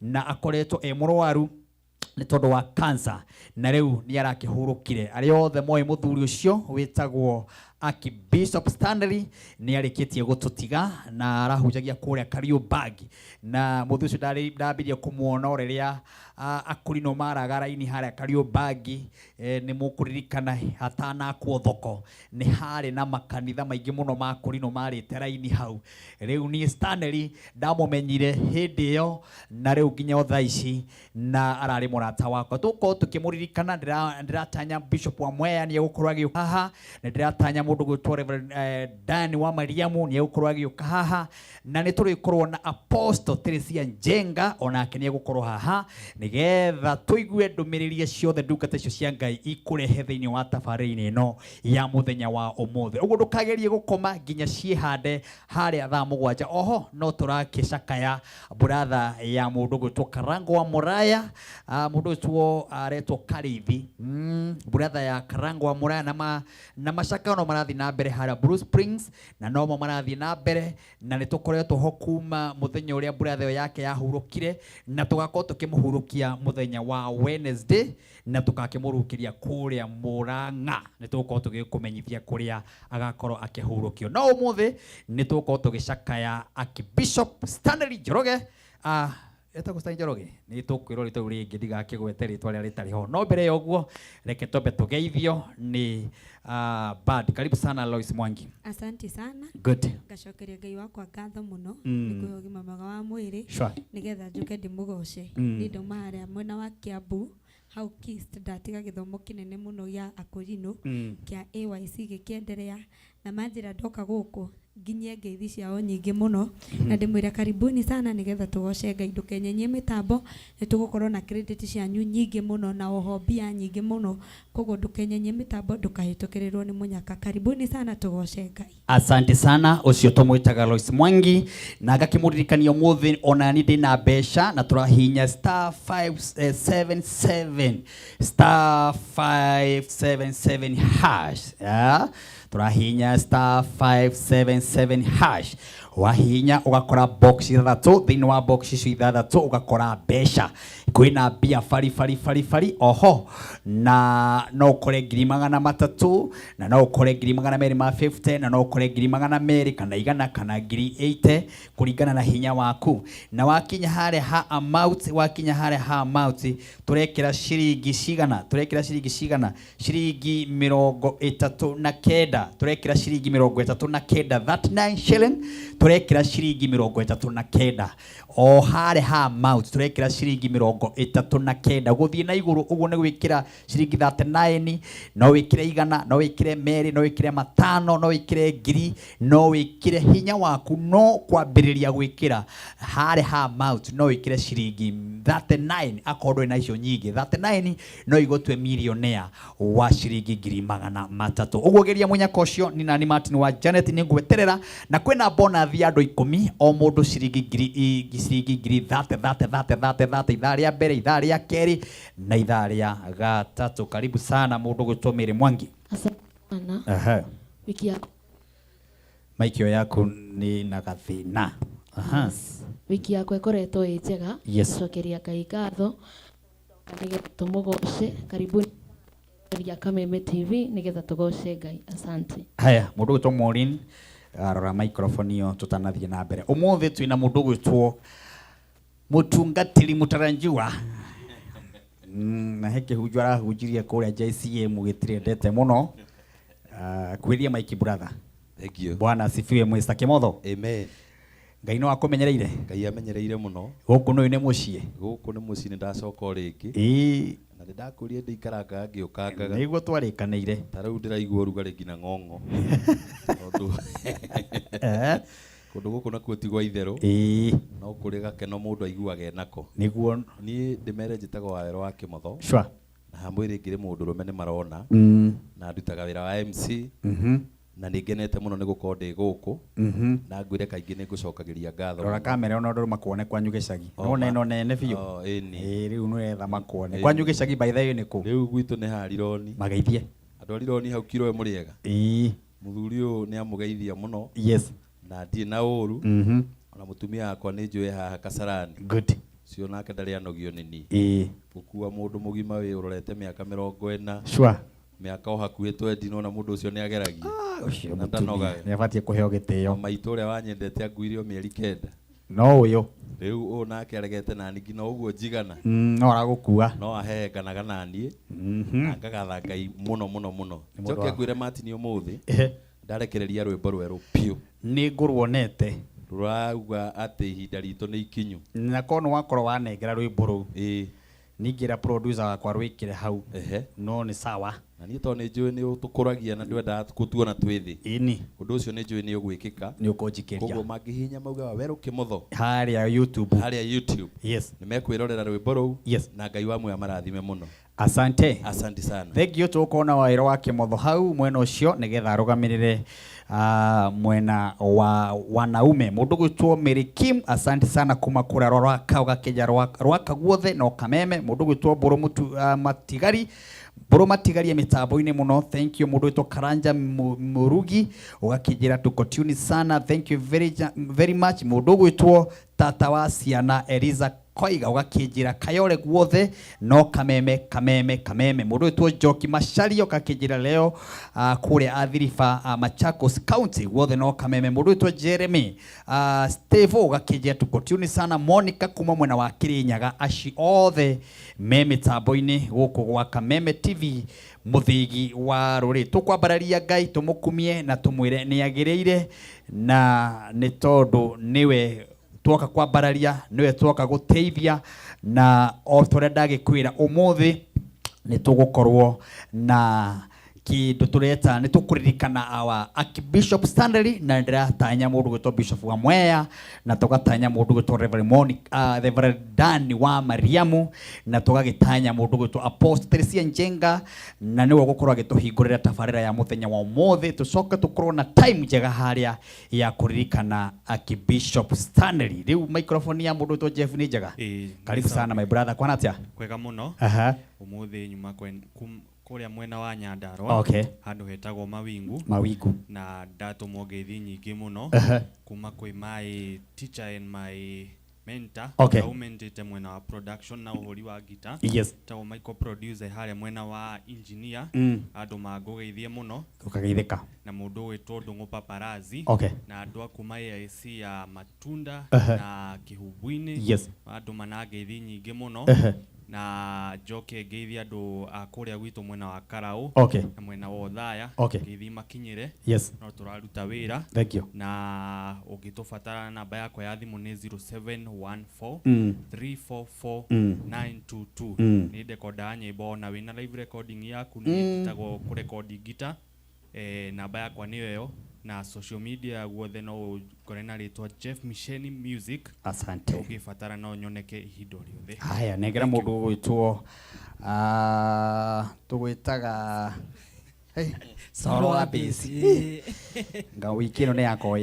na akoretwo mũrwaru nĩ tondũ wa cancer na rĩu nĩ arakĩhurũkire. Arĩa othe moĩ mũthuri ũcio wĩtagwo Archbishop Stanley nĩ arĩkĩtie gũtũtiga na arahunjagia kũrĩa Kariobangi, na mũthuri ũcio ndambirie kũmuona rĩrĩa akũrinũ maraga raini harĩa Kariobangi. Nĩ mũkũririkana hatanakwo thoko nĩ harĩ na makanitha maingĩ mũno ma akũrinũ marĩte raini hau. Rĩu niĩ Stanley ndamũmenyire hĩndĩ ĩyo na rĩu nginya thaa ici na ararĩ mũrata wakwa. Tũkorwo tũkĩmũririkana, ndĩratanya Bishop wa Mwea nĩ egũkorwo agĩũka haha, na ndĩratanya mũndũ gwĩtwo Reverend Dan wa Mariamu nĩ egũkorwo agĩũka haha, na nĩ tũrĩkorwo na Apostle Teresia Njenga onake nĩ egũkorwo haha nĩgetha tũigue ndũmĩrĩri ciothe ndungata icio cia Ngai ikũrehe thĩinĩ wa tabarĩra ĩno ya mũthenya wa ũmũthĩ. Ũguo ndũkagerie gũkoma nginya ciĩhande harĩa thaa mũgwanja. Oho no tũrakĩcakaya brother ya mũndũ gwĩtwo Karango wa Muraya, mũndũ gwĩtwo aretwo Karithi, brother ya Karango wa Muraya, na macakano marathi na mbere harĩa Blue Springs na nomo marathi na mbere, na nĩ tũkoretwo ho kuma mũthenya ũrĩa brother yake yahurũkire na tũgakorwo tũkĩmũhurũkia mũthenya wa Wednesday na tũgakĩmũrũkĩria kũrĩa Mũrang'a. Nĩ tũgũkorwo tũgĩkũmenyithia kũrĩa agakorwo akĩhurũkio. No ũmũthĩ nĩ tũgũkorwo tũgĩcakaya Archbishop Stanley Njoroge. Etagwo Stanley Njoroge, nĩ tũkwĩrwo rĩtwa rĩngĩ ndigakĩgwete rĩtwa rĩrĩa rĩtarĩ ho. No mbere ya ũguo reke twambe tũgeithio nĩ Bad. Karibu sana Lois Mwangi. Asante sana. Good. Ngacokeria Ngai wakwa ngatho muno nĩkũhe ũgima mwega wa mwĩrĩ nĩgetha njuke ndĩmũgoce. Nĩ ndauma harĩa mwena wa Kiambu hau Kist, ndatiga gĩthomo kĩnene mũno gĩa akũrinũ kĩa AYC gĩkĩenderea, na manjĩra ndoka gũkũ nginyie ngeithi ciao nyingĩ mũno na ndĩmwĩra karibuni sana nĩgetha tũgoce Ngai. Ndũkenyenyie mĩtambo, nĩ tũgũkorwo na credit cianyu nyingĩ mũno na oho mbia nyingĩ mũno, koguo ndũkenyenyie mĩtambo, ndũkahĩtũkĩrĩrwo nĩ mũnyaka. Karibuni sana tũgoce Ngai. Asante sana. Ũcio tũmwĩtaga Lois Mwangi, na ngakĩmũririkania ũmũthĩ ona niĩ ndĩna mbeca na tũrahihinya *577# tũrahihinya *577# wahihinya ugakora box ithathatũ, thĩinĩ wa box icio ithathatũ ugakora mbeca, kwĩna mbia fari. Oho na no ukore 300,000 na no ukore 250 na no ukore 200 kana 100 kana 80 kuringana na hinya waku. Na wakinya harĩa ha amount, turekĩra ciringi cigana, ciringi 39, turekĩra ciringi 39, 39 shilling, turekĩra ciringi 39. O harĩa ha amount turekĩra ciringi 39 gũthiĩ na igũrũ. Ũguo nĩ gwĩkĩra ciringi 39, no wĩkĩre 100, no wĩkĩre 2, no wĩkĩre 5, no wĩkĩre 1000, no wĩkĩre hinya waku. No kwambĩrĩria gwĩkĩra harĩa ha amount no wĩkĩre ciringi 39. Akorwo na icio nyingĩ 39 no igũtue millionaire wa ciringi 300,000. Ũguo geria mũnyaka ũcio. Ni nani Martin wa Janet nĩ ngweterera, na kwĩna bonus ya andũ 10 o mũndũ ciringi 30 ithaa rĩa mbere, ithaa rĩa kerĩ na ithaa rĩa gatatũ. Karibu sana mũndũ gwĩtwo Mary Mwangi. Asante sana. Wiki yako maikio yaku nĩ na gathĩna. Wiki yako ĩkoretwo ĩ njega. Cokeria Ngai ngatho nĩgetha tũmũgoce. Karibuni ya Kameme TV nĩgetha tũgoce Ngai. Asante. Haya, mũndũ gwĩtwo Maureen arora microphone iyo tutanathiĩ na mbere. Ũmũthĩ twĩna mũndũ gwĩtwo mũtungatĩri mũtaranjua na heke hujua arahunjirie kũrĩa JCM gĩtirendete mũno. Kwĩria Mike brother. Thank you. Bwana asifiwe. Mr. Kimotho. Amen. Ngai no akũmenyereire. Ngai amenyereire mũno. Gũkũ nĩ mũciĩ. Gũkũ nĩ mũciĩ, nĩ ndacoka rĩngĩ. Na ndakũria ndĩikaranga ngĩũkangaga. Nĩguo twarĩkanĩire. Ta rĩu ndĩraigua ũrugarĩ nginya ng'ong'o. Kũndũ gũkũ nakuo ti gwa itherũ. No kũrĩ gakeno mũndũ aiguaga enako. Nĩguo niĩ ndĩmere njĩtagwo Wawerũ wa Kĩmotho. Na hamwĩrĩ ngĩrĩ mũndũrũme nĩ marona. Na ndutaga wĩra wa MC. Na nĩngenete mũno nĩ gũkorwo ndĩ gũkũ. Na ngwĩre kaingĩ nĩ ngũcokagĩria ngatho. Rora kamera ona ndũrũ makuone kwanyu gĩcagi. Nona ĩno nene biũ. Rĩu nĩ wetha makuone. Kwanyu gĩcagi by the way nĩ kũ? Rĩu gwitũ nĩ ha Rironi. Mageithie. Andũ a Rironi hau Kirowe mũrĩega. Mũthuri ũyũ nĩ amũgeithia mũno. Na ndirĩ na ũru. Ona mũtumia wakwa nĩ njũĩ haha Kasarani. Good. ucio nake ndari anogio ni ni gukua mundu mugima wi urorete miaka 40 sure miaka o hakuhi 20 nona mundu ucio ni ageragia ucio mutumia ni abatie kuheo gitio maitu uria wanyendete anguirio mieri 9 no uyo riu o nake aregete nani ngina uguo njigana no aragukua no ahenganaga nani ngagatha Ngai muno njoke ngwire Martin umuthi ndarekereria rwimbo rweru piu ni ngurwonete rurauga ati ihinda ritu ni ikinyu na kono wakorwo wanengera rwimbo ru ningira producer wakwa rwikire hau no ni sawa na ni to ni njui ni utukuragia na ndwenda kutuona twithi ini undu ucio ni njui ni ugwikika ni ukonjikeria koguo mangihinya mauga weru kimotho haria YouTube yes ni mekwirorera rwimbo ru na Ngai wa mwe marathime muno asante sana thank you tukona waira wa kimotho hau mwena ucio nigetha arugamirire mwena wa wanaume mundu gwitwo Mary Kim asante sana kuma kura rwaka ugakeja rwaka guothe no kameme mundu gwitwo Boro Matigari mitambo-ini muno thank you mundu gwitwo Karanja Murugi ugakijira tuko tune sana thank you very much mundu gwitwo tata wa ciana Eliza Koiga ugakijira kayore guothe no kameme mundu gwitwo Njoki Macharia ugakijira leo kuria Athirifa Machakos County guothe no kameme mundu gwitwo Jeremy Steve ugakijira tuko tune sana Monica kuma mwena wa Kirinyaga aci othe mitambo-ini guku gwa Kameme TV muthigi wa ruri tukwambararia Ngai tumukumie na tumwire ni agireire na ni tondu niwe twoka kwambararia niwe twoka guteithia na o tore ndagikwira umuthi ni tugukorwo na kindu tureta ni tukuririkana awa Archbishop Stanley na ndiratanya mundu gwitwo Bishop wa Mwea na tugatanya mundu gwitwo Reverend Dani wa Mariamu na tugagitanya mundu gwitwo Apostle Teresia Njenga na niwe gukorwo agituhingurira tabarira ya muthenya wa umuthi tucoke tukorwo na time njega haria ya kuririkana Archbishop Stanley riu microphone ya mundu gwitwo Jeff ni njega karibu sana my brother kwana atia kwega muno umuthi nyuma kuria mwena wa Nyandarua handu hetagwo Mawingu na ndatumwo ngeithi nyingi muno kuma kwi my teacher and my mentor aumentete mwena wa production na uhuri wa guitar tawo Michael producer haria mwena wa engineer andu mangugeithie muno ukageithika na mundu witwo Ndungu Paparazi na andu akuma AIC ya Matunda na Kihubu-ini andu manangeithi nyingi muno na joke ngeithi andu akuria gwitu mwena wa Karau na mwena wa Othaya ngeithi makinyire no turaruta wira na ungitubatara namba yakwa ya thimu ni 0714 344 922 ni dekoda nyimbo na wina live recording yaku ni tagwo kurekodi guitar namba yakwa ni yo na social media guothe no korena ritwa Jeff Misheni Music asante ugifatara no nyoneke ihindo riothe haya negera mundu gwitwo tugwitaga Soro wa base nga wikino ne yako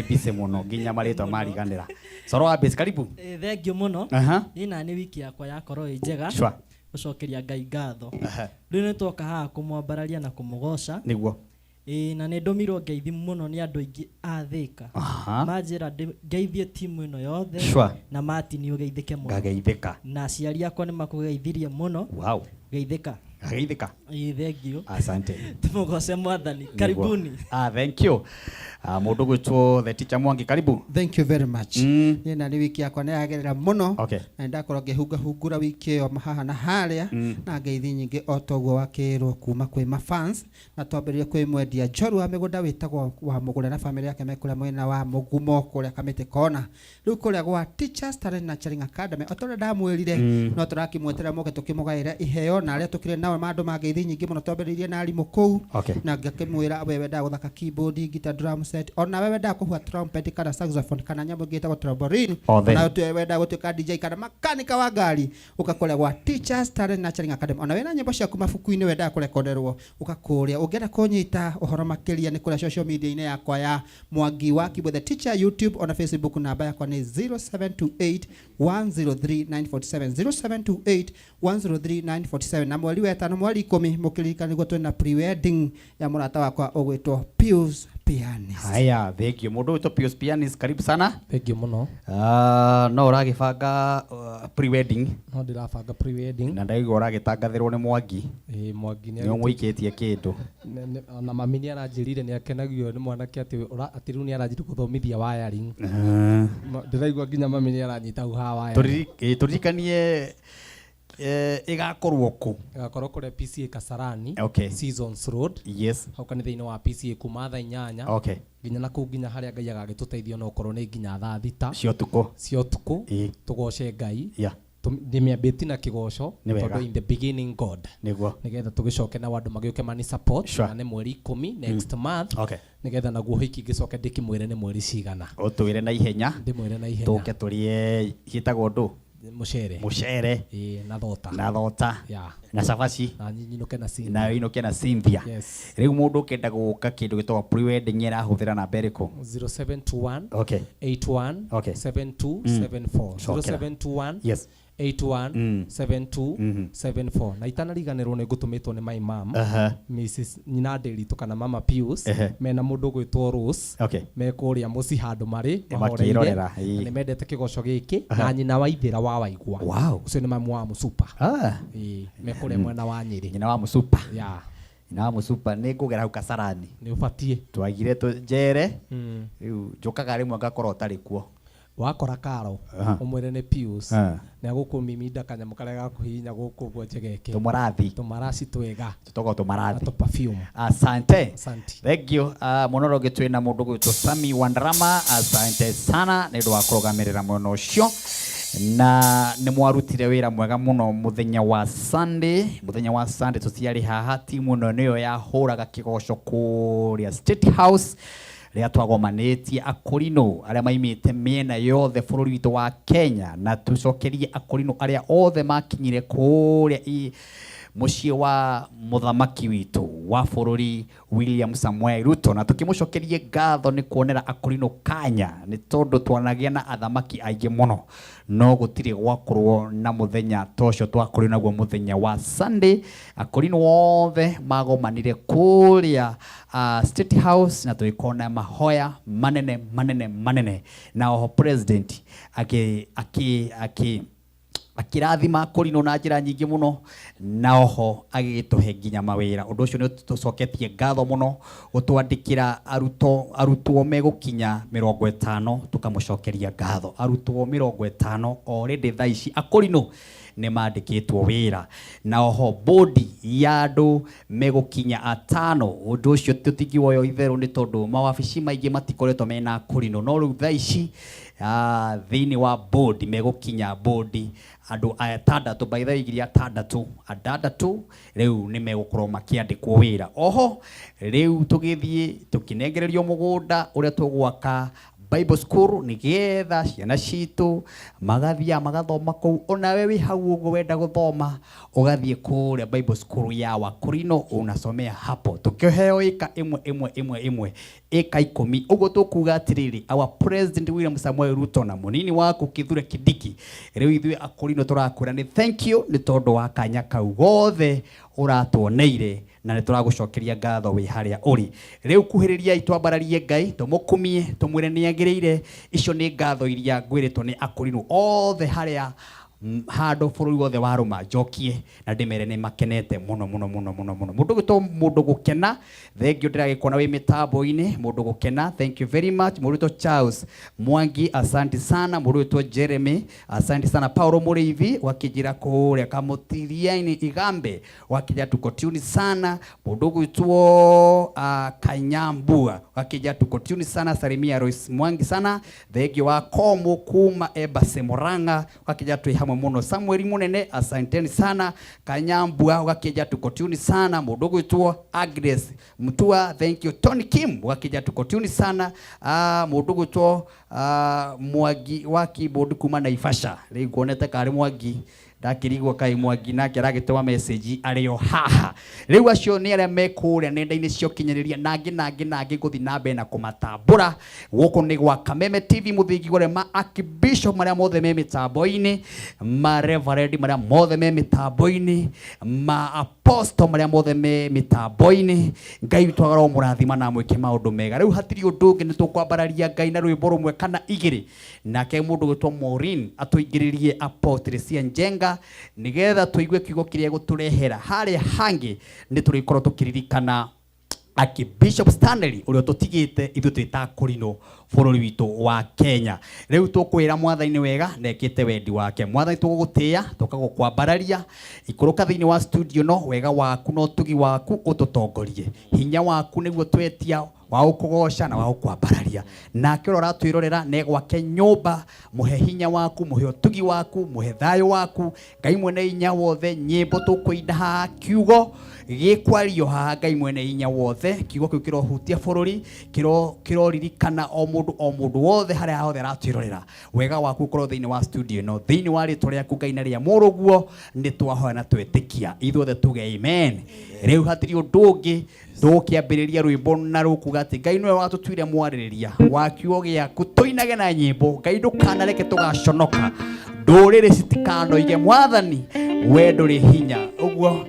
bise muno ginya marito mariganira Soro wa base karibu thank you muno ina ni wiki yakwa yakoro njega gucokeria Ngai ngatho riu ni twoka haha kumwambararia na kumugoca niguo na ne ndomirwo ngeithi muno ni andu aingi athika manjira ngeithie timu ino yothe na Martin ugeithike muno ngageithika na aciari akwa ni makugeithirie muno geithika thank you asante tumugoce mwathani karibuni thank you mundu gwitwo the teacher Mwangi karibu thank you very much na ni wiki yakwa ni yagerera muno na ndakorwo ngihungura wiki yo haha na haria na ngeithi nyingi otogwo wakirwo kuma kwi mafans na twambiririe kwi mwendia Njorua migunda witagwo wa Mugure na family yake mekuria mwena wa Mugumo kuria Kamiti Kona riu kuria gwa Teachers Talent Nurturing Academy otore ndamwirire no turakimwetera moke tukimugaira iheo na aria tukire nao mandu mangeithi nyingi muno twambiririe na arimu kou na ngakimwira wewe ndaguthaka keyboard guitar drum set ona wewe ndakuhua trumpet kana saxophone kana nyambo ngitagwo tambourine na wewe ndagutuika DJ kana makanika wa ngari ukakora gwa Teachers Talent Nurturing Academy ona wena nyimbo ciaku mabuku-ini wenda kurekoderwo ukakuria ungienda kunyita uhoro makiria ni kuria social media ine yakwa ya Mwangi wa Kibo the Teacher YouTube ona Facebook namba yakwa ni 0728 103 947 0728 103 947 na mwali wetu gatano mweri 10 mukirika niguo twina pre-wedding ya murata wakwa ugwitwo Pius Pianis. Haya, thank you. Mundu wito Pius Pianis, karibu sana. Thank you muno. No uragibanga pre-wedding. No ndirabanga pre-wedding. Na ndaigua uragitangathirwo ni Mwangi. Mwangi ni omwikitie kindu. Na mami ni aranjirire ni akenagio ni mwanake ati riu ni aranjire kuthomithia wiring. Ndiraigua nginya mami ni aranyita uha wiring. Turirikanie igakorwo ku kure PCA Kasarani, okay. Seasons Road, yes. hau kanitha-ini wa PCA kuma thaa 8, okay. nginya na kuu nginya haria Ngai agagituteithia no korwo ni nginya thaa 6 cio tuku tugoce Ngai, yeah. ndimiambĩti na kigoco tondu in the beginning God nigetha tugicoke na wandu magioke mani support na ni mweri 10 next month, okay. nigetha naguo hiki gicoke ndikimwire ni mweri cigana utwire na ihenya ndimwire na ihenya tuke turie hitagwo ndu mucere na thota na cabaci na inuke na Cynthia. Riu mundu kenda guka kindu gitwa pre-wedding era huthira na beriko 0721 okay 81 okay 7274 0721 yes 817274 na itanariganirwo ni ngutumitwo ni my mom Mrs Nyina Nderitu kana Mama Pius mena mundu gwitwo Rose me kuria muci handu mari makirorera ni mendete kigoco giki na nyina wa Ithira wa Waigwa ucio ni mamu wa Musupa me kuria mwena wa Nyeri nyina wa Musupa nyina wa Musupa ni kugera hau Kasarani ni ubatie twagire njere riu njukaga rimwe ngakorwo tari kuo wakora Karo umwire ni Pius na gukumiminda kanyamu karia gakuhinya guku gwo njegeke tumaraci twega tutogo tumarathi to perfume. Asante thank you monoro gitwina mundu gwitwo Sami Wandarama, asante sana ni ndwa kurugamirira mwono ucio na ni mwarutire wira mwega muno muthenya wa Sunday tutiari haha timu no niyo yahuraga kigoco kuria State House ria twagomanetie akorino aria maimite miena yothe bururi witu wa Kenya na tucokerie akorino aria othe makinyire kuria mucie wa muthamaki witu wa bururi William Samuel Ruto na tukimucokerie ngatho ni kuonera akorino kanya ni tondu twanagia na athamaki aingi muno no gutire gwakorwo na muthenya tocio twakorwo naguo muthenya wa Sunday akorino wothe magomanire kuria State House na tuikona mahoya manene na oho president akirathima akorino na njira nyingi muno na oho agituhe nginya mawira undu ucio ni tucoketie ngatho muno gutwandikira arutwo megukinya 50 tukamucokeria ngatho arutwo 50 already thaici akorino ne mandikitwo wira na oho bodi ya andu megukinya 5 undu ucio tutigiwoyo itheru ni tondu mawabici maingi matikoretwo mena akorino no riu thaici thini wa board megukinya board andu atandatu by the way atandatu riu ni megukorwo makiandikwo wira oho riu tugithie tukinengererio mugunda uria tugwaka Bible school nigetha ciana citu magathia magathoma kou ona wewe hau ugo wenda guthoma ugathie kuria Bible school ya Wakorino unasomea hapo tukiheo ika imwe eka 10 ugo tukuga atiriri our president William Samuel Ruto na munini wako Kithure Kindiki riu ithui Akorino turakura ni thank you ni tondu wa kanya kau gothe uratuoneire na ni turagucokeria ngatho wi haria uri riu kuhiriria itwambararie Ngai tumukumie tumwire ni agirire icio ni ngatho iria ngwiritwo ni Akorino othe haria hado bururi wothe waruma njokie na ndimere ni makenete muno mundu gwitwo mundu gukena thank you ndiragikona wi mitambo-ini mundu gukena thank you very much mundu gwitwo Charles Mwangi asante sana mundu gwitwo Jeremy asante sana Paulo Muriithi wakijira kuria kamutiria-ini Igambe wakija tukotuni sana mundu gwitwo Kanyambua wakija tukotuni sana Salimia Royce Mwangi sana thank you wa Komu kuma Ebase Muranga wakija tu muno Samuel Munene asanteni sana Kanyambua wakija tukotuni sana mundu gwitwo Agnes Mutua thank you Tony Kim wakija tukotuni sana mundu gwitwo Mwagi wa keyboard kuma Naivasha riu kuonete kari Mwagi ndakirigwo kai Mwangi nake aragitwa message ario haha riu acio ni aria mekuria nenda-ini cio kinyaniria nangi guthi nambe na kumatambura guku ni gwa Kameme TV muthingi gore ma Archbishop maria mothe me mitambo-ini ma Reverend maria mothe me mitambo-ini ma apostle maria mothe me mitambo-ini Ngai twagara murathima na mwike maundu mega riu hatiri undu ungi nitukwambararia Ngai na rwimbo rumwe kana igiri nake mundu gwitwo Maureen atuingiririe apostle cia Njenga nigetha tuigue kiugo kiria guturehera haria hangi niturikorwo tukiririkana aki Bishop Stanley urio tutigite ithu twita kurino bururi witu wa Kenya riu tukwira mwathani wega nekite wendi wake mwathani tugugutia tukagukwambararia ikuruka thiini wa studio no wega waku no tugi waku ututongorie hinya waku niguo twetia wa ukugoca na wa ukwambararia nake urora twirorera ne gwake nyumba muhe hinya waku muhe utugi waku muhe thayo waku Ngai mwene hinya wothe nyimbo tukuinda kiugo gikwario haha Ngai mwene hinya wothe kiugo kiu kirohutia bururi kiroririkana o mundu wothe haria hothe aratwirorera wega waku korwo thiini wa studio no thiini wa ritwa riaku Ngai na ria muruguo ni twahoya na twetikia ithuothe tuge amen riu hatiri undu ungi tukiambiriria rwimbo na rukuga ati Ngai niwe watutwire mwaririria wakiugo giaku tuinage na nyimbo Ngai ndukanareke tugaconoka nduriri citikanoige mwathani we nduri hinya uguo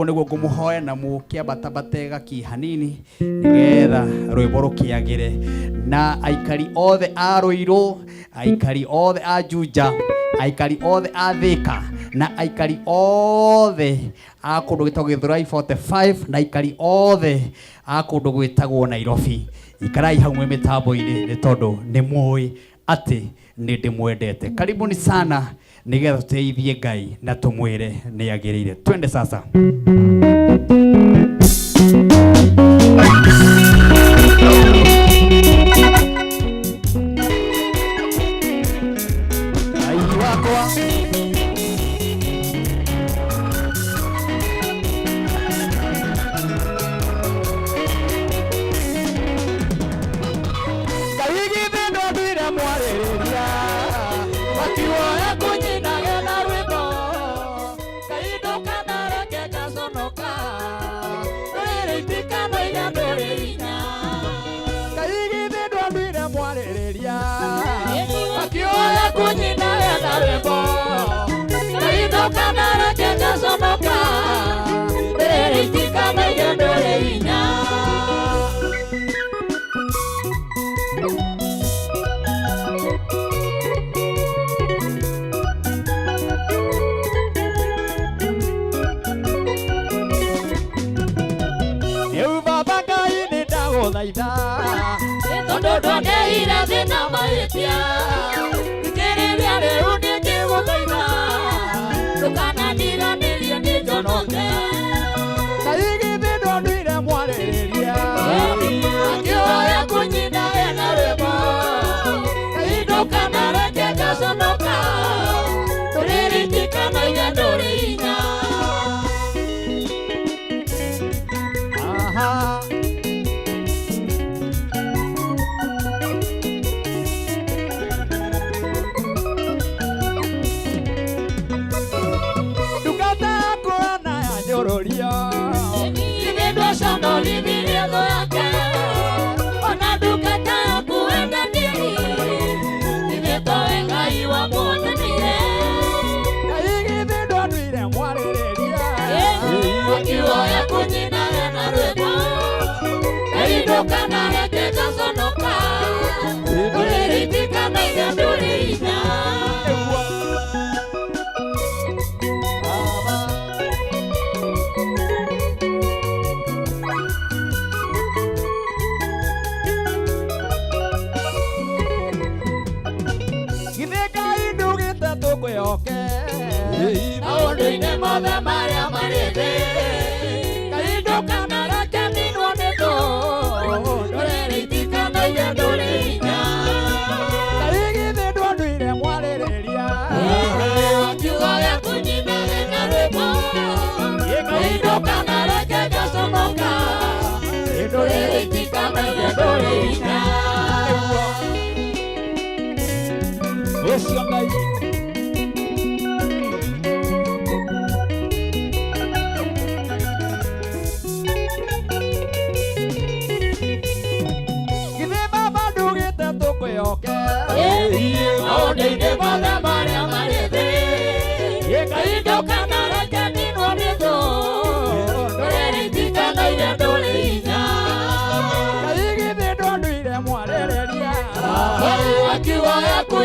niguo ngumuhoya na mukiambatambatega ki hanini nigetha rwimbo rukiagire na aikari othe a Ruiru aikari othe a Juja aikari othe a Thika na aikari othe a kundu gitagwo Githurai 45 na aikari othe a kundu gwitagwo Nairobi ikarai hau mwe mitambo-ini ni tondu ni muwi ati ni ndimwendete karibuni sana nigetha tuteithie Ngai na tumwire ni agirire twende sasa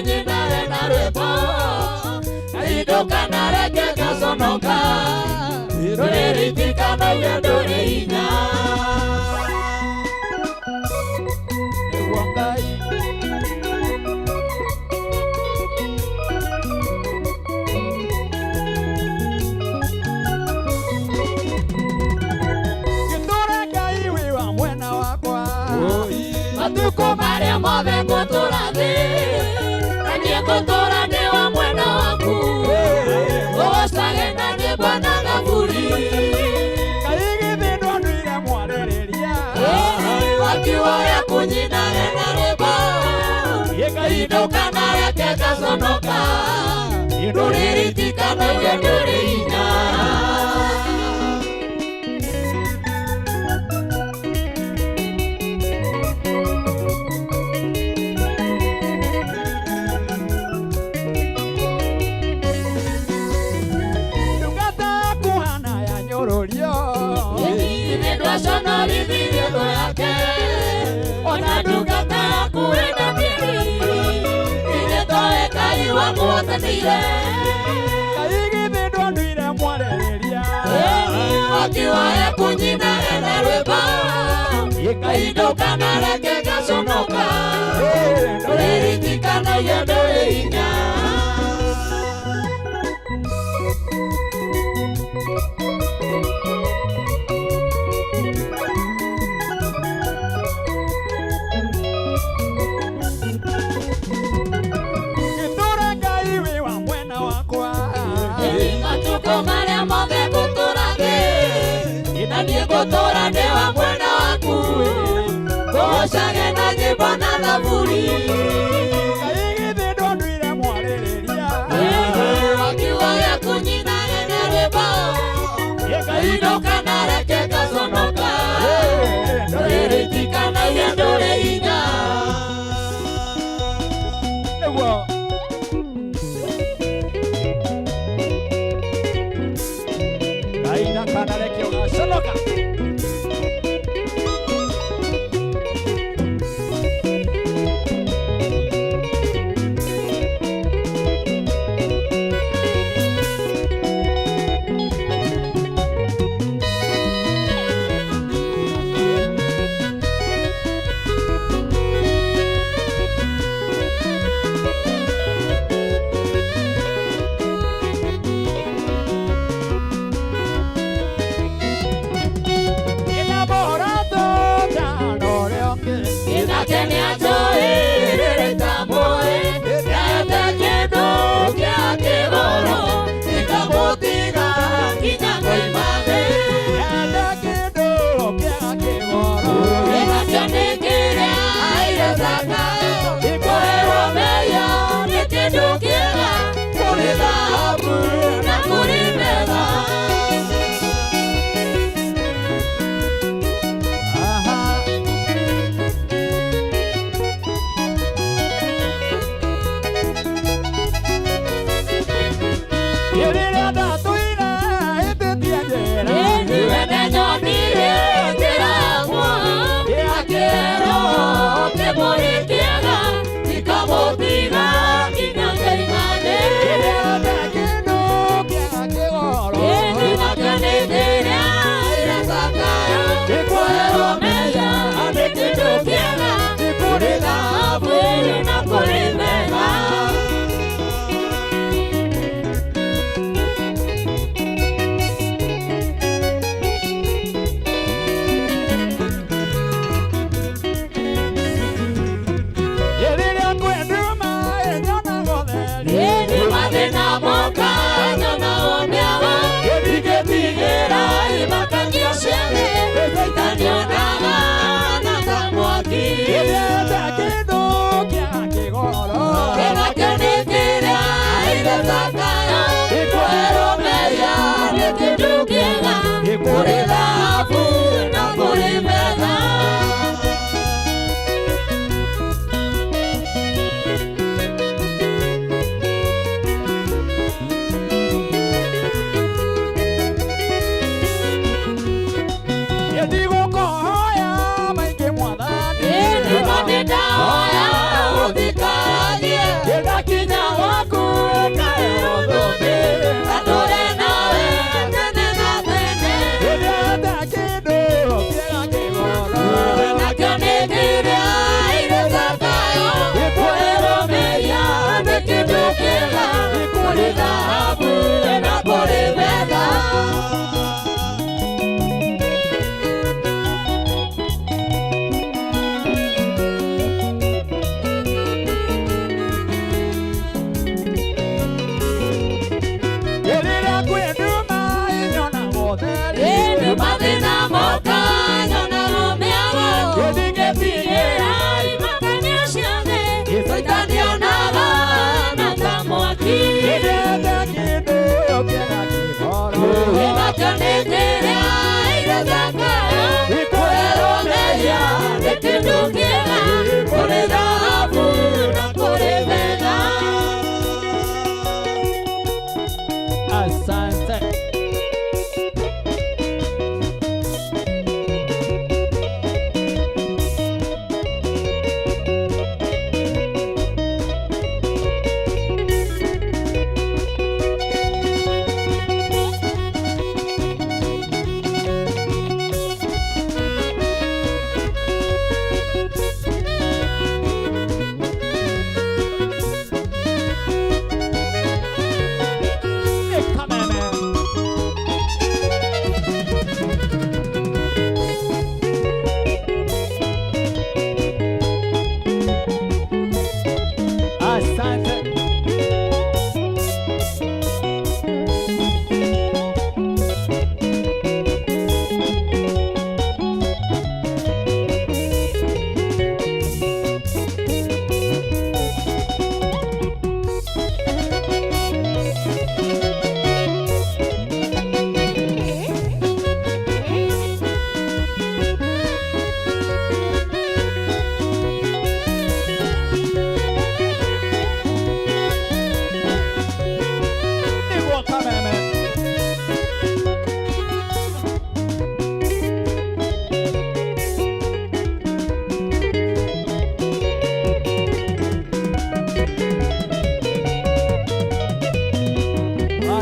kunyina na rwimbo Kaidoka na reke kasonoka Ruritika na yendore hinya Ewangai Kitura Ngai wiwa mwena wakwa Matuko maria mothe ngutura thi Na nie ngutura ni wa mwena waku Gocage na nyimbo na thaburi Kaigithindwo nduire mwarĩrĩria Wakiwoya kunyinane na rwĩmbo Gĩkainũka na reke gaconoka Ndũrĩrĩtikanagia ndũrĩ hinya Sono livio yake Ona dugata kuenda tiri Ile toe kai wa mota tire Kai githindwo nduire mwarĩrĩria Wakiwaya kunyina na rwĩmbo Gĩkainũka na reke gaconoka Ndũrĩrĩtikanagia ndũrĩ hinya Maria mothe ngutura thi Na nie ngutura ni wa mwena waku Gocage na nyimbo na thaburi Kaigithindwo nduire mwarĩrĩria Wakiwoya kunyinane na rwĩmbo Gĩkainũka na reke gaconoka Ndũrĩrĩtikanagia ndũrĩ hinya Nĩguo Aina kana rekio gaconoka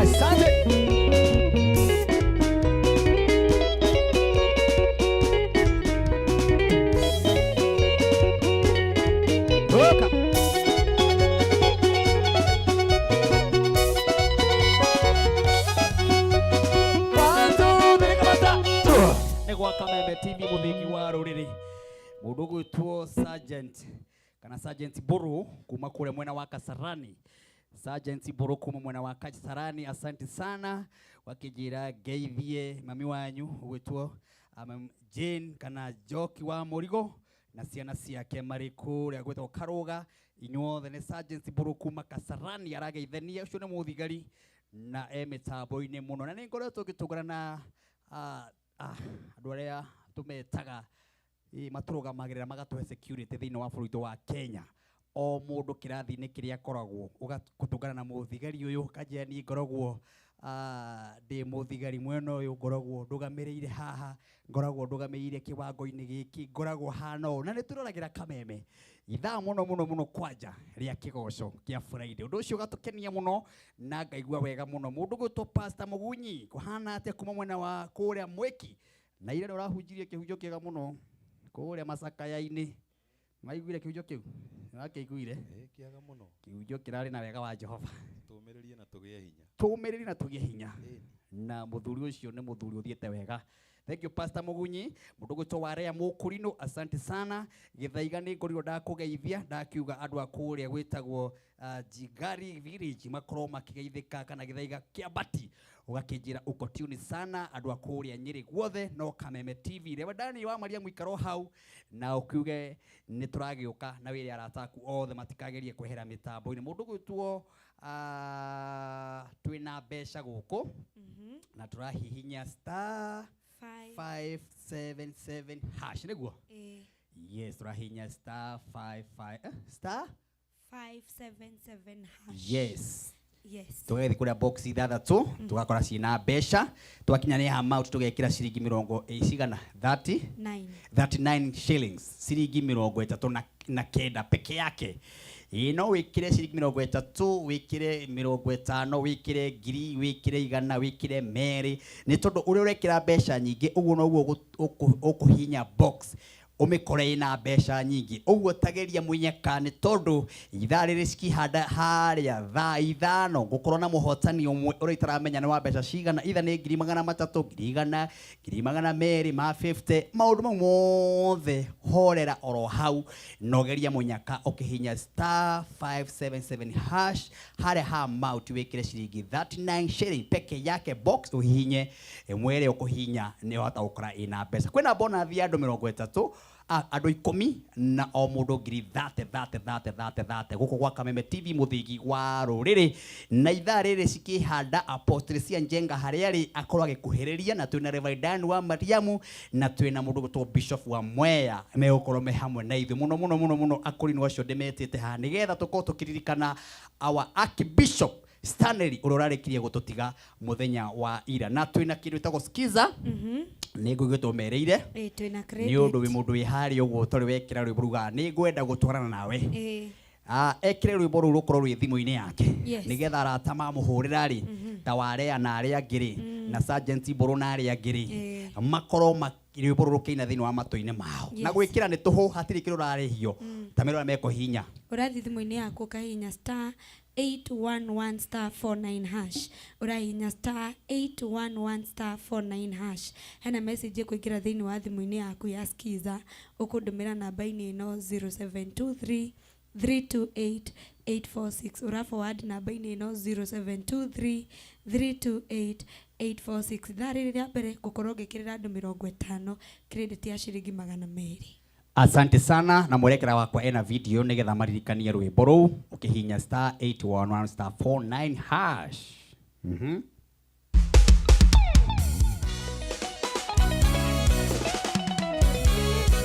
Asante. Negwa Kameme TV muthiki wa ruriri mundu gwitwo Sergeant kana Sergeant Buru kuma kule mwena wa Kasarani. Sergeant Buru kuma mwena wa Kasarani, asante sana wakijira geithie mami wanyu gwitwo Jane kana Joki wa Murigo na ciana ciake mari kuria gwitwo Karuga. Inyuothe ni Sergeant Buru kuma Kasarani arageithania. Ucio ni muthigari na mitambo-ini muno na ni ngoretwo ngitungana na andu aria tumetaga maturũgamagĩrĩra magatuhe security thĩinĩ wa bũrũri wa Kenya. O mũndũ kĩrathi-inĩ kĩrĩa akoragwo ũgatũngana na mũthigari ũyũ kanjĩa niĩ ngoragwo ndĩ mũthigari mwena ũyũ, ngoragwo ndũgamĩrĩire haha, ngoragwo ndũgamĩrĩire kĩwango-inĩ gĩkĩ, ngoragwo hana ũũ na nĩ tũroragĩra Kameme ithaa mũno kwanja rĩa kĩgoco kĩa Friday. Ũndũ ũcio ũgatũkenia mũno na ngaigua wega mũno. Mũndũ gwĩtwo Pastor Mugunyi kũhana atĩa kuma mwena wa kũrĩa Mweki na ira ũrahunjirie kĩhunjio kĩega mũno kũrĩa Macakaya-inĩ. Maiguire kĩhunjio kĩu? Nĩwakĩiguire? Kĩega mũno. Kĩhunjio kĩrarĩ na wega wa Jehova. Tũmĩrĩrie na tũgĩe hinya. Tũmĩrĩrie na tũgĩe hinya. Na mũthuri ũcio nĩ mũthuri ũthiĩte wega. Thank you Pastor Mugunyi. Mũndũ gwĩtwo Warea Mũkũrinũ, asante sana. Gĩthaiga nĩ ngorirwo ndakũgeithia ndakiuga andũ a kũrĩa gwĩtagwo Jigari Village makorwo makĩgeithĩka kana Gĩthaiga kĩa Mbati ũgakĩnjĩra uko tune sana. Andũ a kũrĩa Nyĩrĩ guothe no Kameme TV. Rewa Dani wa Maria mũikaro hau na ũkiuge nĩ tũragĩũka na wĩra arataku othe matikagerie kwehera mĩtambo-inĩ. Mũndũ gwĩtwo twĩna mbeca gũkũ na tũrahihinya star 577 hash niguo. Yes, tũrahihinya star 577 hash. Yes. Yes. Tugethi kuria box ithathatũ tugakora ciina mbeca twakinya ni amount tugekira ciringi 39 shillings, ciringi 39 peke yake. No wikire ciringi 30, wikire 50, wikire ngiri, wikire 100, wikire meri. Ni tondu uria urekira mbeca nyingi uguo noguo ukuhinya box umikore ina mbeca nyingi uguo tageria munyeka ni tondu ithaa riri cikihanda haria thaa ithano gukorwo na muhotani umwe uria itaramenya ni wa mbeca cigana, itha ni 300, 100, 200, 50. maundu mau mothe horera oro hau nogeria munyaka ukihinya star 577 hash haria ha amount wikire ciringi 39 shilling peke yake box uhinye mwere ukuhinya ni wata ukora ina mbeca. Kwina bonus ya andu 30 andu 10 na o mundu ngiri 30 guko gwa Kameme TV muthigi wa ruriri na ithaa riri cikihanda Apostle cia Njenga haria ri akorwo agikuhiriria na twina Reverend Dan wa Mariamu na twina mundu gwitwo Bishop wa Mwea megukorwo me hamwe na ithu muno akurino acio ndimetete ha nigetha tukorwo tukiririkana our Archbishop Stanley uria urarikirie gututiga muthenya wa ira na twina kindu gitagwo skiza ni ngugitwo mereire twina credit ni undu wi mundu wi hari uguo tori wekira rwimbo ruga ni ngwenda gutwarana nawe ekire rwimbo ru rukorwo rwi thimu-ini yake nigetha arata mamuhurira ri ta Warea na aria angiri na Sergeant Buru na aria angiri makorwo rwimbo ru rukiina thiini wa matũ-ini mao na gwikira ni tuhu hatiri kiru rarihio ta mero meko hinya urathi thimu-ini yaku kahinya star 811 star 49 hash urahinya star 811 star 49 hash hena message kuikira thiini wa thimu-ini yaku ya skiza ukundumira namba-ini ino 0723 328 846 ura forward namba-ini ino 0723 328 846 thari rĩa mbere gukorwo ngikirira andu 50 credit ya ciringi 200. Asante sana na mwerekera wakwa ena video nigetha maririkanie rwimbo ruu ukihinya star 811 star 49 hash.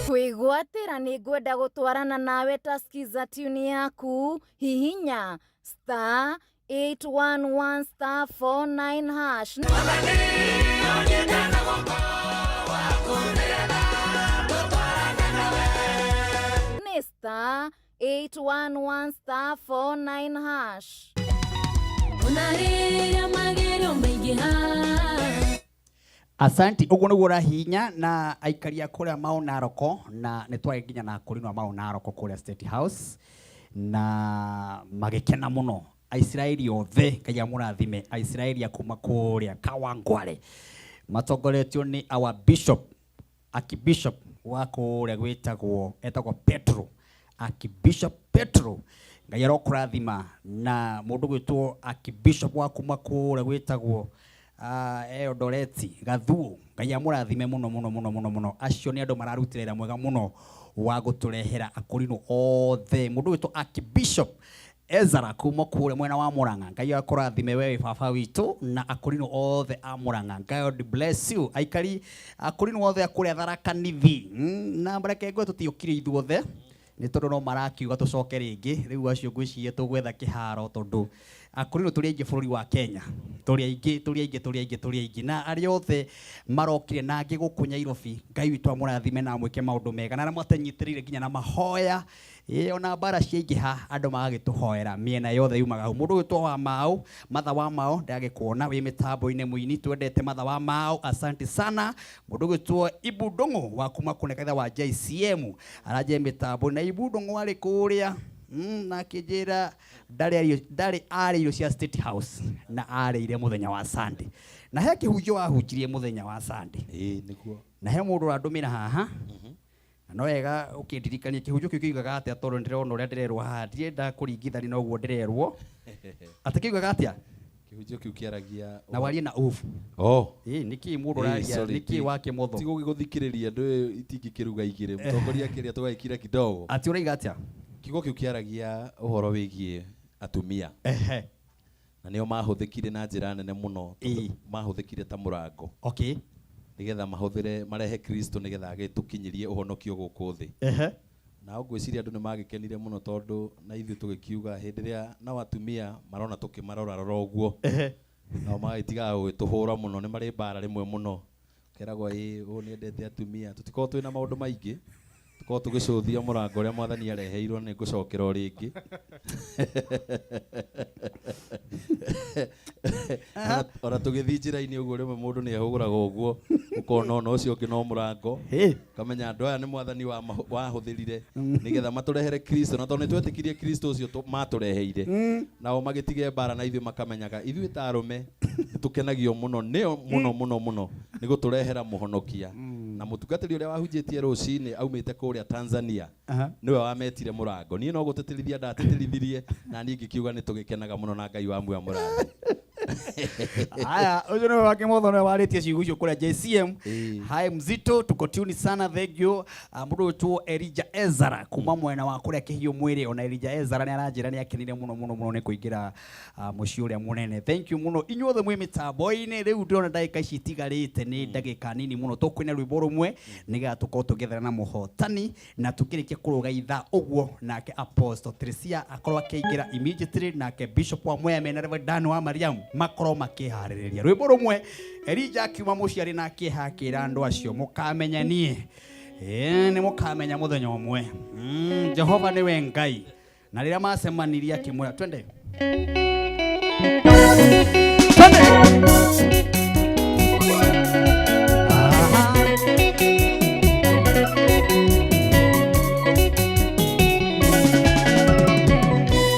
Kwigwatira ni ngwenda gutwarana nawe ta skiza tune yaku hihinya star 811 star 49 hash. Star 811 star 49 hash. Unariria magi Asanti uguo niguo rahinya na aikaria kuria Mau Naroko na nitwae nginya na kurinwa Mau Naroko kuria State House na magikena muno Aisraeli othe Ngai amurathime Aisraeli akuma kuria Kawangware matongoretio ni our bishop Archbishop wa kuria gwitagwo etagwo Petro Archbishop Petro Ngai arokurathima na mundu gwitwo Archbishop wa kuma kuria gwitagwo Eldoreti Gathuo Ngai amurathime muno acio ni andu mararutirira mwega muno wa guturehera akorino othe mundu witwo Archbishop Ezra kuma kure mwena wa Murang'a Ngai akurathime wewe baba witu na akorino othe a Murang'a God bless you aikari akorino othe akure Tharaka Nithi na mbareke gwe tutiukire ithuothe ni tondu no marakiuga tucoke ringi riu acio ngwiciria tugwetha kiharo tondu akorino turi aingi bururi wa Kenya turi aingi na ari othe marokire na angi guku Nairobi Ngai witu amurathime na mwike maundu mega na mwatanyitirire nginya na mahoya ona bara ciaingĩha andũ magagĩtũhoera miena yothe yumaga hau mũndũ wĩtwo wa Mau Matha wa Mau ndagĩkuona wĩ mĩtambo-inĩ mũini twendete Matha wa Mau asante sana mũndũ wĩtwo Ibu Ndung'u wa kuma kũnekaitha wa JCM araje mĩtambo na Ibu Ndung'u arĩ kũrĩa na kĩnjĩra ndarĩ arĩ irio cia State House na arĩire mũthenya wa Sunday na he kĩhunjio wahunjirie mũthenya wa Sunday nĩguo na he mũndũ ũrandũmĩra haha no wega ukindirikania kihunjio kiu kiugaga atia tondu ndirona uria ndirerwo haha ndirenda kuringithania na uguo ndirerwo ati kiugaga atia kihunjio kiu kiaragia na warie na ufu niki mundu raria niki wake motho tigo giguthikiriria ndu itingikiruga igire mutongoria kiria tugaikira kidogo ati uraiga atia kigo kiu kiaragia uhoro wigie atumia na nio mahuthikire na njira nene muno mahuthikire ta murango nigetha mahuthire marehe Kristo nigetha agitukinyirie uhonokio guku thi na ugwiciria andu nimagikenire muno tondu na ithu tugikiuga hindi ria na atumia marona tukimarora uguo na magitiga gwituhura muno ni mari bara rimwe muno keragwo niendete atumia tutiko twina maundu maingi tuko tugicuthia murango ria mwathani areheirwo ni ngucokera o ringi ora tugithijira-ini uguo rimwe mundu ni ahuguraga uguo ukona no ucio ungi no murango kamenya andu aya ni mwathani wahuthirire nigetha maturehere Kristo na tondu nitwetikirie Kristo ucio matureheire nao magitige bara na ithuĩ makamenyaga ithuĩ ta arume tukenagio muno muno ni guturehera muhonokia na mutungatiri uria wahunjitie rucini aumite kuria Tanzania niwe wametire murango nie no gutetirithia ndateterithirie na nie ngikiuga ni tugikenaga muno na Ngai wa muya murango haya ujo no wake motho no waritie ciugo kuria JCM hai mzito tuko tune sana thank you mundu tu Elijah Ezra kuma mwena wa kuria kihio mwiri ona Elijah Ezra ni aranjira ni akenire muno ni kuingira muci uria munene thank you muno inyuothe mwi mitambo-ini riu ndona ndagika ici itigarite ni ndagika nini muno tukwina rwimbo rumwe niga tuko tugethera na muhotani na tukirikia kuruga itha uguo nake Apostle Tricia akorwa keingira immediately nake Bishop wa Mwea mena Reverend wa Mariam makoro makihariria rwimbo rumwe Elijah akiuma muciari na akihakira andu acio mukamenyanie ni mukamenya muthenya umwe Jehova niwe Ngai na rira macemaniria kimwe twende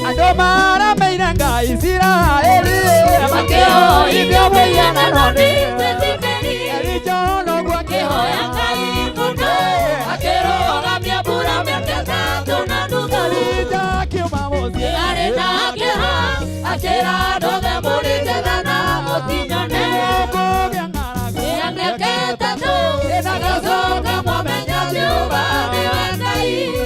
Adomara meira Ngai Israeli makeo ibyo bwiyana noni Elijah no gwa kehoya Ngai muno akero gamya bura mekeza tuna ndugaru Elijah kiuma mozi arena keha akera doga muri tena motinyone ko byangara byangeketa tu enagazoga mwamenya Jehova ni Ngai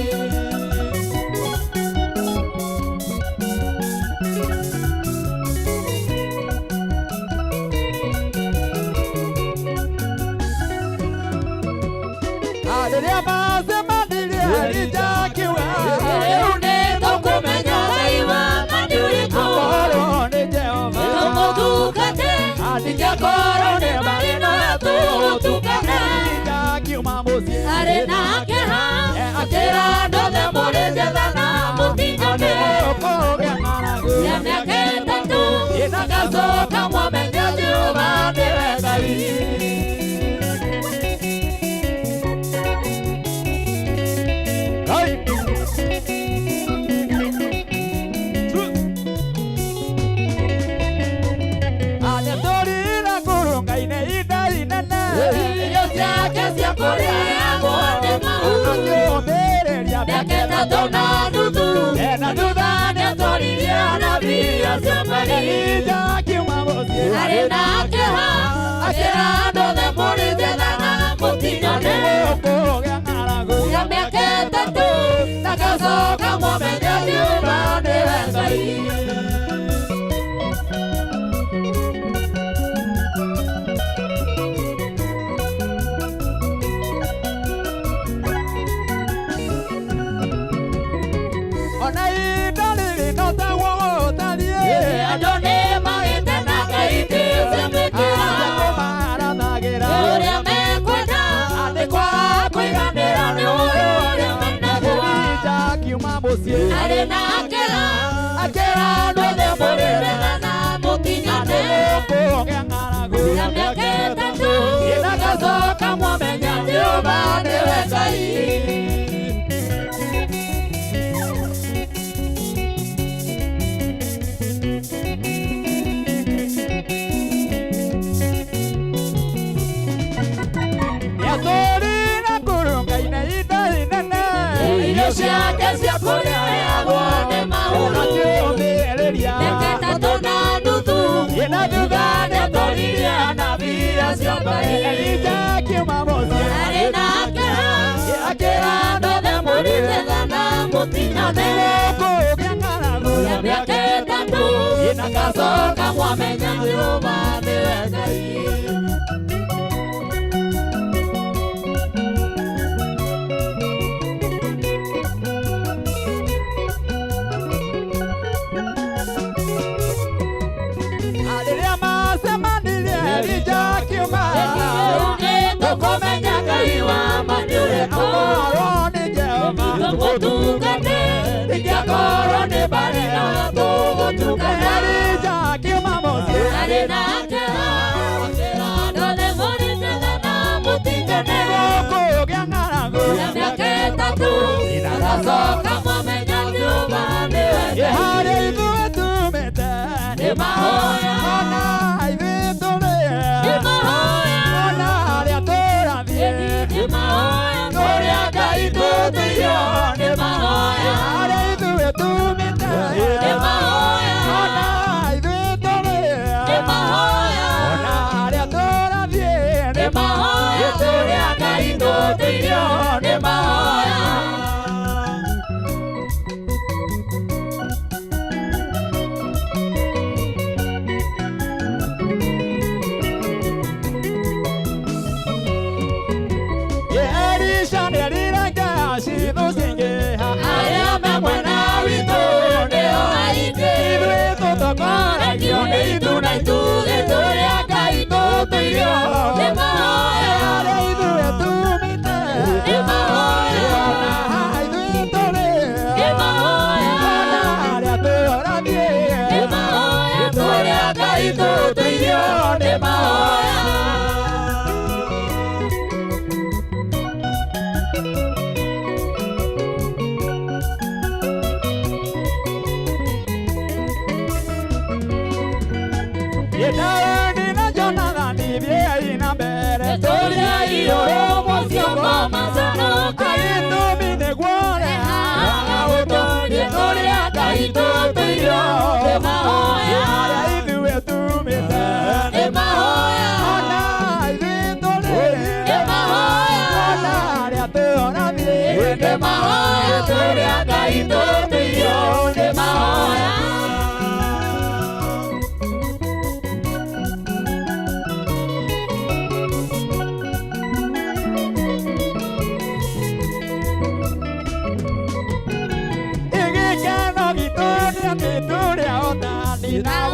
arena keha akera dode more jadana mutinyone yameketa tu inagazoka mwamenya Jehova ni Ngai tatu na nuthu na thutha nĩatwaririe nabii acio mbere akiuma mũciĩ arĩ na kĩeha akĩra andũ othe mũrĩte thana mũtinyane kũgĩa ng'aragu ya mĩaka ĩtatũ ndagacoka mũmenye Jehova nĩwe Ngai. Arĩ na akĩra andũ othe mũrĩre na mũkinyane kũgĩa ng'aragu ya mĩaka ĩtatũ ndagacoka mũmenye Jehova nĩwe Ngai. Ciake cia kũrĩagwo nĩ mahũrũ mĩaka ĩtatũ na nuthu na thutha nĩatwaririe anabii acio mbere arĩ na akĩra andũ othe mũrĩte thana mũtinyane kũgĩa ng'aragu ya mĩaka ĩtatũ ndagacoka mwamenya Jehova nĩwe Ngai. Tũkũmenya Ngai wa ma nĩ ũrĩkũ tũmũtungate ingĩakorwo nĩ mbarĩ na tũgũtungata arĩ na akĩra andũ othe mũrĩte thana mũtinyane kũgĩa ng'aragu ya mĩaka ĩtatũ ndagacoka mwamenya Jehova nĩwe Ngai. Harĩa ithuĩ tumĩte nĩ mahoya kũrĩa Ngai tũtũirio nĩ mahoya harĩa ithuĩ tumĩte nĩ mahoya ona ithuĩ tũrĩ nĩ mahoya ona harĩa tũrathiĩ nĩ mahoya kũrĩa Ngai tũtũirio nĩ mahoya. Now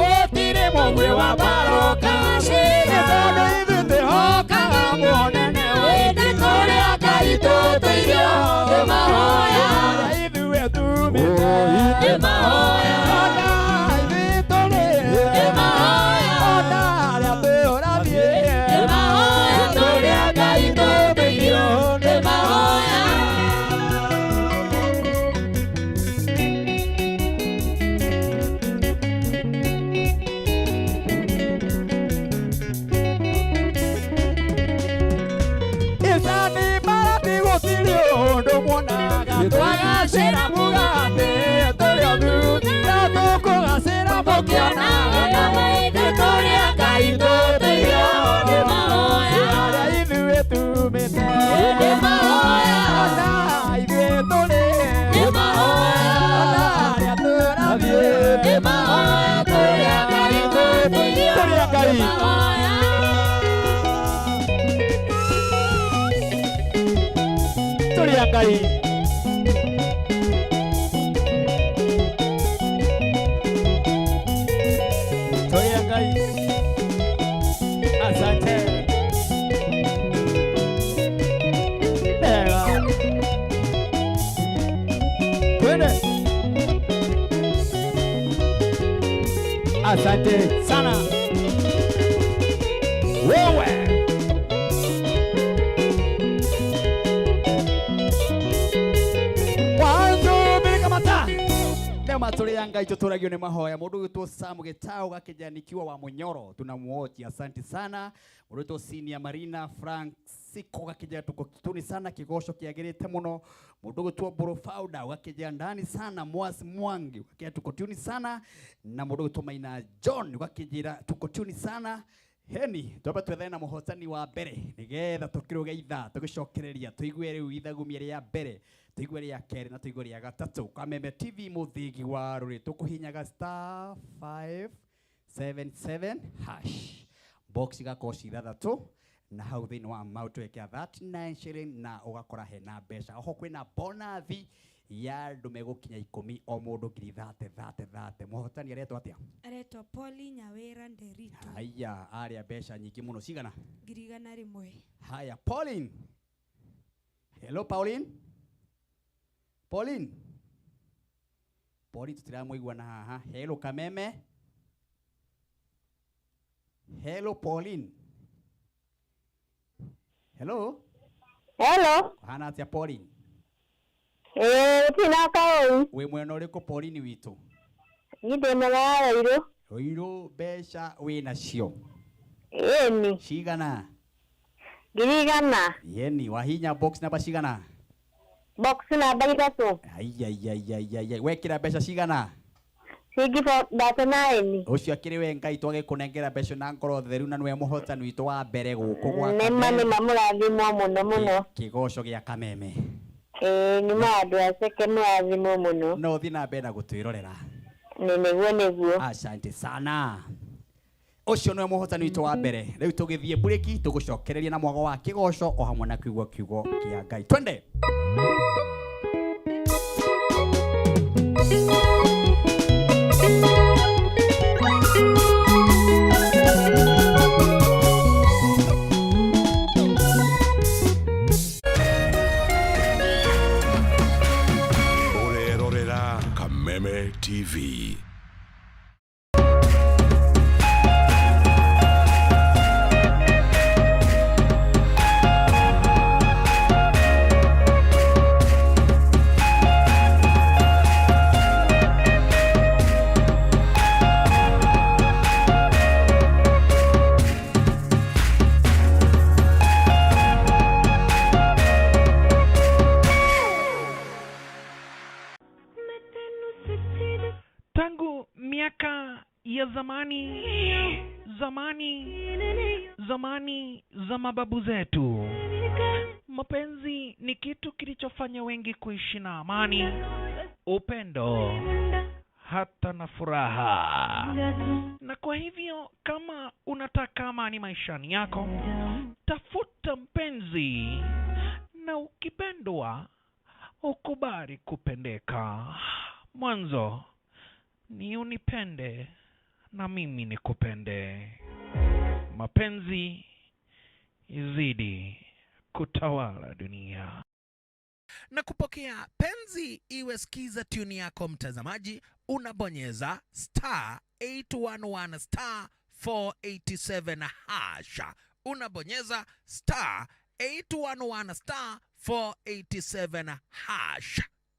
Ngai. Tulia Ngai. Tulia Ngai. Asante. Asante sana. Wewe. Wanzo bila mata. Leo matole yanga ito turagio ne mahoya. Mundu gitwo Samu Gitau gakijanikiwa wa Munyoro. Tunamuoji. Asante sana. Mundu gitwo Senior Marina Francisco gakija tuko kituni sana kigosho kiagirite muno. Mundu gitwo Borofauda gakija ndani sana Mwasi Mwangi gakija tuko tuni sana na mundu gitwo Maina John gakijira tuko tuni sana. Heni toba twethena muhotani wa mbere nigetha tukirugeitha tugicokereria tuigue riu ithagumia ria mbere tuigue ria keri na tuigue ria gatatu Kameme TV muthigi wa ruri tukuhinyaga *577# box gakoci ithathatu na hau thini wa mautu ekia 39 shilling na ugakora hena mbeca oho kwina bonathi ya ndume gukinya 10 o mundu ngiri 30 muhotani aretwo atia aretwo Pauli Nyawira Nderitu haya aria mbeca nyingi muno cigana ngiri 100 haya Pauline hello Pauline tutiramuigua na haha hello Kameme hello Pauline hello hana atia Pauline tina kaoi. We mwena uriko Pauline witu? Nide mwega iro. Iro besha we nacio. Eni. Cigana? Girigana. Yeni wahinya box namba cigana? Box namba itatu. Ai wekira besha cigana? Sigi for data 9. Ucio akiri we Ngai twage kunengera besha na ngoro theru na nwe muhotani witu wa mbere guku gwa Kameme. Nema mamurathimo muno. Kigoco gia Kameme. Ni maandu aceke mwathimo muno. No thina mbere gutwirorera. Niguo. Asante sana. Ucio nwe muhotani witu wa mbere. Riu tugithie breaki tugucokereria na mwago wa kigoco o hamwe na kiugo kia Ngai. Twende. Kameme TV. Zamani za mababu zetu, mapenzi ni kitu kilichofanya wengi kuishi na amani, upendo, hata na furaha. Na kwa hivyo kama unataka amani maishani yako, tafuta mpenzi, na ukipendwa ukubali kupendeka. Mwanzo ni unipende na mimi nikupende. Mapenzi izidi kutawala dunia. Na kupokea penzi iwe skiza tune yako mtazamaji, unabonyeza *811 *487#. Unabonyeza *811 *487#.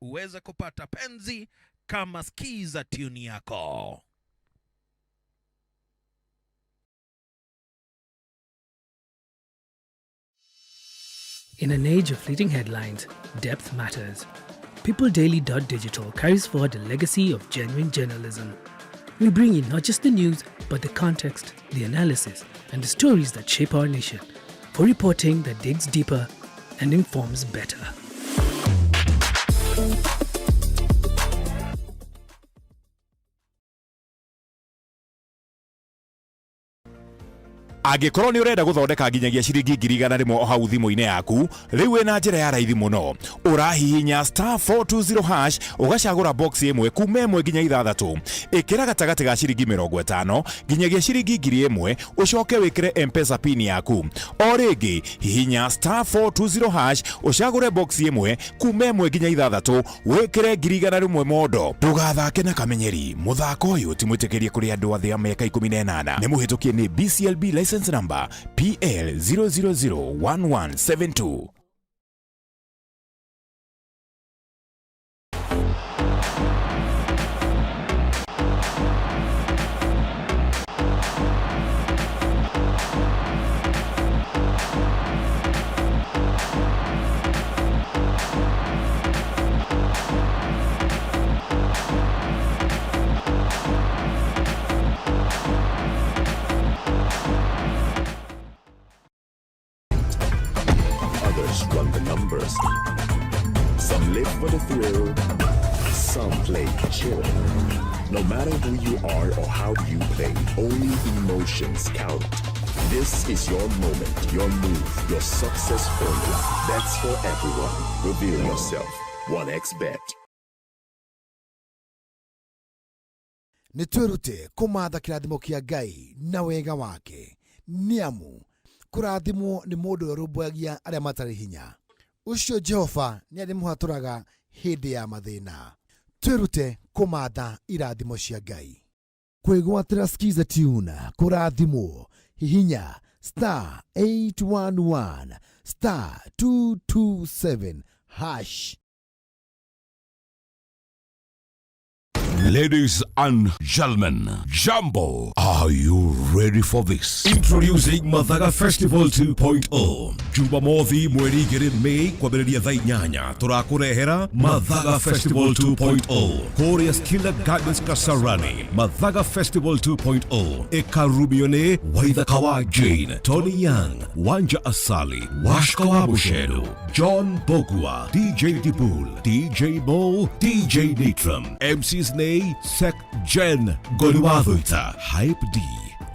Uweze kupata penzi kama skiza tune yako. In an age of fleeting headlines, depth matters. PeopleDaily.digital carries forward the legacy of genuine journalism. We bring you not just the news, but the context, the analysis, and the stories that shape our nation, for reporting that digs deeper and informs better. Angikorwo ni urenda guthondeka nginyagia ciringi 100,000 hau thimu-ini yaku, riu wina njira ya raithi muno. Urahihinya *420# ugacagura box imwe kuma 1 nginya 6. Ikira gatagati ga ciringi 50 nginyagia ciringi 1,000 ucoke wikire M-Pesa pin yaku. O ringi hihinya *420# ucagure box imwe kuma 1 nginya 6 wikire 100,000 modo. Ndugathake na kamenyeri, muthako uyu ti mwitikirie kuri andu athia miaka 18. Ni muhitukie ni BCLB license number PL 0001172. Run the numbers. Some live for the thrill, some play chill. No matter who you are or how you play, only emotions count. This is your moment, your move, your success formula. That's for everyone. Reveal yourself. 1xBet. Nitwerute kumatha kirathimo kia Ngai na wega wake. Niamu kurathimwo ni mundu urumbuagia aria matari hinya. Ucio Jehova ni ari muhaturaga hindi ya mathina. Twerute kumatha irathimo cia Ngai. Kwigwatira Skiza Tune kurathimwo hihinya *811 *227#. Ladies and gentlemen, Jumbo, are you ready for this? Introducing Mathaga Festival 2.0. Jumamothi mweri 2 Mei kwambĩrĩria thaa 8 tũrakurehera Mathaga Festival 2.0 Korea Skilla Gardens Kasarani. Mathaga Festival 2.0 ikarubione Waithaka Jane, Tony Young, Wanja Asali, Washka Wabushedo, John Bogua, DJ Dibul, DJ Mo, DJ Nitram, MC's name Sek Jen Goluwathuita, Hype D,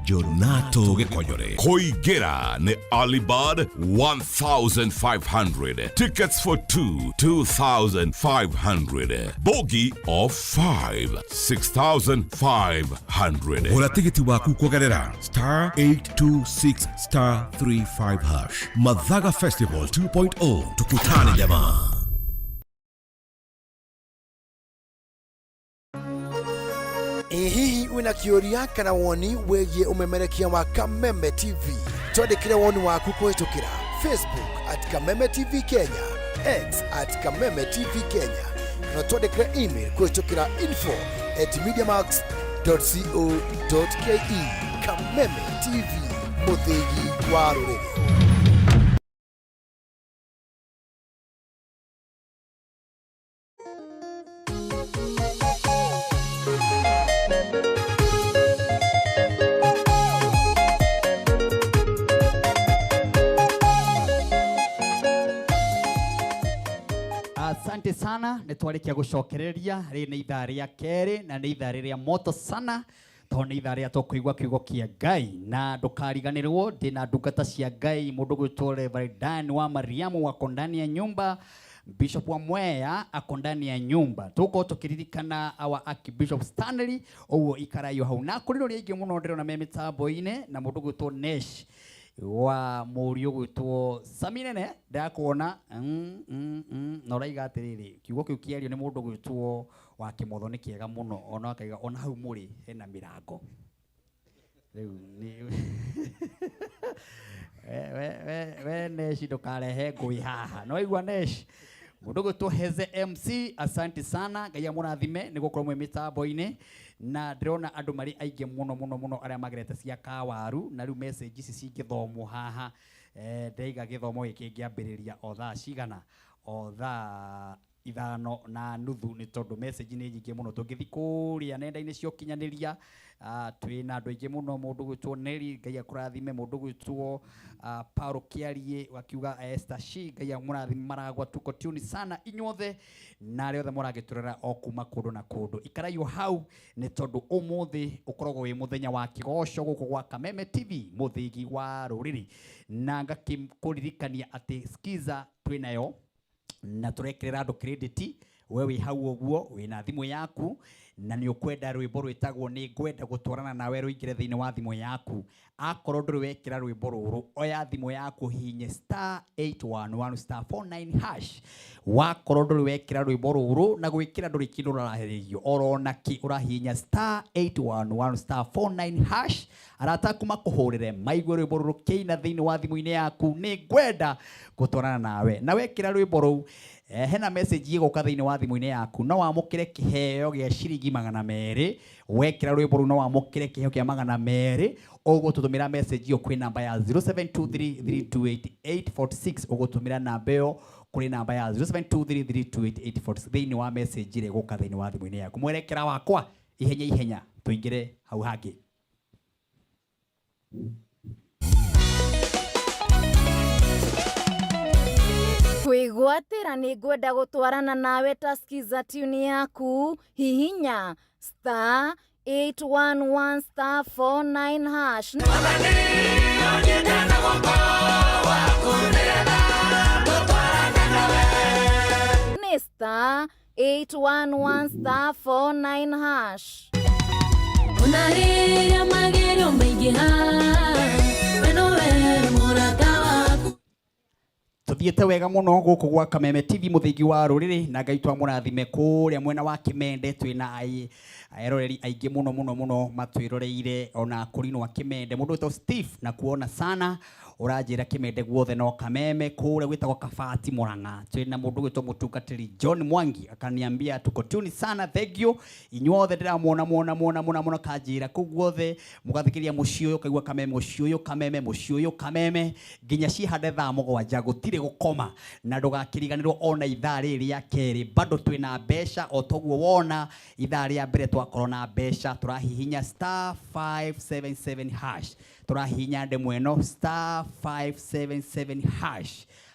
Jonato Gekonyore. Koigera ne Alibad 1,500. Tickets for 2,500. Bogie of 5, 6,500. Hora tiketi waku kugerera *826 *35#. Mathaga Festival 2.0. Tukutane jamaa. Hihi wina kioria kana woni wegie umemerekia wa Kameme TV. Twandikire woni waku kuhitukira Facebook @Kameme TV Kenya, X @Kameme TV Kenya. Na twandikire email kuhitukira info@mediamax.co.ke. Kameme TV, muthigi wa ruriri. Asante sana, nitwarikia gucokereria ri ni ithaa ria keri na ni ithaa ria moto sana to ni ithaa ria tukuigwa kiugo kia Ngai na ndukariganirwo ndina ndungata cia Ngai mundu gwitwo Reverend Dan wa Mariamu wako ndani ya nyumba, Bishop wa Mwea ako ndani ya nyumba. Tuko tukiririkana our Archbishop Stanley owo ikarayo hau na kuri ri ingi muno ndirona me mitambo-ine na mundu gwitwo Nesh wa murio gwitwo Saminene ndakuona na uraiga atiriri kiugo kiu kiario ni mundu gwitwo wa Kimotho ni kiega muno ona akaiga ona hau muri hena mirango riu ni we Nesh ndukarehe ngui haha no igwa Nesh mundu gwitwo Heze MC. Asante sana, Ngai amurathime ni gukorwo mwe mitambo-ine na ndirona andu mari aingi muno aria magerete cia kawaru na riu message ici cingithomwo haha ndaiga githomo giki ngiambiriria o thaa cigana o thaa ithano na nuthu ni tondu message ni nyingi muno tungithi kuria nenda-ini cio kinyaniria twina andu aingi muno mundu gwitwo Neri Ngai akurathime mundu gwitwo Paulo Kiarie wakiuga Esther Shi Ngai amurathime maragwa tuko tune sana inyothe na riothe muragiturera o kuma kundu na kundu ikarayo hau ni tondu umuthi ukoragwo wi muthenya wa kigoco guku gwa Kameme TV muthigi wa ruriri na ngakikuririkania ati skiza twinayo na turekerera andu credit wewe hau oguo wina thimu yaku na ni ukwenda rwimbo rwitagwo ni ngwenda gutwarana nawe ruingire thiini wa thimu yaku akorwo nduri wekira rwimbo ruru oya thimu yaku hinye *811*49# wakorwo nduri wekira rwimbo ruru na gwikira nduri kindu uraheririo orona ki urahinya *811*49# arata kuma kuhurire maigwe rwimbo ruru kiina thiini wa thimu-ini yaku ni ngwenda gutwarana nawe na wekira rwimbo ruru hena message iguka thiini wa thimu-ini yaku no wamukire kiheo gia ciringi 200 wekira rwimbo ru no wamukire kiheo kia 200 ugututumira message iyo kwi namba ya 0723328846 ugutumira namba iyo kuri namba ya 0723328846 thiini wa message ire guka thiini wa thimu-ini yaku mwerekera wakwa ihenya tuingire hau hangi kwigwatira ni ngwenda gutwarana nawe ta skiza tune yaku hihinya *811*49# ni *811*49# Unariria magero maigiha weno we muraka waku tuthiete wega muno guku gwa Kameme TV muthingi wa ruriri na Ngai twamurathime kuria mwena wa Kimende twina aeroreri aingi muno matwiroreire ona kurino wa Kimende mundu witwo Steve na kuona sana uranjira Kimende guothe no Kameme kuria gwitagwo Kabati Murang'a twina mundu witwo mutungatiri John Mwangi akaniambia tuko tune sana thank you inyuothe ndiramuona kanjira ku guothe mugathikiria mucio uyu kaigua Kameme mucio uyu Kameme nginya cihande thaa mugwanja gutire gukoma na ndugakiriganirwo ona ithaa riri ya keri bado twina mbeca o toguo wona ithaa ria mbere twakorwo na mbeca turahihinya *577# turahihinya ndemweno *577#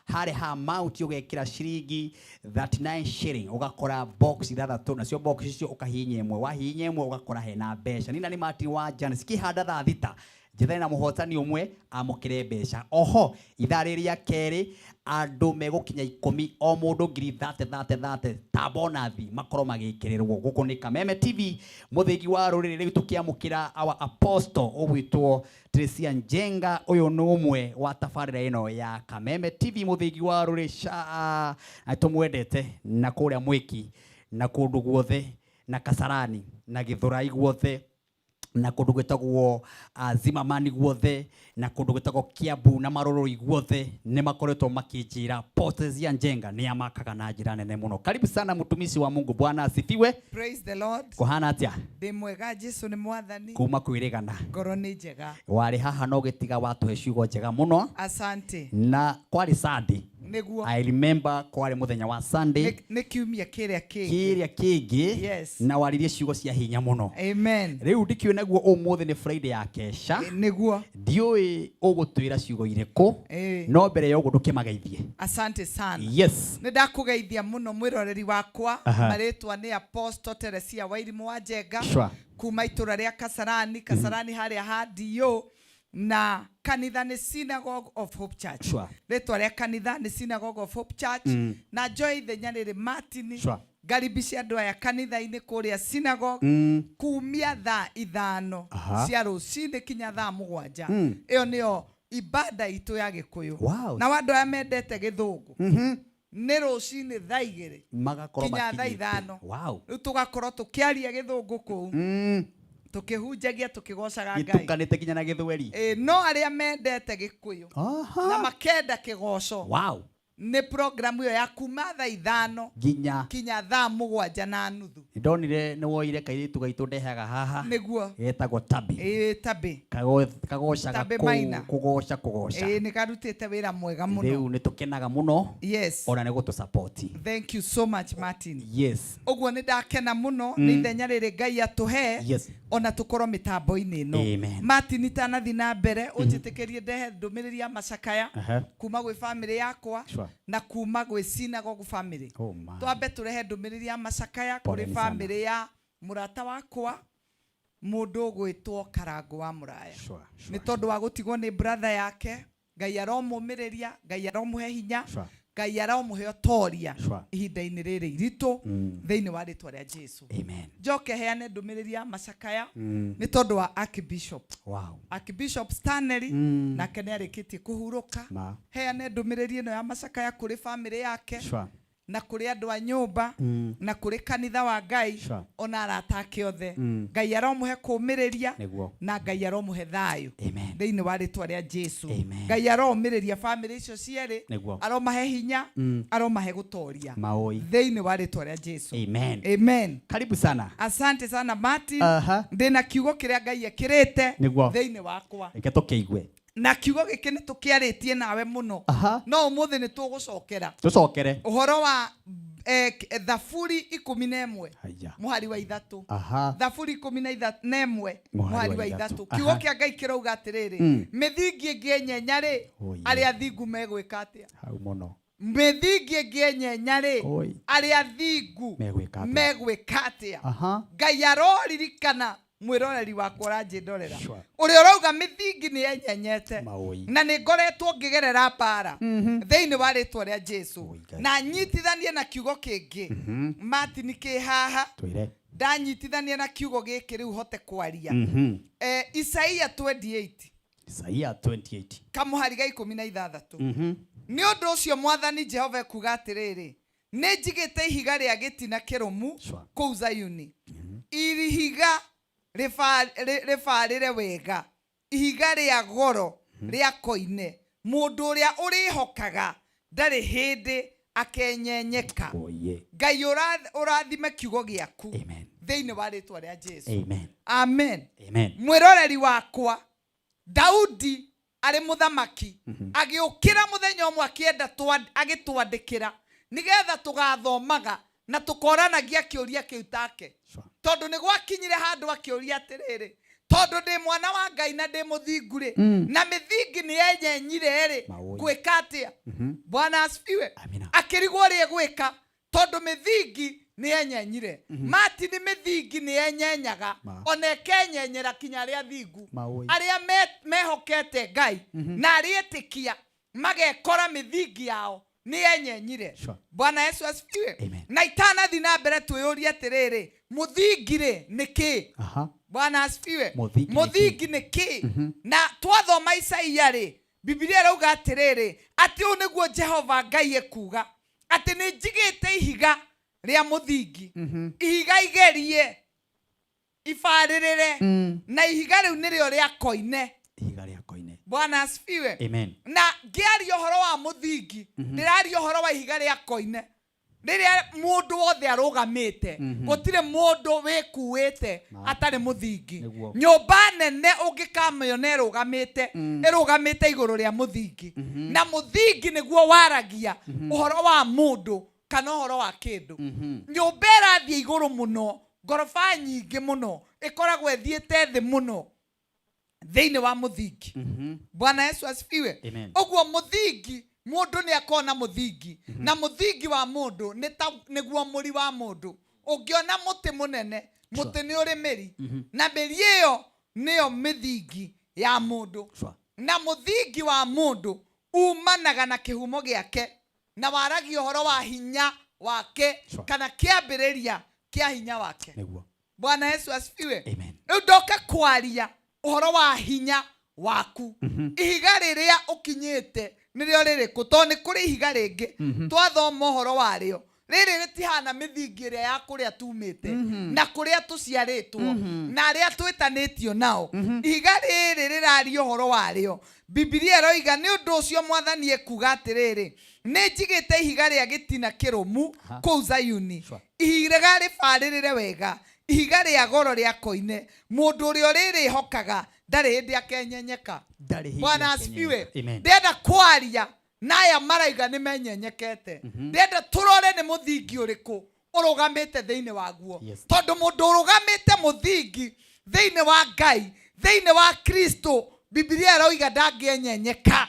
hare ha amount ugekira ciringi 39 shilling ugakora box ithathatu nacio box icio ukahihinya imwe wahihinya imwe ugakora hena mbeca nina ni Martin wa Janice kihanda thaa thita njethane na muhotani umwe amukire mbeca oho ithaa riri ya keri andu megukinya 10 o mundu ngiri 30 ta bonathi makoro magikirirwo guku ni Kameme TV muthingi wa ruriri riu tukiamukira our apostle ugwitwo Tricia Njenga uyu ni umwe wa tafarira ino ya Kameme TV muthingi wa ruriri tumwendete na kuria mwiki na kundu guothe na Kasarani na Githurai guothe na kundu gwitagwo Zimamani guothe na kundu gwitagwo Kiambu na Maroroi guothe ni makoretwo makinjira Tricia Njenga ni amakaga na njira nene muno. Karibu sana mtumishi wa Mungu, Bwana asifiwe. Praise the Lord. Kuhana atia? Ndi mwega, Jesu ni mwathani. Kuma kwirigana. Ngoro ni njega. Wari haha no gitiga watu ciugo njega muno. Asante. Na kwari Sunday. Niguo. I remember kwari muthenya wa Sunday. Ni kiumia kiria kingi. Yes. Na waririe ciugo cia hinya muno. Amen. Riu ndikio naguo umuthi ni Friday ya kesha. Niguo. Ndioi ugutwira ciugo iriku. No mbere ya ugu ndukimageithie. Asante sana. Yes. Ndakugeithia muno mwiroreri wakwa. Maretwa ni Apostle Teresia Wairimu wa Njenga. Sure. Kuma itura ria Kasarani haria hadio na kanitha ni Synagogue of Hope Church. Sure. Retwa ria kanitha ni Synagogue of Hope Church. Na joy the nyanire Martin. Sure. Garibisha andu aya kanitha-ini kuria Synagogue kumia thaa 5 cia rucini kinya thaa 7 iyo niyo ibada itu ya Gikuyu. Na wandu aya mendete Githungu ni rucini thaa 2 kinya thaa 5 riu tugakorwo tukiaria Githungu kuu tukihunjagia tukigocaga Ngai itukanite kinya na Githweri no aria mendete Gikuyu na makenda kigoco Nĩ program yo ya kuma thaa 5 kinya thaa 7:30. Ndonire nĩ woire kairitu gaitũ ndehaga haha. Nĩguo. Getagwo Tabi. Tabi. Kagocaga kugoca. Nĩ karutĩte wĩra mwega mũno. Rĩu nĩ tũkenaga mũno. Yes. Ona nĩ gũtũ support. Thank you so much Martin. Yes. Ũguo nĩ ndakena mũno nĩ ithenya rĩrĩ Ngai atũhe. Yes. Ona tũkorwo mĩtambo-inĩ ĩno. Amen. Martin tanathi na mbere ũnjĩtĩkĩrie ndehe ndũmĩrĩri ya macakaya kuma gwĩ family yakwa na kuma gwĩ synagogue family. Twambe tũrehe ndũmĩrĩri ya macakaya kũrĩ family ya mũrata wakwa mũndũ gwĩtwo Karango wa Mũraya. Nĩ tondũ wa gũtigwo nĩ brother yake, Ngai aromũmĩrĩria, Ngai aromũhe hinya, Ngai aromũhe ũtoria ihinda-inĩ rĩrĩ iritũ thĩinĩ wa rĩtwa rĩa Jesu. Njoke heane ndũmĩrĩri ya macakaya nĩ tondũ wa Archbishop. Archbishop Stanley nake nĩ arĩkĩtie kũhurũka. Heane ndũmĩrĩri ĩno ya macakaya kũrĩ family yake na kũrĩ andũ a nyũmba na kũrĩ kanitha wa Ngai ona arata ake othe. Ngai aromũhe kũũmĩrĩria na Ngai aromũhe thayũ thĩinĩ wa rĩtwa rĩa Jesu. Ngai aromĩrĩria family icio cierĩ, aromahe hinya, aromahe gũtoria thĩinĩ wa rĩtwa rĩa Jesu. Amen. Karibu sana. Asante sana Martin. Ndĩna kiugo kĩrĩa Ngai ekĩrĩte thĩinĩ wakwa. Reke tũkĩigue. Na kiugo gĩkĩ nĩ tũkĩarĩtie nawe mũno. No ũmũthĩ nĩ tũgũcokera. Tũcokere. Ũhoro wa Thaburi 11 mũhari wa 3. Thaburi 11 mũhari wa 3. Kiugo kĩa Ngai kĩrauga atĩrĩrĩ, mĩthingi ĩngĩenyenya rĩ, arĩa athingu megwĩka atĩa? Hau mũno. Mĩthingi ĩngĩenyenya rĩ, arĩa athingu megwĩka atĩa? Ngai aroririkana mwĩroreri wakwa ũranjĩndorera ũrĩa ũrauga mĩthingi nĩ enyenyete na nĩ ngoretwo ngĩgerera mbara thĩinĩ wa rĩtwa rĩa Jesu na nyitithanie na kiugo kĩngĩ. Martin kĩ haha ndanyitithania na kiugo gĩkĩ rĩu hote kwaria. Isaia 28 kamuhari ga 16. Nĩ ũndũ ũcio Mwathani Jehova kuga atĩrĩrĩ, nĩ njigĩte ihiga rĩa gĩtina kĩrũmu kũu Zayuni, irihiga rĩbarĩre wega, ihiga rĩa goro rĩa koine, mũndũ ũrĩa ũrĩhokaga ndarĩ hĩndĩ akenyenyeka. Ngai ũrathime kiugo gĩaku thĩinĩ wa rĩtwa rĩa Jesu. Amen. Mwĩroreri wakwa Daudi arĩ mũthamaki agĩũkĩra mũthenya ũmwe akĩenda agĩtwandĩkĩra nĩgetha tũgathomaga na tũkoranagia kĩũria kĩu take. Tondũ nĩ gwakinyire handũ akĩũria atĩrĩrĩ, tondũ ndĩ mwana wa Ngai na ndĩ mũthingu rĩ, na mĩthingi nĩ yenyenyire rĩ, gwĩka atĩa? Bwana asifiwe. Akĩrigwo rĩ gwĩka tondũ mĩthingi nĩ yenyenyire. Martin mĩthingi nĩ yenyenyaga ona ĩkenyenyera kinya arĩa athingu, arĩa mehokete Ngai na arĩĩtĩkia magekora mĩthingi yao nĩ yenyenyire. Bwana Yesu asifiwe. Na itanathi na mbere twĩyũrie atĩrĩrĩ, mũthingi rĩ nĩ kĩ? Bwana asifiwe. Mũthingi nĩ kĩ? Na twathoma Isaia rĩ, Biblia ĩrauga atĩrĩrĩ, atĩ ũũ nĩguo Jehova Ngai ekuga atĩ nĩ njigĩte ihiga rĩa mũthingi, ihiga igerie ibarĩrĩre, na ihiga rĩu nĩrĩo rĩa koine. Bwana asifiwe. Na ngĩaria ũhoro wa mũthingi, ndĩraria ũhoro wa ihiga rĩa koine. Rĩrĩa mũndũ wothe arũgamĩte, gũtirĩ mũndũ wĩkuĩte atarĩ mũthingi. Nyũmba nene ũngĩkamĩona ĩrũgamĩte igũrũ rĩa mũthingi. Na mũthingi nĩguo waragia ũhoro wa mũndũ kana ũhoro wa kĩndũ. Nyũmba ĩrathiĩ igũrũ mũno, ngoroba nyingĩ mũno, ĩkoragwo ĩthiĩte thĩ mũno thĩinĩ wa mũthingi. Bwana Yesu asifiwe. Ũguo mũthingi, mũndũ nĩ akona mũthingi, na mũthingi wa mũndũ nĩguo mũri wa mũndũ. Ũngĩona mũtĩ mũnene, mũtĩ nĩ ũrĩ mĩri, na mĩri ĩyo nĩyo mĩthingi ya mũndũ. Na mũthingi wa mũndũ umanaga na kĩhumo gĩake, na waragia ũhoro wa hinya wake kana kĩambĩrĩria kĩa hinya wake. Bwana Yesu asifiwe. Rĩu ndoka kwaria ũhoro wa hinya waku. Ihiga rĩrĩa ũkinyĩte nĩrĩo rĩrĩkũ? Tondũ nĩ kũrĩ ihiga rĩngĩ twathoma ũhoro warĩo riri ritihana mithingi iria ya kuria tumite na kuria tuciaritwo na aria twitanitio nao ihiga riri riraria uhoro wario Biblia iroiga ni undu ucio mwathani ekuga atiriri ni njigite ihiga ria gitina kirumu kuu Zayuni ihiga ribaririre wega ihiga ria goro ria koine mundu uria riri hokaga ndari hindi akenyenyeka. Bwana asifiwe. Ndenda kwaria naya maraiga ni menyenyekete ndenda turore ni muthingi uriku urugamite thiini waguo tondu mundu urugamite muthingi thiini wa Ngai thiini wa Kristo Biblia iroiga ndangenyenyeka.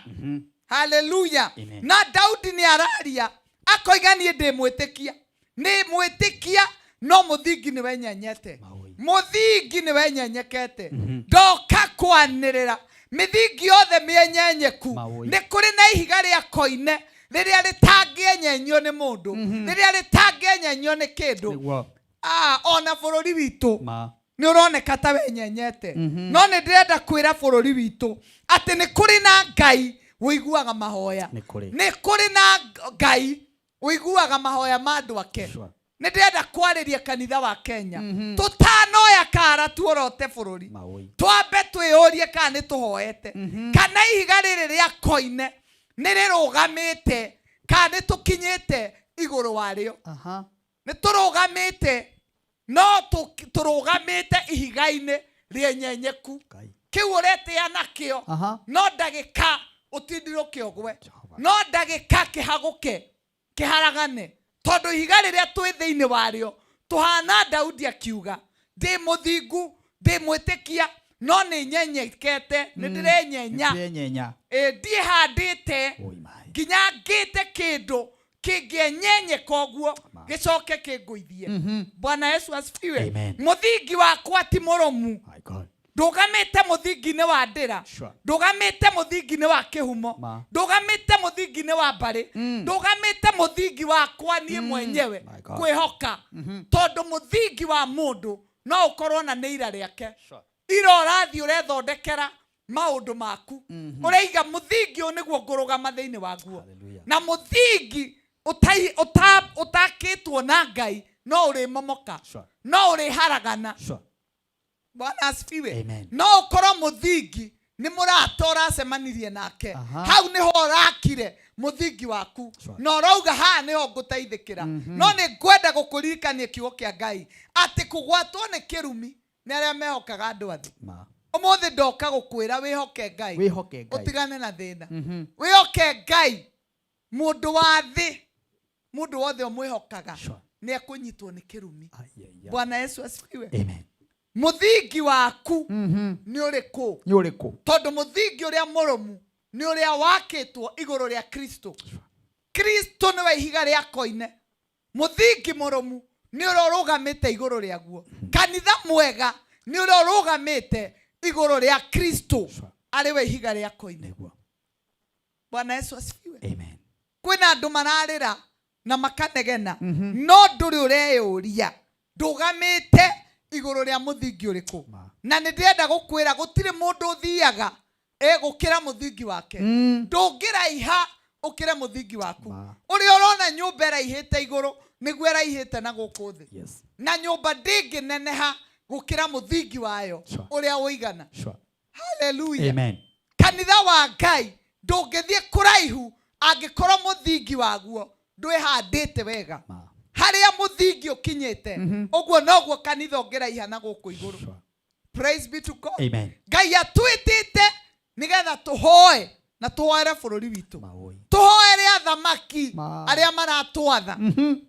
Haleluya. Na Daudi ni araria akoiga ni ndi mwitikia ni mwitikia no muthingi ni wenyenyete muthingi ni wenyenyekete ndoka kwanirira mithingi yothe mienyenyeku ni kuri na ihiga ria koine riria ritangienyenyio ni mundu riria ritangienyenyio ni kindu ona bururi witu ni uroneka ta wenyenyete no ni ndirenda kwira bururi witu ati ni kuri na Ngai uiguaga mahoya ni kuri na Ngai uiguaga mahoya ma andu ake ni ndirenda kwariria kanitha wa Kenya tutanoya kara tuorote bururi twambe twiyurie kana ni tuhoete kana ihiga riri ria koine ni rirugamite kana ni tukinyite iguru wario ni turugamite no turugamite ihiga-ini rienyenyeku kiu uretia nakio no ndagika utindiruke ogwe no ndagika kihaguke kiharagane tondu ihiga riria twi thiini wario tuhana Daudi akiuga ndi muthingu ndi mwitikia no ni nyenyekete ni ndirenyenya ndihandite nginya ngite kindu kingenyenyeka oguo gicoke kinguithie. Bwana Yesu asifiwe. Muthingi wakwa ti muromu ndugamite muthingi-ini wa ndira ndugamite muthingi-ini wa kihumo ndugamite muthingi-ini wa mbari ndugamite muthingi wakwa nie mwenyewe kwihoka tondu muthingi wa mundu no ukorwo na ni ira riake ira urathi urethondekera maundu maku ureiga muthingi u niguo ngurugama thiini waguo na muthingi utakitwo na Ngai no uri momoka no uri haragana. Bwana asifiwe. No ukorwo muthingi ni muratora semanirie nake hau niho urakire muthingi waku no urauga ha niho nguteithikira no ni ngwenda gukuririkania kiugo kia Ngai ati kugwatwo ni kirumi ni aria mehokaga andu athi umuthi ndoka gukwira wihoke Ngai utigane na thina wihoke Ngai mundu wa thi mundu wothe umwihokaga ni akunyitwo ni kirumi. Bwana Yesu asifiwe. Amen. Muthingi waku ni uriku tondu muthingi uria murumu ni uria wakitwo iguru ria Kristo. Kristo ni we ihiga ria koine muthingi murumu ni uria urugamite iguru riaguo kanitha mwega ni uria urugamite iguru ria Kristo ari we ihiga ria koine. Bwana Yesu asifiwe. Amen. Kwina andu mararira na makanegena no nduri ureyuria ndugamite iguru ria muthingi uriku na ni ndirenda gukwira gutire mundu uthiaga gukira muthingi wake ndungiraiha ukire muthingi waku uri urona nyumba iraihite iguru niguo iraihite na guku thi na nyumba ndingineneha gukira muthingi wayo uria uigana. Haleluya. Amen. Kanitha wa Ngai ndungithie kuraihu angikorwo muthingi waguo ndwihandite wega haria muthingi ukinyite uguo noguo kanitha ungiraiha na guku iguru. Praise be to God. Amen. Ngai atwitite nigetha tuhoe na tuhoere bururi witu tuhoere athamaki aria maratwatha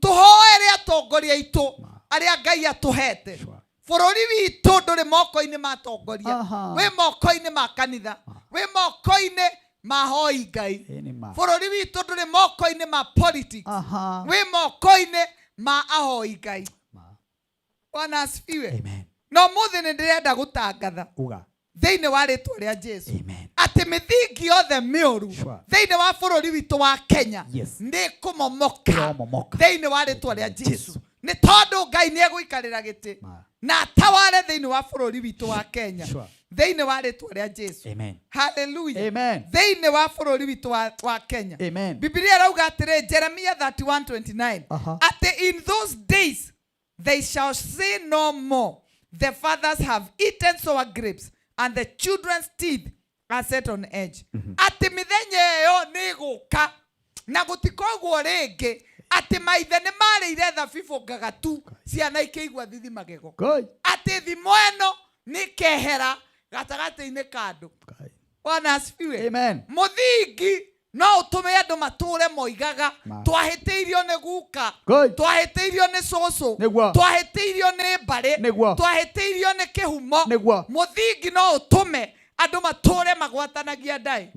tuhoere atongoria itu aria Ngai atuhete bururi witu nduri moko-ini ma atongoria wi moko-ini ma kanitha wi moko-ini mahoi Ngai bururi witu nduri moko-ini ma politics wi moko-ini ma ahoi Ngai. Bwana asifiwe. Amen. No muthi ni ndirenda gutangatha thiini wa ritwa ria Jesu ati mithingi yothe miuru thiini wa bururi witu wa Kenya ni kumomoka thiini wa ritwa ria Jesu ni tondu Ngai ni eguikarira giti na atawale thĩinĩ wa bũrũri witũ wa Kenya thĩinĩ wa rĩtwa rĩa Jesu. Amen. Hallelujah. Amen. Thĩinĩ wa bũrũri witũ wa Kenya. Amen. Biblia rauga atĩrĩ, Jeremiah 31:29, atĩ in those days they shall say no more, the fathers have eaten sour grapes and the children's teeth are set on edge. Atĩ mĩthenya ĩyo nĩ gũka na gũtikoguo rĩngĩ, atĩ maithe nĩ marĩire thabibũ ngagatu, ciana ikĩigua thithi magego. Atĩ thimo ĩno nĩ kehera gatagatĩ-inĩ ka andũ. Bwana asifiwe. Amen. Mũthingi no ũtũme andũ matũre moigaga twahĩtĩirio nĩ guka, twahĩtĩirio nĩ cũcũ, twahĩtĩirio nĩ mbarĩ, twahĩtĩirio nĩ kĩhumo. Mũthingi no ũtũme andũ matũre magwatanagia ndaĩ.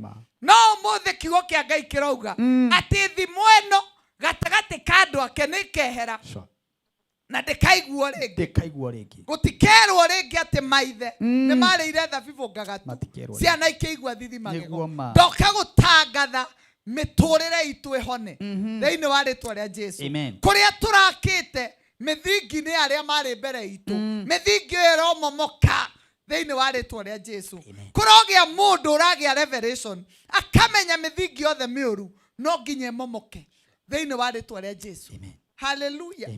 No ũmũthĩ kiugo kĩa Ngai kĩrauga atĩ thimo ĩno gatagatĩ ka andũ ake nĩ kehera na ndĩkaiguo rĩngĩ. Gũtikerwo rĩngĩ atĩ maithe nĩ marĩire thabibũ ngagatu, ciana ikĩigua thithi magego. Ndoka gũtangatha mĩtũrĩre itũ ĩhone thĩinĩ wa rĩtwa rĩa Jesu. Kũrĩa tũrakĩte mĩthingi nĩ arĩa marĩ mbere itũ, mĩthingi ĩromomoka thĩinĩ wa rĩtwa rĩa Jesu. Kũrogĩa mũndũ ũragĩa revelation akamenya mĩthingi yothe mĩũru no nginya ĩmomoke thĩinĩ wa rĩtwa rĩa Jesu. Hallelujah.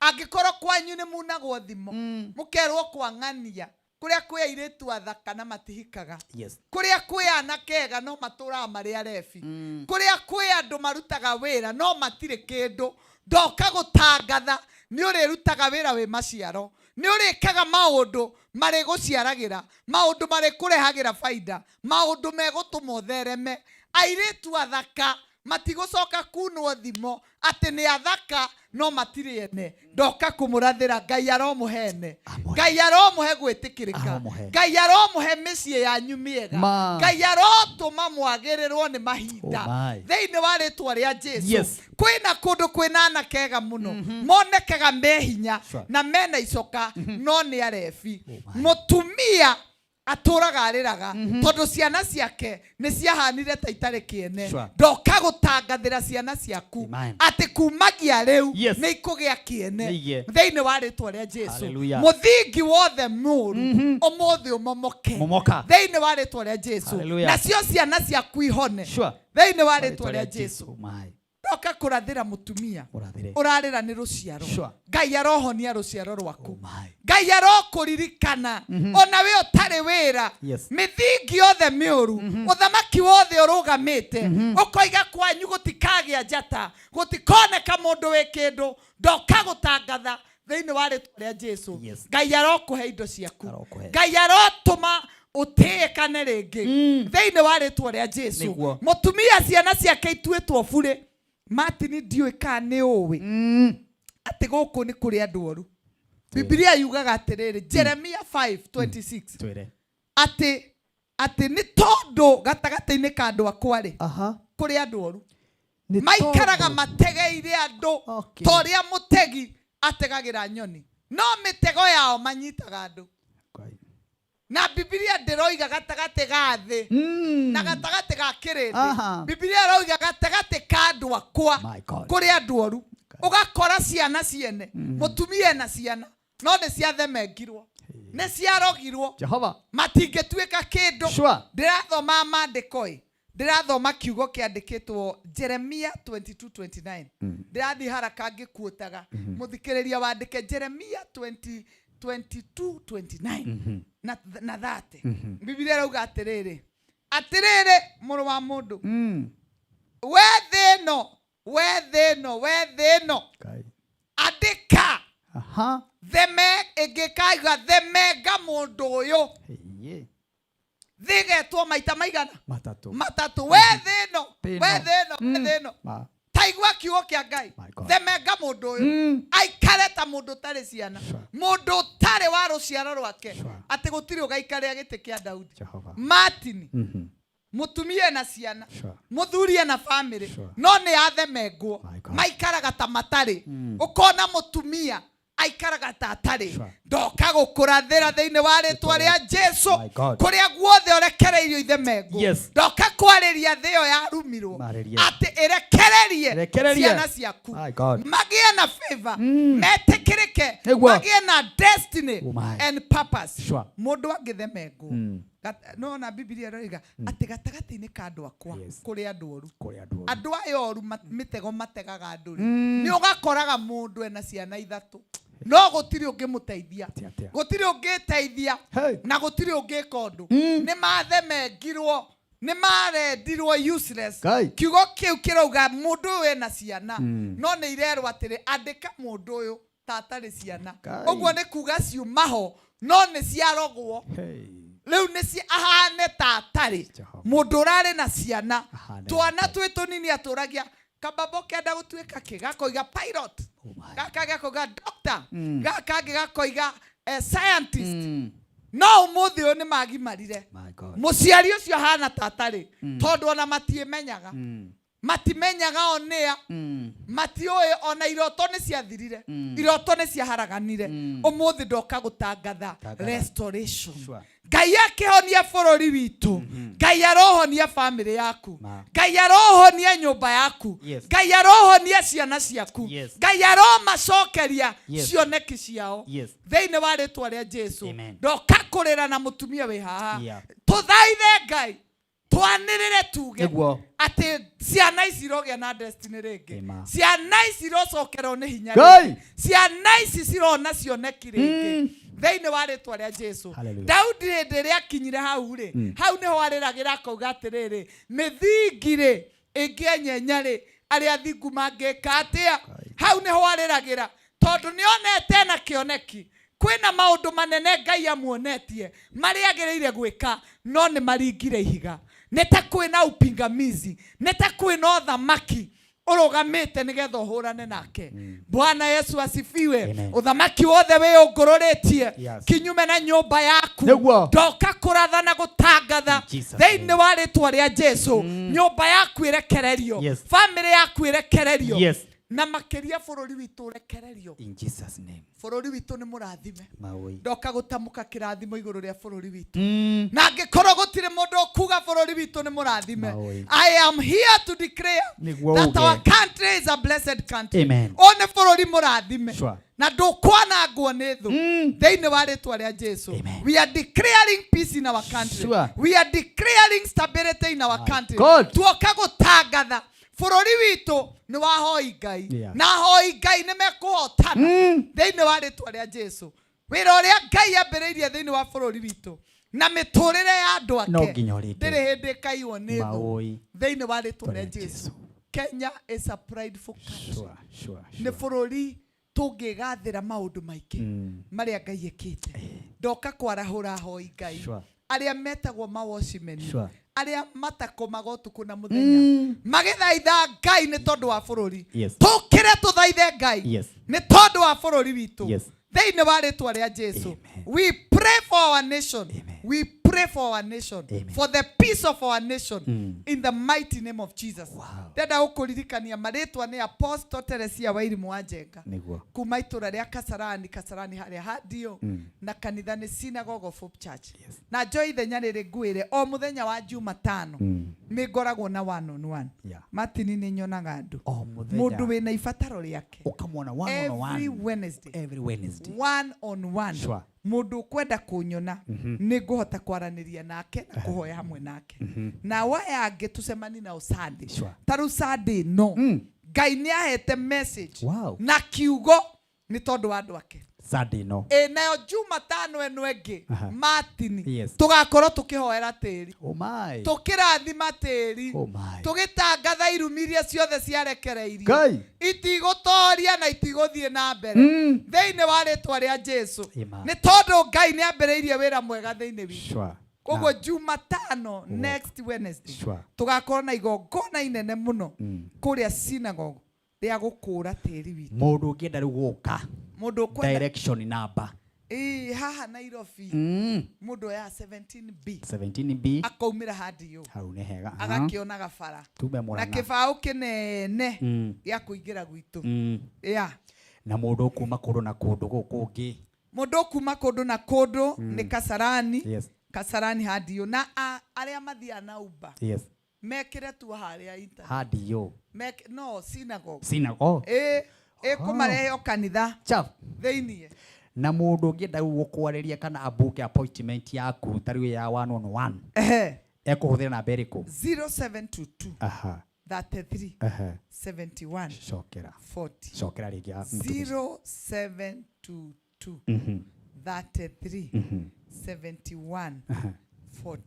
Angĩkorwo kwanyu nĩ munagwo thimo, mũkerwo kwang'ania, kũrĩa kwĩ airĩtu athaka na matihikaga, kũrĩa kwĩ anake ega no matũraga marĩ arebi, kũrĩa kwĩ andũ marutaga wĩra no matirĩ kĩndũ, ndoka gũtangatha nĩ ũrĩrutaga wĩra wĩ maciaro, nĩ ũrĩkaga maũndũ marĩ gũciaragĩra, maũndũ marĩ kũrehagĩra baida, maũndũ megũtũma ũthereme. Airĩtu athaka matigũcoka kunwo thimo atĩ nĩ athaka no matirĩ ene. Ndoka kũmũrathĩra Ngai aromũhene, Ngai aromũhe gwĩtĩkĩrĩka, Ngai aromũhe mĩciĩ yanyu mĩega, Ngai arotũma mwagĩrĩrwo nĩ mahinda thĩinĩ wa rĩtwa rĩa Jesu. Kwĩna kũndũ kwĩna anake ega mũno monekaga mehinya na mena icoka no nĩ arebi. Mũtumia atũraga arĩraga tondũ ciana ciake nĩ ciahanire ta itarĩ kĩene. Ndoka gũtangathĩra ciana ciaku atĩ kumagia rĩu nĩ ikũgĩa kĩene thĩinĩ wa rĩtwa rĩa Jesu. Mũthingi wothe mũũru ũmũthĩ ũmomoke thĩinĩ wa rĩtwa rĩa Jesu, nacio ciana ciaku ihone thĩinĩ wa rĩtwa rĩa Jesu. Ndoka kũrathĩra mũtumia ũrarĩra nĩ rũciaro, Ngai arohonia rũciaro rwaku, Ngai arokũririkana ona we ũtarĩ wĩra, mĩthingi yothe mĩũru, ũthamaki wothe ũrũgamĩte, ũkoiga kwanyu gũtikagĩa njata, gũtikoneka mũndũ wĩ kĩndũ. Ndoka gũtangatha thĩinĩ wa rĩtwa rĩa Jesu, Ngai arokũhe indo ciaku, Ngai arotũma ũtĩĩkane rĩngĩ thĩinĩ wa rĩtwa rĩa Jesu. Mũtumia ciana ciake ituĩtwo burĩ, Martin ndiũĩ kana nĩ ũĩ atĩ gũkũ nĩ kũrĩ andũ oru. Biblia yugaga atĩrĩrĩ, Jeremiah 5:26, atĩ nĩ tondũ gatagatĩ-inĩ ka andũ akwa rĩ kũrĩ andũ oru maikaraga mategeire andũ ta ũrĩa mũtegi ategagĩra nyoni, no mĩtego yao manyitaga andũ. Na Biblia ndĩroiga gatagatĩ ga thĩ na gatagatĩ ga kĩrĩndĩ. Biblia ĩroiga gatagatĩ ka andũ akwa kũrĩ andũ oru. Ũgakora ciana ciene, mũtumia na ciana no nĩ ciathemengirwo, nĩ ciarogirwo, matingĩtuĩka kĩndũ. Ndĩrathoma mandĩko, ndĩrathoma kiugo kĩandĩkĩtwo Jeremiah 22:29. Ndĩrathiĩ haraka ngĩkuotaga, mũthikĩrĩria wandĩke Jeremiah 22:29 na 30. Biblia rauga atĩrĩrĩ, mũrũ wa mũndũ, we thĩ ĩno andĩka ĩngĩkaiga themenga mũndũ ũyũ, thigetwo maita maigana? Matatũ. We thĩ ĩno taigua kiugo kĩa Ngai, themenga mũndũ ũyũ aikare ta mũndũ tarĩ ciana, mũndũ ũtarĩ wa rũciaro rwake, atĩ gũtirĩ ũgaikarĩra gĩtĩ kĩa Daudi. Martin mũtumia na ciana, mũthuri na family, no nĩ athemengwo, maikaraga ta matarĩ. Ũkona mũtumia aikaraga ta atarĩ ndoka gũkũrathĩra thĩinĩ wa rĩtwa rĩa Jesu kũrĩa guothe ũrekereirio ithe mengu ndoka kwarĩria thĩ ĩyo yarumirwo atĩ ĩrekererie ciana ciaku magĩe na favor metĩkĩrĩke magĩe na destiny and purpose mũndũ angĩthe mengu no na Biblia roiga atĩ gatagatĩ-inĩ ka andũ akwa kũrĩ andũ oru andũ aya oru mitego mategaga andũ nĩ ũgakoraga mũndũ ena ciana ithatũ no gũtirĩ ũngĩmũteithia gũtirĩ ũngĩteithia na gũtirĩ ũngĩka ũndũ nĩ mathemengirwo nĩ marendirwo useless kiugo kĩu kĩrauga mũndũ ũyũ ena ciana no nĩ irerwo atĩrĩ andĩka mũndũ ũyũ ta atarĩ ciana ũguo nĩ kuga ciumaho no nĩ ciarogwo rĩu nĩ ahane ta atarĩ mũndũ ũrarĩ na ciana twana twĩ tũnini atũragia kababo kenda gũtuĩka kĩ gakoiga pilot gaka gakoiga doctor gaka gakoiga scientist no ũmũthĩ ũyũ nĩ magimarire mũciari ũcio ahana ta atarĩ tondũ ona matiĩmenyaga matimenyaga onea matiũĩ ona iroto nĩ ciathirire iroto nĩ ciaharaganire ũmũthĩ ndoka gũtangatha restoration Ngai akĩhonia bũrũri witũ Ngai arohonia family yaku Ngai arohonia nyũmba yaku Ngai arohonia ciana ciaku Ngai aromacokeria cioneki ciao thĩinĩ wa rĩtwa rĩa Jesu ndoka kũrĩra na mũtumia wĩ haha tũthaithe Ngai twanĩrĩre tuge atĩ ciana ici irogĩa na destiny rĩngĩ ciana ici irocokerwo nĩ hinya rĩngĩ ciana ici cirona cioneki rĩngĩ thĩinĩ wa rĩtwa rĩa Jesu Daudi hĩndĩ ĩrĩa akinyire hau rĩ hau nĩho arĩragĩra akauga atĩrĩrĩ mĩthingi rĩ ĩngĩenyenya rĩ arĩa athingu mangĩka atĩa hau nĩho arĩragĩra tondũ nĩonete na kĩoneki kwĩna maũndũ manene Ngai amuonetie marĩa agĩrĩire gwĩka no nĩ maringire ihiga nĩ ta kwĩna upingamizi nĩ ta kwĩna ũthamaki ũrũgamĩte nĩgetha ũhũrane nake Bwana Yesu asifiwe ũthamaki wothe wĩyũngũrũrĩtie kinyume na nyũmba yaku ndoka kũratha na gũtangatha thĩinĩ wa rĩtwa rĩa Jesu nyũmba yaku ĩrekererio family yaku ĩrekererio na makĩria bũrũri witũ ũrekererio in Jesus name bũrũri witũ nĩ mũrathime ndoka gũtamũka kĩrathimo igũrũ rĩa bũrũri witũ na angĩkorwo gũtirĩ mũndũ ũkuga bũrũri witũ nĩ mũrathime I am here to declare that our country is a blessed country one bũrũri mũrathime na ndũkwanangwo nĩ thũ thĩinĩ wa rĩtwa rĩa Jesu we are declaring peace in our country we are declaring stability in our country tuoka gũtangatha bũrũri witũ nĩ wahoi Ngai na hoi Ngai nĩ mekũhotana thĩinĩ wa rĩtwa rĩa Jesu wĩra ũrĩa Ngai ambĩrĩirie thĩinĩ wa bũrũri witũ na mĩtũrĩre ya andũ ake ndĩrĩ hĩndĩ ĩkaiywo nĩ thũ thĩinĩ wa rĩtwa rĩa Jesu Kenya is a prideful country nĩ bũrũri tũngĩgathĩra maũndũ maingĩ marĩa Ngai ĩkĩte ndoka kwarahũra hoi Ngai arĩa metagwo ma-watchmen arĩa matakomaga ũtukũ na mũthenya magĩthaitha Ngai nĩ tondũ wa bũrũri tũkĩre tũthaithe Ngai nĩ tondũ wa bũrũri witũ thĩinĩ wa rĩtwa rĩa Jesu we pray for our nation we pray for our nation for the peace of our nation in the mighty name of Jesus ndenda gũkũririkania marĩtwa nĩ Apostle Teresia Wairimu wa Njenga kuma itũra rĩa Kasarani harĩa handio na kanitha nĩ Synagogue of Hope Church na njoi ithenya rĩrĩ ngwĩre o mũthenya wa Jumatano nĩ ngoragwo na one on one matini nĩ nyonaga andũ mũndũ wĩna ibataro rĩake ukamwona one on one every Wednesday one on one mũndũ kwenda kũnyona nĩ ngũhota kwaranĩria nake na kũhoya hamwe nake na waya angĩ tũcemani na Sunday taru Sunday no Ngai nĩ ahete message na kiugo nĩ tondũ wa andũ ake Sunday no nayo Jumatano eno ĩngĩ matini tugakorwo tukihoera tĩri tukirathima tĩri tugitangatha irumiria ciothe ciarekereirio itigũtoria na itigũthiĩ na mbere thĩinĩ wa rĩtwa rĩa Jesu nĩ tondũ Ngai nĩ ambĩrĩirie wĩra mwega thĩinĩ witũ koguo Jumatano next Wednesday tugakorwo na igongona inene mũno kũrĩa synagogue rĩa gũkũra tĩri witũ mũndũ ũngĩenda rĩu gũka direction number haha Nairobi mũndũ ya 17B akaumĩra handiyo hau nĩ hega agakĩona gabara na kĩbaũ kĩnene gĩa kũingĩra gwitũ Na mundu kuma kundu na kundu gukungi. Mundu kuma kundu na kundu ni Kasarani. Yes. Kasarani Hadio na aria mathia na Uber. Yes. Mekire tu haria internet. Hadio. No synagogue. Synagogue. Kumarehe o kanitha. Chaf. Theinie. Na mundu ngienda gukwariria kana abuke appointment yaku tari ya 1-on-1. Ekuhuthira na beriko 0722 33 71 shokera 40 shokera rigi 0722 33 71 40.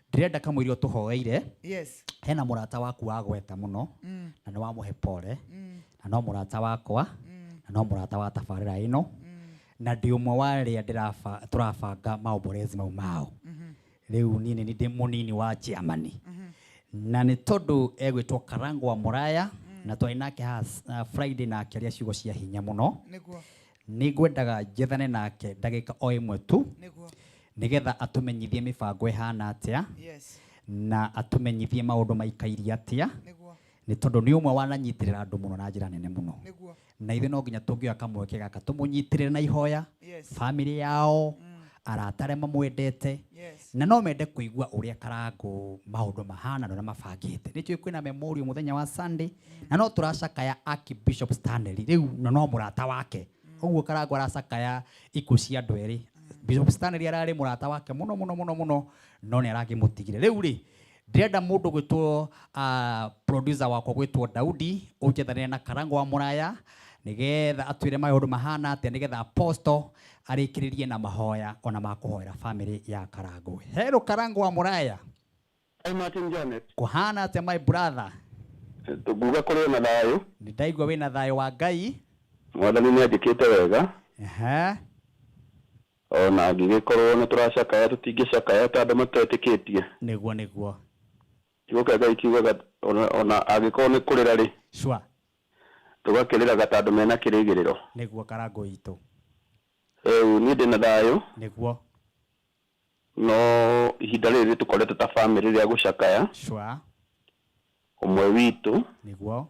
Ndirenda kamwiri tuhoeire. Yes. Hena murata waku wagweta muno na ni wa muhe pole na no murata wakwa na no murata wa tabarira ino na ndi umwe wari turabanga maomborezi mau mao. Riu nini ni ndi munini wa Germany. Na ni tondu egwitwo Karango wa Muraya na twainake Friday na akiaria ciugo cia hinya muno. Nigwendaga njethane nake ndagika o imwe tu nigetha atumenyithie mibango ihana atia na atumenyithie maundu maikairie atia ni tondu ni umwe wananyitirira andu muno na njira nene muno na ithe no nginya tungioya kamweke gaka tumunyitirire na ihoya family yao aratare mamwendete na no mende kuigua uria Karango maundu mahana na mabangite ni tui kwina memorial muthenya wa Sunday na no turacakaya Archbishop Stanley riu no murata wake uguo Karango aracakaya ikuo cia andu eri. Bishop Stanley arari murata wake muno no ni aragimutigire riu ri ndirenda mundu gwitwo producer wakwa gwitwo Daudi ujethanire na Karango wa Muraya nigetha atwire maundu mahana atia nigetha apostle arikiririe na mahoya ona makuhoera family ya Karango. Hello Karango wa Muraya. Hi Martin Janet. Kuhana atia my brother. Tuguga kuri na thayo. Ndaigua wina thayo wa Ngai. Mwathani ni andikite wega. Ona ngigikorwo ni turacakaya tutingicakaya tondu matetikitie. Niguo. Kiugo Ngai kiugaga ona agikorwo ni kurira ri. Sure. Tugakiriraga tondu mena kirigiriro. Niguo Karango itu. Ni ndina thayo. Niguo. No ihinda riri tukorete ta family ria gucakaya. Sure. Umwe witu. Niguo.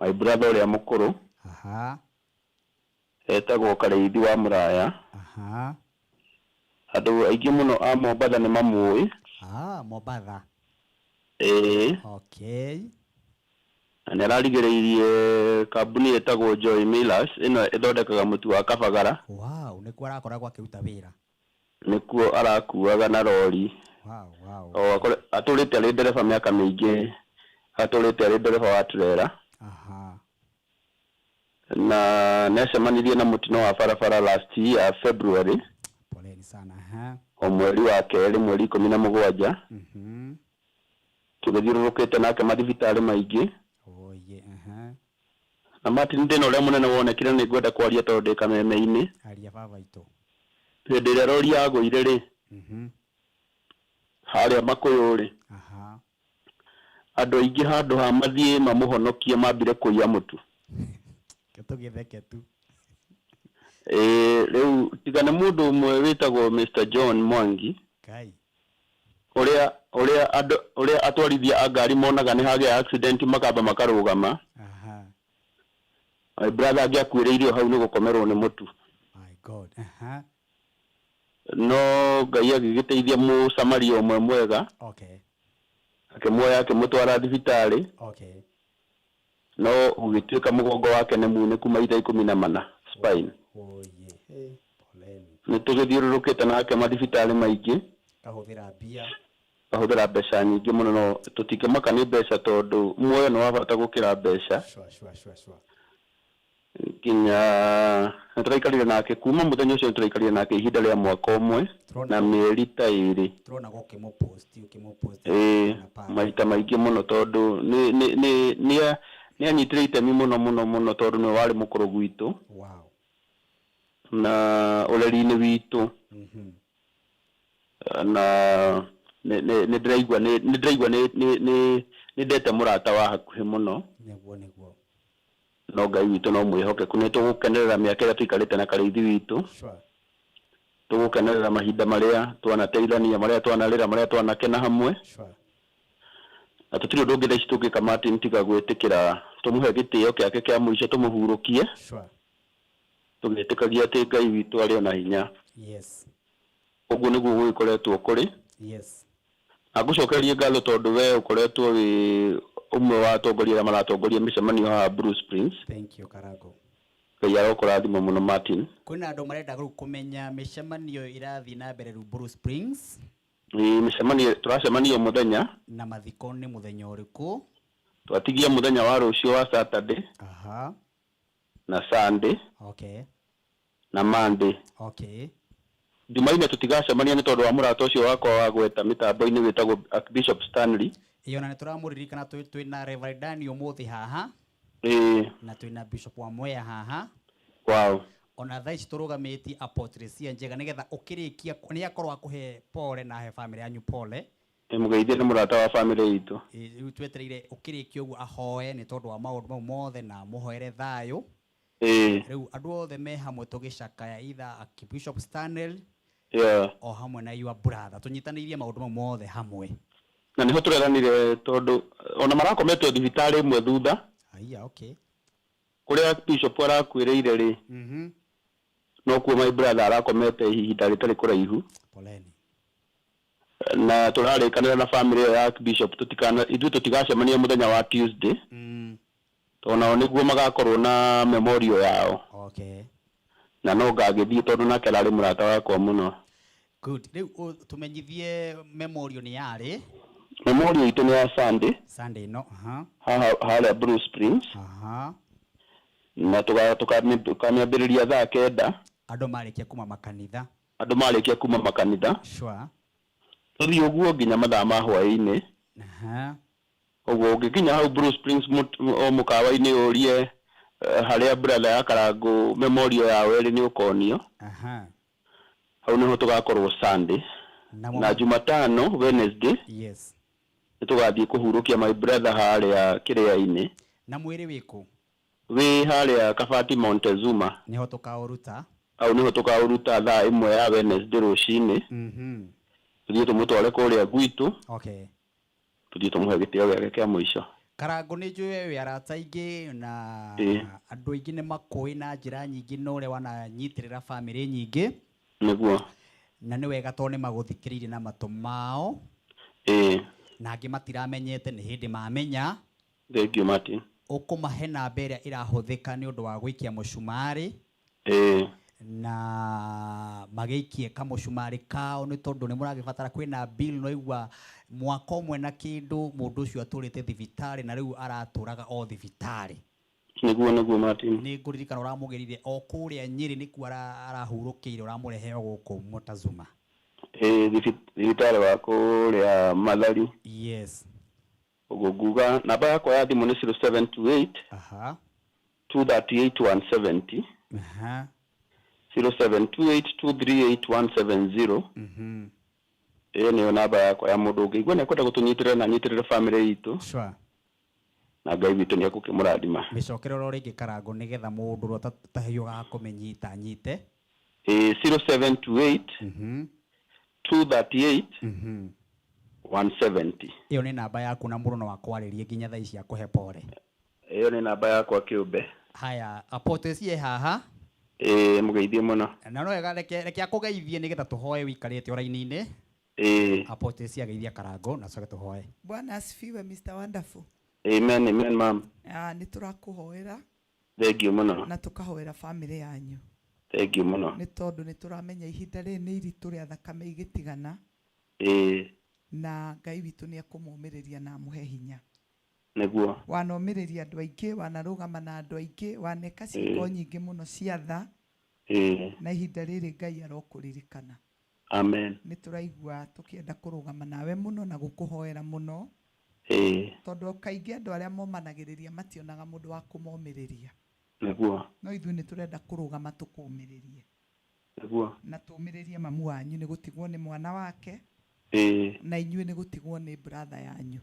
My brother uria mukuru. Etagwo Kareithi wa Muraya. Andu aingi muno a Mombatha ni mamui. Mombatha. Okay. Na ararigiriirie kambuni etagwo Joy Millers ino ithondekaga mutu wa kabagara. Wow, nikuo arakoragwo akiruta wira. Nikuo arakuaga na rori. Wow. Aturite ari ndereba miaka mingi. Aturite ari ndereba wa trailer. Na necemanirie na mutino wa barabara last year February. Poleni sana. Mweri wa keri mweri 17. Tugithirurukite nake mathibitari maingi. Na Martin ndino ria munene wonekire ni ngwenda kwaria tondu ndi kameme-ini. Aria baba itu. Hindi ria rori yagwire ri. Haria Makuyuri. Andu aingi handu ha mathie mamuhonokie mambire kuiya mutu. Ketugitheke tu. Riu tigane mundu umwe witagwo Mr John Mwangi. Kai. Uria atwarithia agari monaga ni hage accident makamba makarugama. My brother agiakwiriirio hau ni gukomerwo ni mutu. My God. No Ngai agigiteithia mucamaria umwe mwega. Okay. Akimwoya akimutwara thibitari. Okay. No ugituika mugongo wake ni muniku maitha 14 spine. Poleni. Ni tugithiururukite nake mathibitari maingi. Kahũthĩra mbeca nyingĩ mũno no tũtingĩmaka nĩ mbeca tondũ muoyo nĩ wa bata gũkĩra mbeca. Nginya tũraikarire nake kuma mũthenya ũcio tũraikarire nake ihinda rĩa mwaka ũmwe na mĩeri ta ĩrĩ. Maita maingĩ mũno tondũ nĩ anyitire itemi mũno tondũ nĩ warĩ mũkũrũ gwitũ. Na ũreri-inĩ witũ. Na nĩ ndĩraigua nĩ ndete mũrata wa hakuhĩ mũno. Nĩguo. No Ngai witũ no mwĩhokeku nĩ tũgũkenerera mĩaka ĩrĩa tũikarĩte na Kareithi witũ. Tũgũkenerera mahinda marĩa twanateithania, marĩa twanarĩra, marĩa twanakena hamwe. Na tũtirĩ ũndũ ũngĩ thaa ici tũngĩka Martin tiga gwĩtĩkĩra tũmũhe gĩtĩo gĩake kĩa mũico tũmũhurũkie. tugitikagia ati Ngai witũ arĩ na hinya. Yes. Ũguo nĩguo gwĩkoretwo kũrĩ. Yes. Nagucokeria ngatho tondũ we ũkoretwo wĩ umwe wa atongoria arĩa maratongoria mĩcemanio haha Bruce Springs. Thank you Karago. Ngai arokũrathima mũno Martin. Kwĩna andũ marenda kũmenya mĩcemanio ĩrathiĩ na mbere Bruce Springs. Mĩcemanio tũracemanio mũthenya. Na mathiko nĩ mũthenya ũrĩkũ? Twatigia mũthenya wa rũciũ wa Saturday. Aha. Na Sunday. Okay. Na Monday. Okay. Jumaine tutigacemania nĩ tondũ wa mũrata ũcio wakwa wa gweta mĩtambo-inĩ wĩtagwo Archbishop Stanley. Iyo na tũramũririkana twĩna Reverend Daniel Mũthi haha. Na twĩna Bishop wa Mwea haha. Wow. Ona thaa ici tũrũgamĩtie Apotheresia Njega nĩgetha ũkĩrĩkia nĩ akorwo akũhe pole na he family yanyu pole. Mũgeithie nĩ mũrata wa family itũ. Rĩu twetereire ũkĩrĩkia ũguo ahoe nĩ tondũ wa maũndũ mau mothe na mũhoere thayũ. Rĩu andũ othe me hamwe tũgĩcakaya either Archbishop Stanley o hamwe na your brother tũnyitanĩirie maũndũ mau mothe hamwe. Na nĩho tũreranire tondũ ona marakometwo thibitarĩ ĩmwe thutha. Aya, okay. Kũrĩa Bishop arakuĩrĩire rĩ. No kuo my brother arakomete ihinda rĩtarĩ kũraihu. Poleni. Na tũrarĩkanĩra na family ya Bishop ithuĩ tũtigacemania mũthenya wa Tuesday. Tona nĩguo magakorwo na memorial yao. Okay. Na no ngagĩthiĩ tondũ nake arĩ mũrata wakwa mũno. Good. Rĩu tumenyithie memorial nĩ yarĩ. Memorial itũ nĩ ya Sunday. Sunday no. Harĩa Bruce Springs. Na tukamĩambĩrĩria thaa 9. Andũ marĩkia kuma makanitha. Andũ marĩkia kuma makanitha. Sure. Tũthiĩ ũguo nginya mathaa ma hwaĩ-inĩ. Ũguo ũngĩkinya hau Bruce Springs o mũkawa-inĩ ũrie harĩa brother ya Karago memorial yao ĩrĩ nĩ ũkonio. Hau nĩho tũgakorwo Sunday. Na Jumatano, Wednesday. Yes. Nĩtũgathiĩ kũhurũkia my brother harĩa kĩrĩa-inĩ. Na mwĩrĩ wĩkũ? Wĩ harĩa Kabati Montezuma. Nĩho tũkaũruta. Hau nĩho tũkaũruta thaa 1 ya Wednesday rũcinĩ. Tũthiĩ tũmũtware kũrĩa gwitũ. Okay. Tũthiĩ tũmũhe gĩtĩo gĩake kĩa mũico. Karago nĩ njũĩ wĩ arata aingĩ na andũ aingĩ nĩ makũĩ na njĩra nyingĩ no ũrĩa wananyitĩrĩra family nyingĩ. Nĩguo. Na nĩ wega tondũ nĩ magũthikĩrĩirie na matũ mao. Na angĩ matiramenyete nĩ hĩndĩ mamenya. Thank you Martin. Ũkũmahe namba ĩrĩa ĩrahũthĩka nĩ ũndũ wa gũikia mũcumarĩ. Na magĩikie kamũcumarĩ kao nĩ tondũ nĩ mũragĩbatara kwĩna bill no igua mwaka ũmwe na kĩndũ mũndũ ũcio atũrĩte thibitarĩ na rĩu aratũraga o thibitarĩ. Nĩguo Martin. Nĩ ngũririkana ũramũgerire o kũrĩa Nyĩrĩ nĩkuo arahurũkĩire ũramũrehe o gũkũ Mutazuma. Thibitarĩ wa kũrĩa Mathari. Yes. Ũguo nguga namba yakwa ya thimũ nĩ 0728 238 170. 0728238170. Nĩyo namba yakwa ya mũndũ ũngĩigua nĩ akwenda gũtũnyitĩrĩra na nyitĩrĩre family itũ. Sure. Na Ngai witũ nĩ agũkĩmũrathima. Mĩcokere oro rĩngĩ Karago nĩgetha mũndũ ũrĩa ũtahiũga kũmenyita nyite. 0728 238 170. Iyo nĩ namba yaku na mũndũ no wakwarĩrie nginya thaa ici akũhe pole. Iyo nĩ namba yakwa kĩũmbe. Haya, Apotheresia haha. Mũgeithie mũno. Na no wega reke akũgeithie nĩgetha tũhoe wĩikarĩte o raini-inĩ. Apotheresia geithia Karago na coke tũhoe. Bwana asifiwe Mr. Wonderful. Amen ma'am. Nĩ tũrakũhoera. Thank you mũno. Na tũkahoera family yanyu. Thank you mũno. Nĩ tondũ nĩ tũramenya ihinda rĩrĩ nĩ iritũ rĩa thakame igĩtigana. Na Ngai witũ nĩ akũmũmĩrĩria na amũhe hinya. Nĩguo. Wanomĩrĩria andũ aingĩ, wanarũgama na andũ aingĩ, waneka ciĩko nyingĩ mũno cia tha. Na ihinda rĩrĩ Ngai arokũririkana. Amen. Nĩ tũraigua tũkĩenda kũrũgama nawe mũno na gũkũhoera mũno. Tondũ kaingĩ andũ arĩa momanagĩrĩria mationaga mũndũ wa kũmomĩrĩria. Nĩguo. No ithuĩ nĩ tũrenda kũrũgama tũkũmĩrĩrie. Nĩguo. Na tũmĩrĩrie mamu wanyu nĩ gũtigwo nĩ mwana wake. Na inyuĩ nĩ gũtigwo nĩ brother yanyu.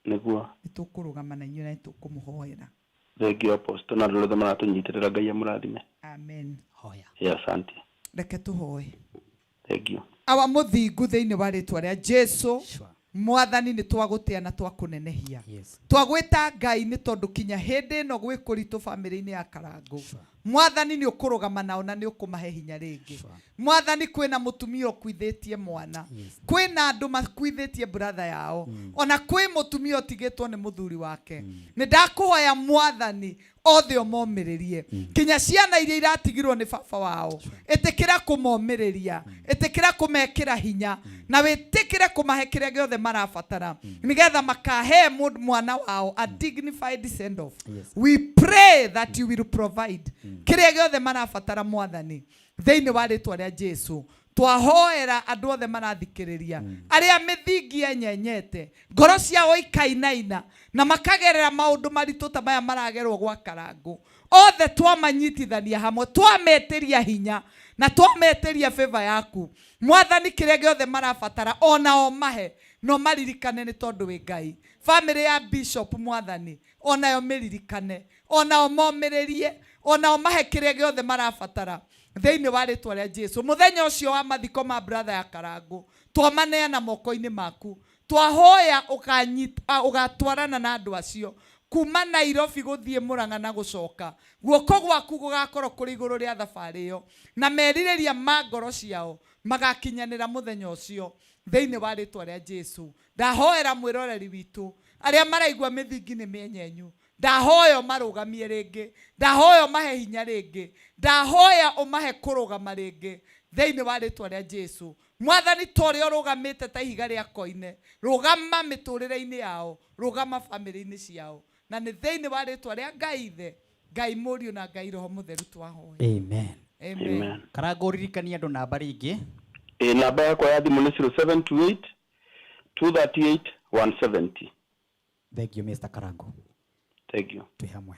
Nĩguo. Nĩ tũkũrũgama na inyuĩ na nĩ tũkũmũhoera. Thank you Apostle na rũrũthe maratũnyitĩrĩra Ngai amũrathime. Amen. Hoya. Asante. Reke tũhoe. Thank you. Awa mũthingu thĩinĩ wa rĩtwa rĩa Jesu. Mwathani nĩ twagũtĩa na twakũnenehia. Twagwĩta Ngai nĩ tondũ kinya hĩndĩ ĩno gwĩkũritũ family-inĩ ya Karago. mwathani ni ukurugama nao na ni ukumahe hinya ringi mwathani kwina mutumia ukwithitie mwana kwina andu makwithitie brother yao ona kwi mutumia utigitwo ni muthuri wake ni ndakuhoya mwathani othe omomiririe kinya ciana iria iratigirwo ni baba wao itikira kumomiriria itikira kumekira hinya na witikire kumahe kiria giothe marabatara nigetha makahe mwana wao a dignified send off. We pray that you will provide kiria giothe marabatara mwathani thiini wa ritwa ria Jesu. Twahoera andu othe marathikiriria aria mithingi enyenyete ngoro ciao ikainaina na makagerera maundu maritu ta maya maragerwo gwa Karangu othe twamanyitithania hamwe twametiria hinya na twametiria favor yaku mwathani kiria giothe marabatara ona o mahe no maririkane ni tondu wi Ngai. Family ya Bishop mwathani ona yo miririkane ona o momiririe ona o mahe kiria giothe marabatara thiini wa ritwa ria Jesu. Muthenya ucio wa mathiko ma brother ya Karangu twamaneana moko-ini maku twahoya ugatwarana na andu acio kuma Nairobi guthie Murang'a na gucoka guoko gwaku gugakorwo kuri iguru ria thabari iyo na meririria ma ngoro ciao magakinyanira muthenya ucio thiini wa ritwa ria Jesu. Ndahoera mwiroreri witu aria maraigwa mithingi ni mienyenyu ndahoya marugamie ringi ndahoya mahe hinya ringi ndahoya umahe kurugama ringi thiini wa ritwa ria Jesu. Mwathani tore urugamite ta ihiga ria koine rugama miturire-ini yao rugama family-ini ciao na ni thiini wa ritwa ria Ngai ithe Ngai Muriu na Ngai Roho Mutheru twahoya. Amen. Amen. Karangu ririkania andu namba ringi namba yakwa ya thimu ni 0728 238 170. Thank you Mr. Karangu. Thank you. Tuhamwe.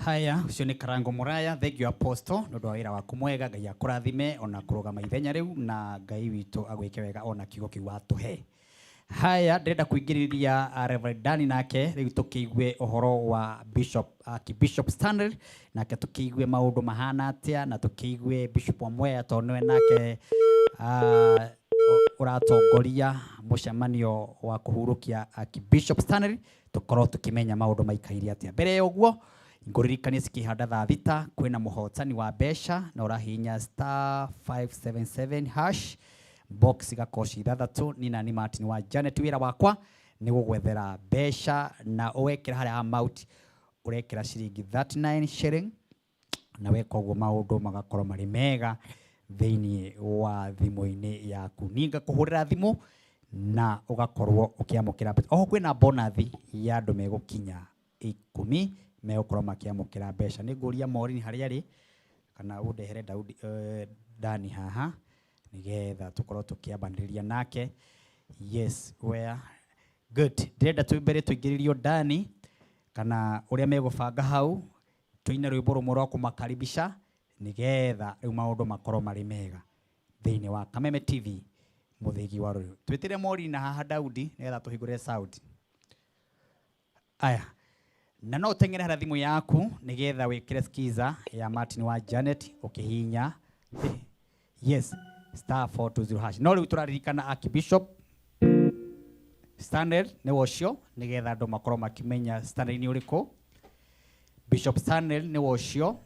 Haya, ucio ni Karangu Muraya. Thank you Apostle nondu wa wira waku mwega. Ngai akurathime ona kurugama ithenya riu na Ngai witu agwike wega ona kiugo kiu atuhe. Haya, ndenda kuingiriria Reverend Dani nake riu tukiigue uhoro wa Bishop Stanley nake tukiigue maundu mahana atia na tukiigue Bishop Wamwea tonwe nake uratongoria mucemanio wa kuhurukia Bishop Stanley tukorwo tukimenya maundu maikaire atia. Mbere ya uguo nguririkanie cikihanda thaa thita kwina muhotani wa besha na urahinya *577# box gakoshi thathatu ni nani Martin wa Janet. Wira wakwa ni gugwethera besha na uwekira haria amount urekira ciringi 39 shilling na weka uguo maundu magakorwo mari mega thiini wa thimu-ini yaku. Ninga kuhurira thimu na ugakorwo ukiamukira oho kwina bonus ya andu megukinya 10 megukorwo makiamukira besha. Ni nguria Morini haria ri kana undehere Daudi Dani haha nigetha tukorwo tukiambaniria nake. Yes, where good. Ndenda tumbere tuingiririo Dani kana uria megubanga hau tuine rwimbo rumwe rwa kumakaribisha nigetha riu maundu makorwo mari mega thiini wa Kameme TV muthigi wa ruru. Twitire Mori na haha Daudi nigetha tuhingure sound. Aya, na no tengere hara thimu yaku nigetha wikire skiza ya Martin wa Janet ukihinya yes *420#. No riu turaririkana Bishop Stanley ni wocio nigetha andu makorwo makimenya Stanley ni uriku. Bishop Stanley ni wocio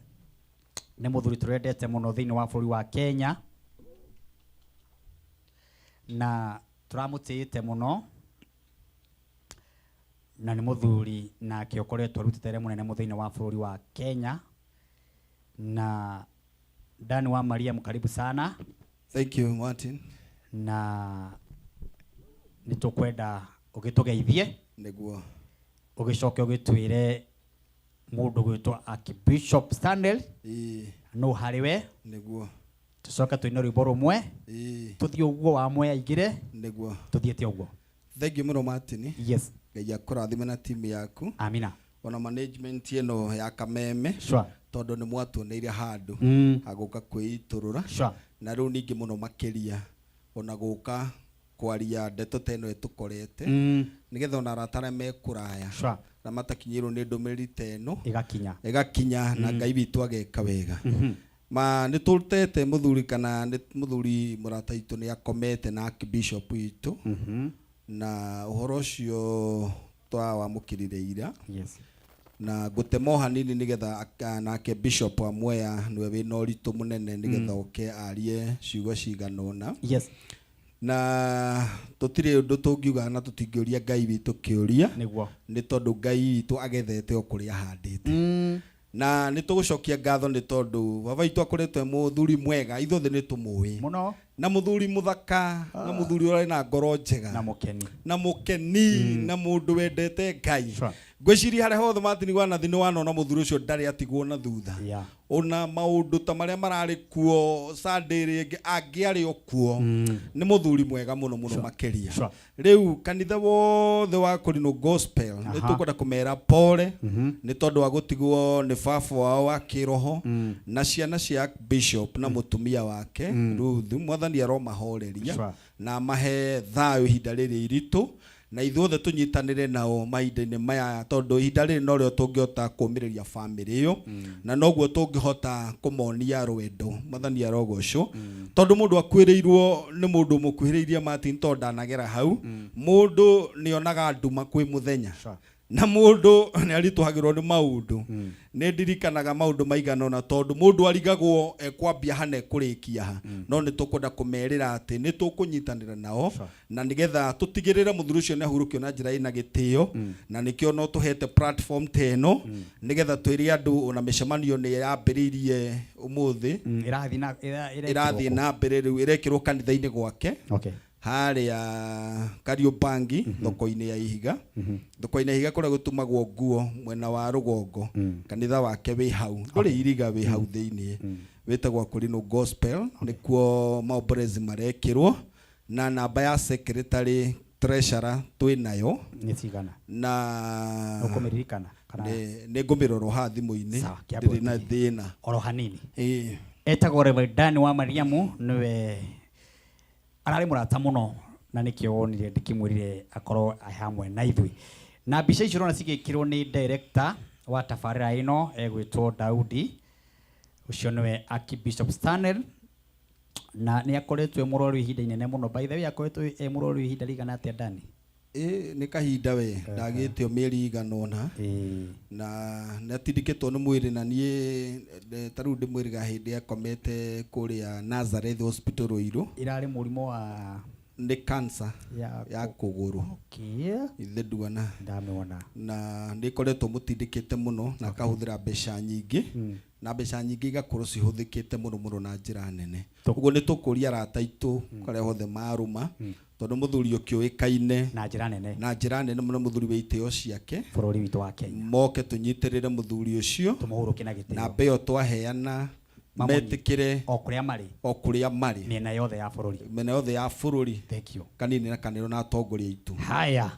ni muthuri turendete muno thiini wa bũrũri wa Kenya na turamutĩte muno na ni muthuri na kiokoretwo rutĩtere munene muthini wa bũrũri wa Kenya. Na Dani wa Maria, mkaribu sana. Thank you Martin. Na nitukwenda ugitugeithie niguo ugicoke ugitwire mundu gwitwa Bishop Stanley no hariwe niguo tucoka tuine rwimbo rumwe tuthie uguo wa mwe aigire niguo tuthiete uguo. Thank you muno Martin. Yes. Ngai akurathime na timu yaku. Amina. Ona management ino ya Kameme. Sure. Tondu ni mwatuoneire handu aguka kwiiturura. Sure. Na riu ningi muno makiria ona guka kwaria ndeto teno etukorete nigetha ona aratara mekuraya na matakinyirwo ni ndumiriri teno igakinya na Ngai witu ageka wega. Ma nitutete muthuri kana muthuri murata itu ni akomete na Bishop witu na uhoro ucio twa wa mukirire ira. Yes. na gutemo hanini nigetha nake bishop amweya niwe wina uritu munene nigetha oke arie ciugo ciganona. Yes. Na tutire undu tungiuga na tutingioria Ngai witu kiuria ni tondu Ngai witu agethete okuria handite. Na ni tugucokia ngatho ni tondu baba itu akoretwe muthuri mwega ithuothe ni tumui muno na muthuri muthaka na muthuri uri na ngoro njega na mukeni na mundu wendete Ngai. Ngwiciria hare hothe matinigwa na thini wanona muthuri ucio ndari atigwo na thutha. Ona maundu ta maria marari kuo Sunday angiari okuo ni muthuri mwega muno muno makeria. Riu kanitha wothe wa Kurino Gospel ni tukwenda kumera pole ni tondu wa gutigwo ni baba wao wa kiroho na ciana cia bishop na mutumia wake Ruth. Mwathani aromahoreria na mahe thayo ihinda riri iritu na ithuothe tunyitanire nao mahinda-ini maya tondu ihinda riri no rio tungihota kumiriria family iyo na noguo tungihota kumonia rwendo. Mwathani arogocwo tondu mundu akwiriirwo ni mundu mukuhiriirie Martin tondu ndanagera hau mundu nionaga nduma kwi muthenya na mundu ni arituhagirwo ni maundu ni ndirikanaga maundu maigana na tondu mundu arigagwo ekwambia hane kurikia ha no ni tukwenda kumerira ati ni tukunyitanira nao na nigetha tutigirire muthuri ucio ni ahurukio na njira ina gitio na nikio no tuhete platform teno nigetha twiri andu ona mishemanio ni yambiririe umuthi irathi na mbere riu irekirwo kanitha-ini gwake haria Kariobangi thoko-ini ya Ihiga. Thoko-ini ya Ihiga kuria gutumagwo nguo mwena wa rugongo kanitha wake wi hau nduri iriga wi hau thiini witagwo Kurino Gospel nikuo maombolezi marekirwo na namba ya secretary treasurer twinayo ni cigana na ukumiririkana kana ni ngumiroro ha thimu-ini ndiri na thina oro hanini etagwo Reverend Dan wa Mariamu niwe arari murata muno na nikio wonire ndikimwirire akorwo ahamwe na ithui na mbica icio rona cigikirwo ni director wa tabarira ino egwitwo Daudi ucio niwe Archbishop Stanley na ni akoretwe murwaru ihinda inene muno. By the way akoretwe murwaru ihinda rigana atia Dani? Ni kahinda we ndagitio mieri iganona na natindikitwo ni mwiri na nie taru ndi mwiri ga hindi akomete kuria Nazareth Hospital Ruiru irari murimo wa ni cancer ya kuguru. Ithe nduana ndamewona na ndikoretwo mutindikite muno na kahuthira mbeca nyingi na mbeca nyingi igakorwo cihuthikite muno na njira nene. Uguo ni tukuria rata itu kare hothe maruma tondu muthuri ukiuikaine na njira nene muno muthuri we itio ciake bururi witu wa Kenya moke tunyitirire muthuri ucio tumuhuruke na gitio na mbeo twaheana metikire okuria mari miena yothe ya bururi thank you kanini na kaniro na atongoria itu haya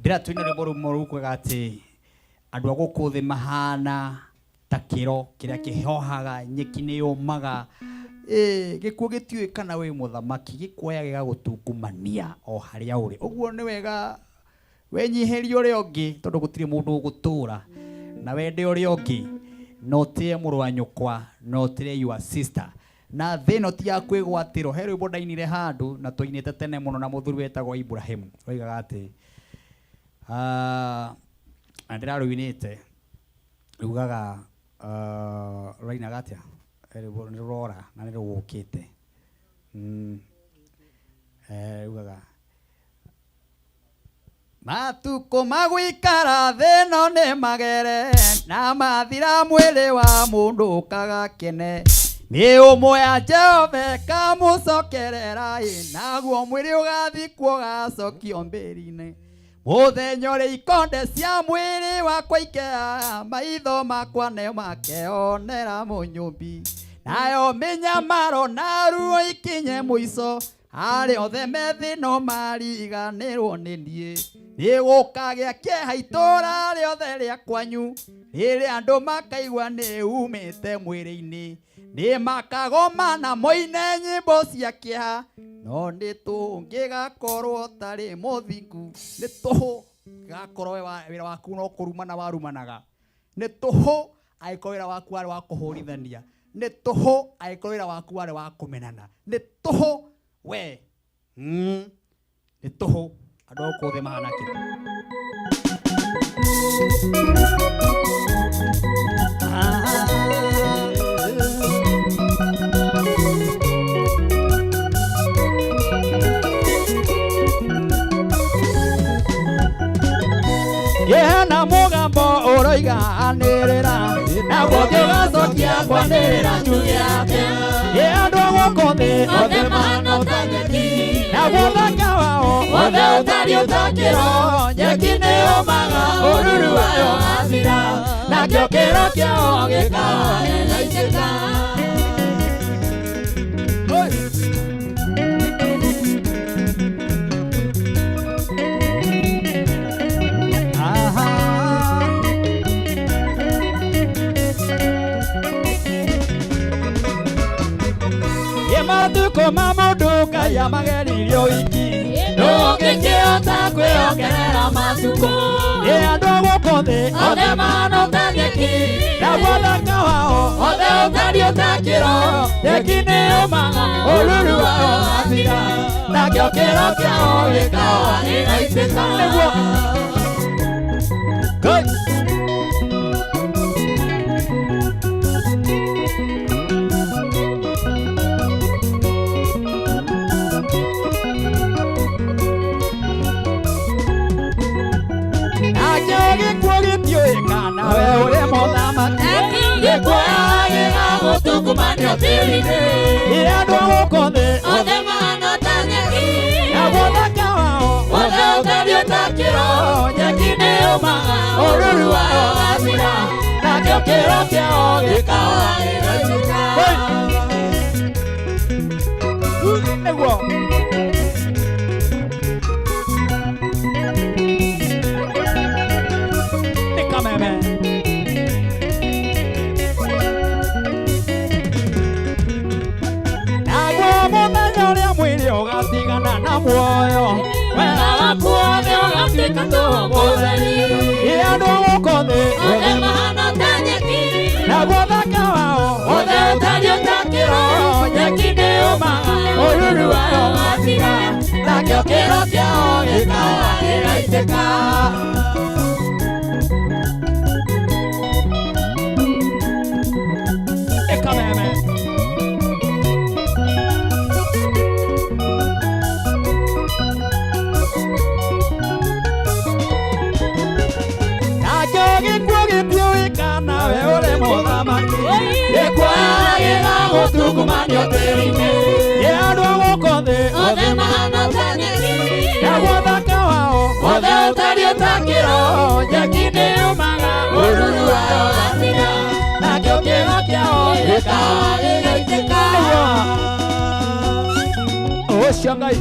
ndira twine rwimbo rumo rukwega ati andu aguku thi mahana ta kiro kiria kihohaga nyeki ni yumaga gikuo gitiui kana wi muthamaki gikuoya gigagutungumania o haria uri. Uguo ni wega wenyiherie uria ungi tondu gutiri mundu ugutura na wende uria ungi no tie muru wa nyukwa no tie your sister na thino ti ya kwigwatiro he rwimbo ndainire handu na twainite tene muno na muthuri wetagwo Ibrahim oigaga ati andira ruinite rugaga raina gatia ni rora na ni rukite rugaga matuko magwikara thino ni magere na mathira mwiri wa mundu kagakene ni umwe ya Jehova kamucokerera naguo mwiri ugathikwo gacokio mbiri-ini muthenya uri ikonde cia mwiri wakwa ikea maitho makwa ne makeonera munyumbi nayo minyamaro na ruo ikinye muico ari othe methino mariganirwo ni nie nigukagia kieha itura riothe ria kwanyu riri andu makaigua ni umite mwiri-ini ni makagoma na moine nyimbo cia kieha no ni tungigakorwo tari muthingu ni tuhu gakorwo wira waku no kurumana warumanaga ni tuhu aikorwo wira waku wari wa kuhurithania ni tuhu aikorwo wira waku wari wa kumenana ni tuhu we ni tuhu andu akuthi mahana kitu na mugambo uroiganirira na gukigacokia kwanirira njugi yake andu guku thi othe mahana utanyeki na guthaka wao othe utari utakiro nyeki ni umaga ururu wayo gathira na kio kiro kiao gikawa gĩgaitĩka. Matuko mamundu Ngai amageririe wiki ndũngĩkĩhota kwĩongerera matuko andũ gũkũ thĩ othe mahana ta nyeki na gwathaka wao othe ũtariĩ ta kĩro nyeki nĩ ũmaga ũruru wao gathira nakĩo kĩro kĩao gĩkawa gĩgaitĩka nĩguo nawe uri muthamaki gĩkuoya gĩgagũtungumanio tĩri-inĩ andũ gũkũ thĩ othe mahana ta nyeki na gũthaka wao othe ũtariĩ ta kĩro nyeki nĩ ũmaga ũruru wao gathira nakĩo kĩro kĩao gĩkawa gĩgaitĩka nĩguo ugatigana na muoyo wega waku wothe ũgatuĩka tũhũthĩri andũ gũkũ thĩ othe mahana ta nyeki na gũthaka wao othe ũtariĩ ta kĩro nyeki nĩ ũmaga ũruru wayo gathira nakĩo kĩro kĩao gĩkawa gĩgaitĩka ĩkameme nawe uri muthamaki gĩkuoya gĩgagũtungumanio tĩri-inĩ andũ gũkũ thĩ othe mahana ta nyeki na gũthaka wao othe ũtariĩ ta kĩro nyeki nĩ ũmaga ũruru wayo gathira nakĩo kĩro kĩao gĩkawa gĩgaitĩka ũcio Ngai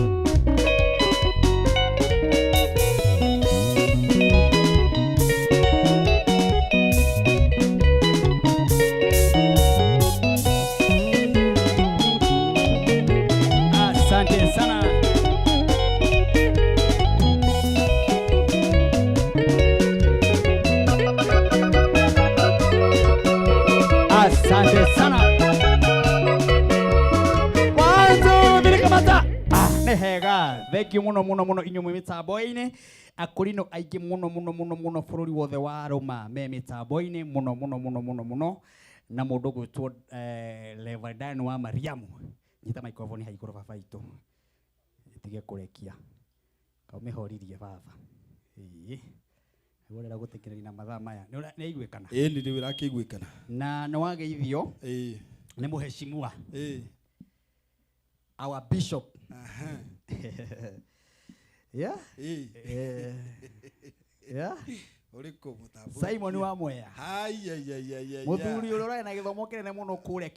asante sana kwanza bilikamata nĩ hega thengiũ mũno mũno mũno inyuĩ mĩtambo-inĩ akũrinũ aingĩ mũno mũno mũno mũno bũrũri wothe wa arũma me mĩtambo-inĩ mũno mũno mũno mũno mũno na mũndũ gwĩtwo Reverend wa Mariamu nyita microphone ha igũrũ baba itũ tige kũrekia kaumĩhoririe baba Wale la gutekerera na mathaa maya nĩ aiguĩkana nĩ ndĩrakĩiguĩkana na nĩ wageithio nĩ mũheshimiwa our bishop yeah ũrĩkũ mũtambo Simon wa Mwea mũthuri ũrĩa ũrĩ na gĩthomo kĩnene mũno kũrĩa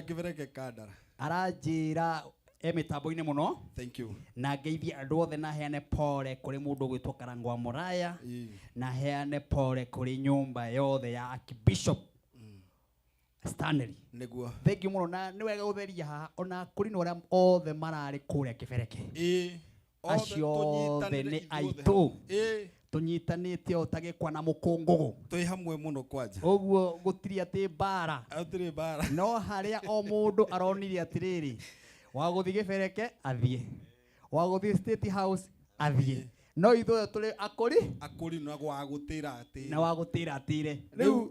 Kĩbereke Kandara aranjĩra mitambo-inĩ mũno thank you na ngeithie andũ othe na heane pole kũrĩ mũndũ gwĩtwo Karangwa Moraya na heane pole kũrĩ nyũmba yothe ya Archbishop Stanley nĩguo thengiũ mũno na nĩ wega gũtheria haha ona kũrĩ na arĩa othe mararĩ kũrĩa Kĩbereke acio othe nĩ aitũ tunyitanĩte otagĩkwa na mũkũngũgũ twĩ hamwe mũno kwanja ũguo gũtirĩ atĩ mbara no harĩa o mũndũ aronire atĩrĩrĩ wagũthi Kĩbereke athiĩ wagũthi State House athiĩ no ithuĩ tũrĩ akũri na wagũtĩra atĩ rĩu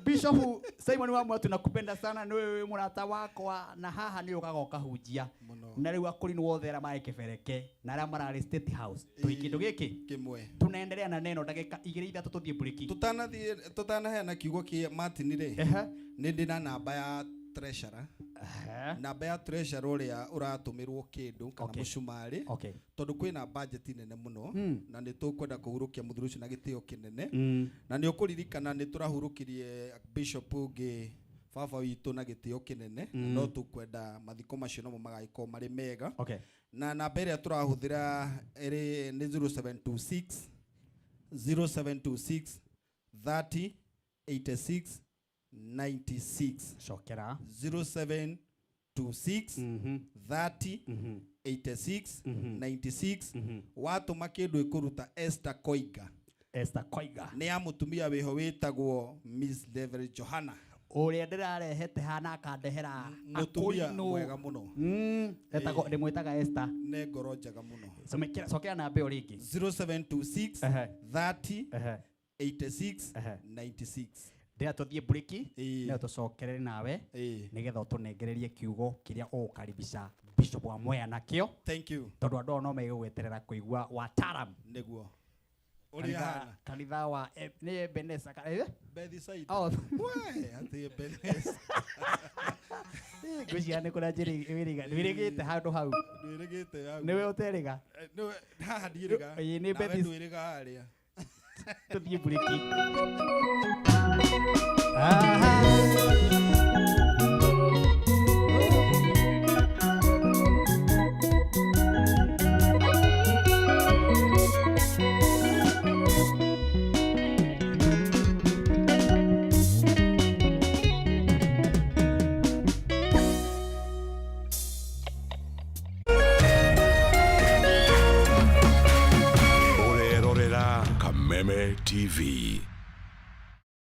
Bishop Simon Wamwe tunakupenda sana, ni wewe murata wakwa na haha ni ugagoka hujia na riu akuri ni wothera mae kibereke na ara marari State House tuikindo giki kimwe tunaendelea na neno ndagika 2-3 tuthie break tutanaheana kiugo kia Martin ri ni ndina namba ya treasurer namba ya treasurer uria uratumirwo kindu kana mucumari tondu kwina budget nene muno na ni tukwenda kuhurukia muthuri ucio na gitio kinene na ni ukuririkana ni turahurukirie bishop ungi baba witu na gitio kinene no tukwenda mathiko macio no magaiko mari mega na namba iria turahuthira iri ni 0726 30 86 96 shokera 0726 30 86 96 watu makindu ikuruta Esther Koiga ni amutumia wiho witagwo Miss Devil Johanna uria ndirarehete hana akandehera mutumia mwega muno etagwo ndimwitaga Esther ne ngoro njega muno cokera namba iyo ringi 0726 30 86 96 ndira tuthie break na tucokere nawe nigetha utunengererie kiugo kiria ukaribisha Bishop wa Mwea nakio. Thank you. Tondu andu no megugweterera kuigua wataram niguo kanitha wa ni Ebeneza Bethiside oh we ati Ebeneza gucia ni kuna njiri wirigite handu hau wirigite hau niwe uteriga niwe haha ndiriga ni Bethiside wirigga haria tuthie break Kameme TV.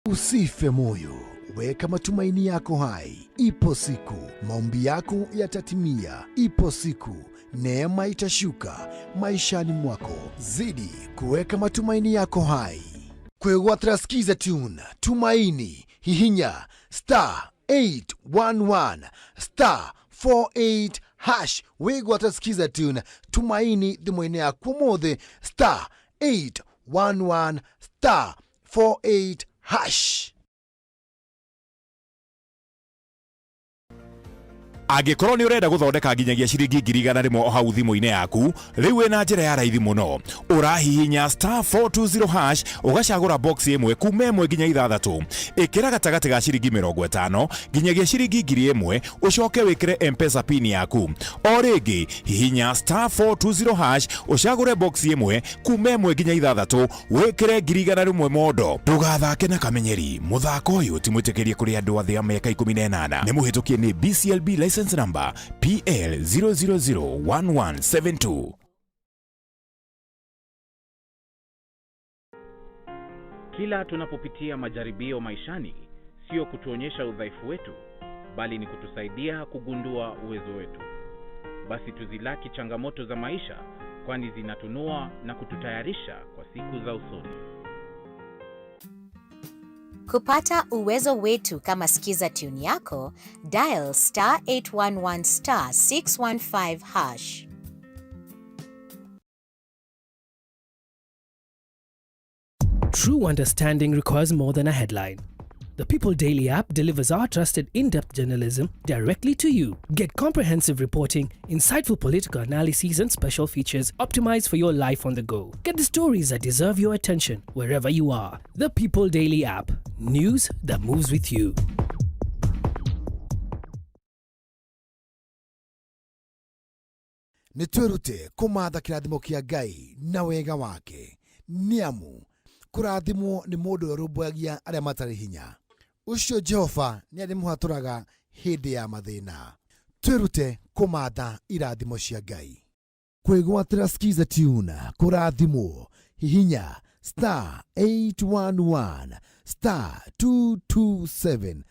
Usife moyo, weka matumaini yako hai. Ipo siku maombi yako yatatimia. Ipo siku neema itashuka maishani mwako. Zidi kuweka matumaini yako hai. Kwegwatira skiza tune tumaini hihinya *811 *48# wegwatira skiza tune tumaini thimwe-ini yaku mothe *811 *48#. Angĩkorwo nĩ ũrenda gũthondeka nginyagia ciringi 100,000 o hau thimũ-inĩ yaku, rĩu wĩna njĩra ya raithi mũno. Ũrahihinya *420# ũgacagũra box ĩmwe kuma 1 nginya 6. Ĩkĩra gatagatĩ ga ciringi 50 nginyagia ciringi 1,000 ũcoke wĩkĩre M-Pesa pin yaku. O rĩngĩ hihinya *420# ũcagũre box ĩmwe kuma 1 nginya 6 wĩkĩre 100,000 mondo. Ndũgathake na kamenyeri. Mũthako ũyũ ti mwĩtĩkĩrie kũrĩ andũ a thĩ ya mĩaka 18. Nĩ mũhĩtũkie nĩ BCLB license number PL 0001172. Kila tunapopitia majaribio maishani, sio kutuonyesha udhaifu wetu, bali ni kutusaidia kugundua uwezo wetu. Basi tuzilaki changamoto za maisha, kwani zinatunua na kututayarisha kwa siku za usoni. Kupata uwezo wetu kama skiza tune yako, dial *811 *615#. True understanding requires more than a headline. The People Daily app delivers our trusted in-depth journalism directly to you. Get comprehensive reporting, insightful political analyses and special features optimized for your life on the go. Get the stories that deserve your attention wherever you are. The People Daily app. News that moves with you. Nitwerute kumatha kirathimo kia Ngai na wega wake. Niamu kurathimwo ni mundu urumbuagia aria matari hinya. Ucio Jehova ni ari muhaturaga hindi ya mathina. Twerute kumatha irathimo cia Ngai. Kwigwatira skiza tune kurathimwo hihinya *811 *227#.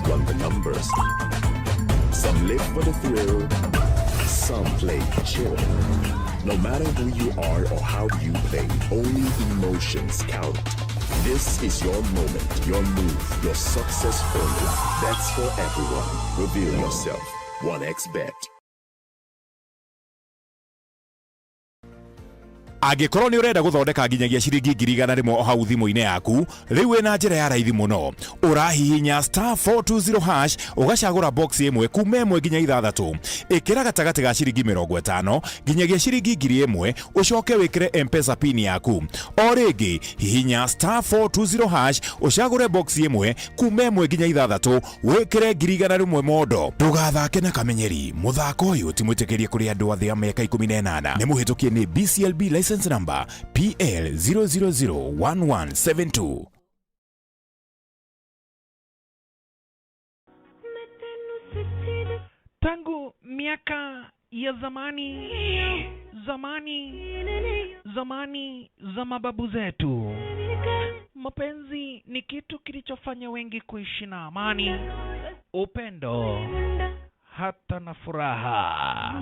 run the numbers. Some live for the thrill, some play chill. No matter who you are or how you play, only emotions count. This is your moment, your move, your success formula. That's for everyone. Reveal yourself. 1xBet. Angĩkorwo nĩ ũrenda gũthondeka nginyagia ciringi 100,000 o hau thimũ-inĩ yaku, rĩu wĩna njĩra ya raithi mũno. Ũrahihinya *420# ũgacagũra box ĩmwe kuma 1 nginya 6. Ĩkĩra gatagatĩ ga ciringi 50 nginyagia ciringi 1,000 ũcoke wĩkĩre M-Pesa pin yaku. O rĩngĩ hihinya *420# ũcagũre box ĩmwe kuma 1 nginya 6 wĩkĩre 100,000 modo. Ndũgathake na kamenyeri. Mũthako ũyũ ti mwĩtĩkĩrie kũrĩ andũ a thĩ ya mĩaka 18. Nĩ mũhĩtũkie nĩ BCLB license number PL0001172. Tangu miaka ya zamani za mababu zetu, mapenzi ni kitu kilichofanya wengi kuishi na amani, upendo hata na furaha.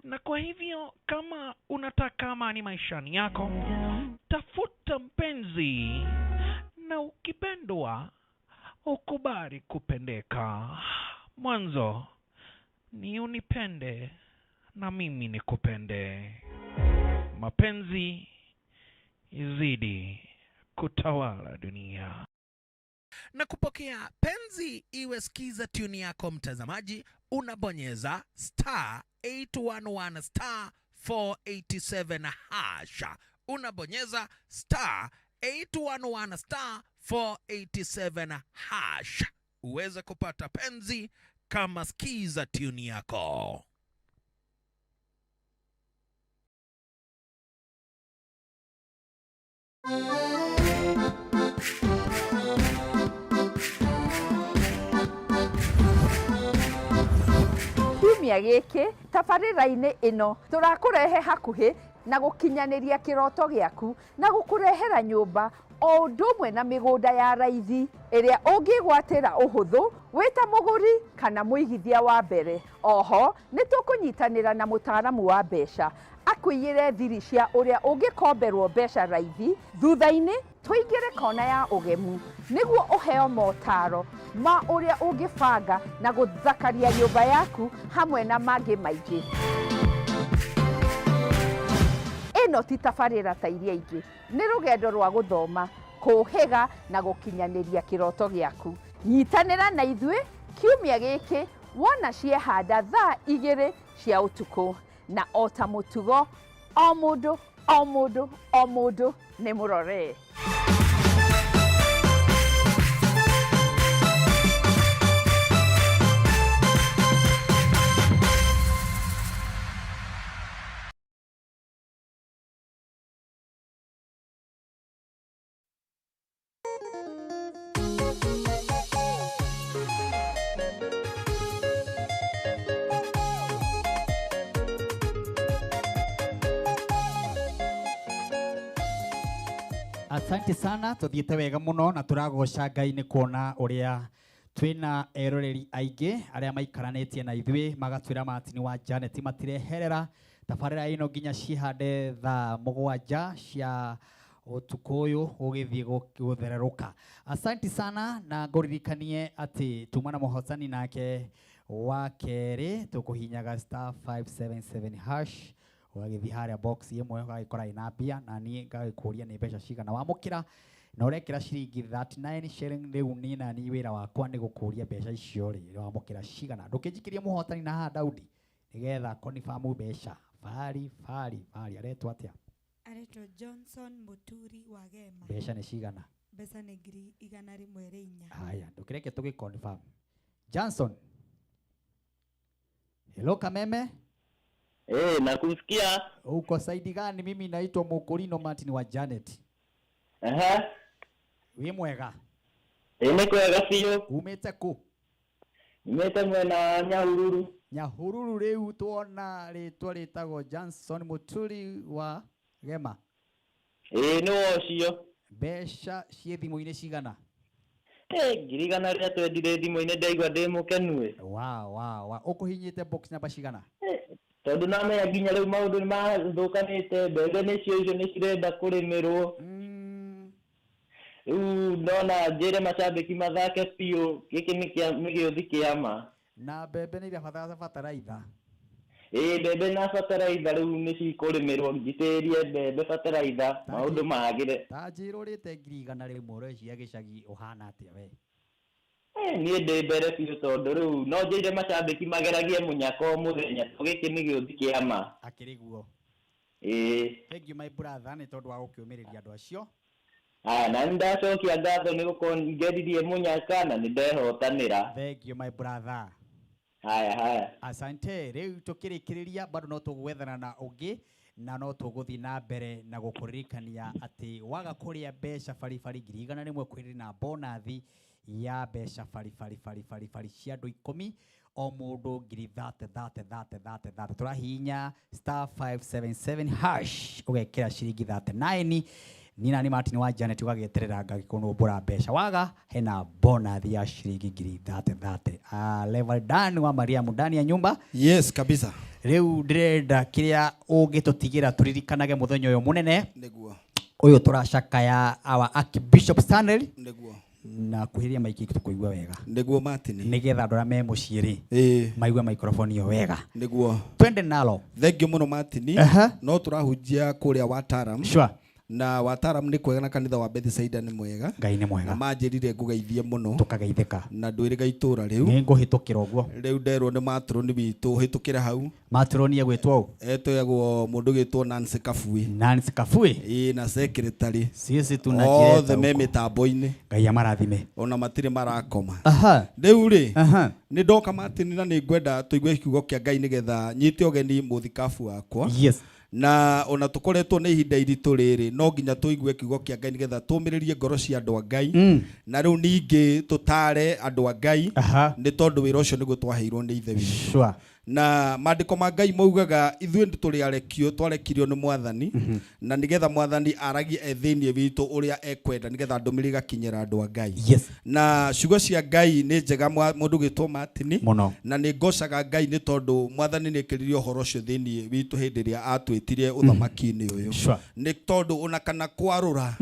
Na kwa hivyo kama unataka amani maishani yako, tafuta mpenzi, na ukipendwa ukubali kupendeka. Mwanzo ni unipende na mimi nikupende, mapenzi izidi kutawala dunia. Na kupokea penzi iwe skiza tune yako mtazamaji, unabonyeza *811 *487 hasha. Unabonyeza *811 *487 hasha uweze kupata penzi kama skiza tune yako. Kiumia gĩkĩ tabarĩra-inĩ ĩno tũrakũrehe hakuhĩ na gũkinyanĩria kĩroto gĩaku na gũkũrehera nyũmba o ũndũ ũmwe na mĩgũnda ya raithi ĩrĩa ũngĩgwatĩra ũhũthũ wĩta mũgũri kana mũigithia wa mbere. Oho nĩ tũkũnyitanĩra na mũtaaramu wa mbeca akũiyĩre thiri cia ũrĩa ũngĩkomberwo mbeca raithi. Thutha-inĩ tũingĩre kona ya ũgemu nĩguo ũheo motaro ma ũrĩa ũngĩbanga na gũthakaria nyũmba yaku hamwe na mangĩ maingĩ. Ĩno ti tabarĩra ta iria ingĩ, nĩ rũgendo rwa gũthoma, kũhĩga na gũkinyanĩria kĩroto gĩaku. Nyitanĩra na ithuĩ kiumia gĩkĩ wona ciehanda thaa 2 cia ũtukũ, na o ta mũtugo o mũndũ nĩ mũrore. Asante sana, tuthiete wega muno na turagoca Ngai nĩ kuona ũrĩa twina eroreri aingĩ arĩa maikaranĩtie na ithuĩ magatwĩra Martin wa Janet matireherera tabarĩra ĩno nginya cihande thaa 7 cia ũtukũ ũyũ ũgĩthiĩ gũthererũka. Asante sana, na ngũririkanie atĩ tuma na mũhotani nake wa kerĩ tũkũhinyaga *577# ũgagĩthiĩ harĩa box ĩmwe ũgagĩkora ĩna mbia, na niĩ ngagĩkũria nĩ mbeca cigana wamũkĩra, na ũrekĩra ciringi 39 shilling. Rĩu niĩ na niĩ wĩra wakwa nĩ gũkũria mbeca icio rĩ wamũkĩra cigana. Ndũkĩnjikĩrie mũhotani na haha Daudi nĩgetha confirm mbeca. Fari aretwo atĩa? Aretwo Johnson Muturi wa Gema. Mbeca nĩ cigana? Mbeca nĩ 104. Haya, ndũkĩreke tũgĩconfirm. Johnson. Hello Kameme. Nakusikia. Uko saidi gani? Mimi naitwa Mukurino Martin wa Janet. Wĩ mwega? Nĩ kwega biũ. Umĩte kũ? Umĩte mwena wa Nyahururu. Nyahururu rĩu tuona rĩtwa rĩtagwo Johnson Muturi wa Gema. Nĩ wocio. Mbeca ciĩ thimũ-inĩ cigana? ngirigana rĩa twendire thimũ-inĩ ndaigua ndĩ mũkenu ũkũhinyĩte box namba cigana? Tondũ namenya nginya rĩu maũndũ nĩ mathũkanĩte, mbembe nĩcio icio nĩ cirenda kũrĩmĩrwo. Rĩu ndona njĩre macambĩki mathake biũ, gĩkĩ nĩ gĩũthi kĩa ma. Na mbembe nĩ irabatara bataraitha? Mbembe na bataraitha rĩu nĩ cikũrĩmĩrwo, ngitĩrie mbembe bataraitha maũndũ magĩre. Ta njĩra ũrĩte ngiri 100 ũreciria gĩcagi ũhana atĩa we? Niĩ ndĩ mbere biũ tondũ rĩu no njĩre macambĩki mageragie mũnyaka o mũthenya, gĩkĩ nĩ gĩũthi kĩa ma. Akĩrĩ guo. Thank you my brother nĩ tondũ wa gũkĩũmĩrĩria andũ acio. Na nĩndacokia ngatho nĩ gũkorwo ngeririe mũnyaka na nĩndehotanĩra. Thank you my brother. Haya. Asante. Rĩu tũkĩrĩkĩrĩria bado no tũgwethana na ũngĩ na no tũgũthiĩ na mbere na gũkũririkania atĩ waga kũrĩa mbeca baribari ngiri 100 kwĩrĩ na bonathi ya mbeca baribari cia andũ 10 o mũndũ ngiri 30 tũrahihinya *577# ũgekĩra ciringi 39. Nina ni Martin wa Janet ũgagĩeterera ngagĩkũnũmbũra mbeca waga hena bonathi ya ciringi ngiri 30. Level Dan wa Maria Mudani ya nyumba. Yes kabisa. Rĩu ndĩrenda kĩrĩa ũngĩtũtigĩra tũririkanage mũthenya ũyũ mũnene. Nĩguo. Ũyũ tũracakaya our Archbishop Stanley. Nĩguo. Na kuhiria maiki tũkũigua wega. Nĩguo Martin. Nĩgetha andũ arĩa me mũciĩ rĩ. Maigua microphone yo wega. Nĩguo. Twende nalo. Thank you mũno Martin. No tũrahunjia kũrĩa Wataram. Sure. Na Wataram nĩ kwega na kanitha wa Bethsaida nĩ mwega. Ngai nĩ mwega. Na manjĩrire ngũgeithie mũno. Tũkageithĩka. Na ndwĩrĩga itũra rĩu. Nĩ ngũhĩtũkĩra ũguo. Rĩu nderwo nĩ matroni witũ hĩtũkĩra hau. Matroni egwĩtwo ũũ? Etagwo mũndũ gĩtwo Nancy Kafui. Nancy Kafui? Na secretary. Sisi tunakireta. Othe me mĩtambo-inĩ. Ngai amarathime. Ona matirĩ marakoma. Rĩu rĩ nĩ ndoka Martin na nĩ ngwenda tũigue kiugo kĩa Ngai nĩgetha nyite ũgeni mũthikabu wakwa. Yes. Na ona tukoretwo nĩ ihinda iritũ rĩrĩ no nginya tũigue kiugo kĩa Ngai nĩgetha tũmĩrĩrie ngoro cia andũ a Ngai. Na rĩu ningĩ tũtare andũ a Ngai nĩ tondũ wĩra ũcio nĩguo twaheirwo nĩ ithe witũ. Na maandĩko ma Ngai maugaga ithuĩ tũrĩ arekio twarekirio nĩ Mwathani na nĩgetha Mwathani aragie thĩinĩ witũ ũrĩa ekwenda nĩgetha ndũmĩrĩri gakinyĩra andũ a Ngai. Na ciugo cia Ngai nĩ njega mũndũ gĩtwo Martin na nĩ ngocaga Ngai nĩ tondũ Mwathani nĩ ekĩrire ũhoro ũcio thĩinĩ witũ hĩndĩ ĩrĩa atwĩtire ũthamaki-inĩ ũyũ. Nĩ tondũ ona kana kwarũra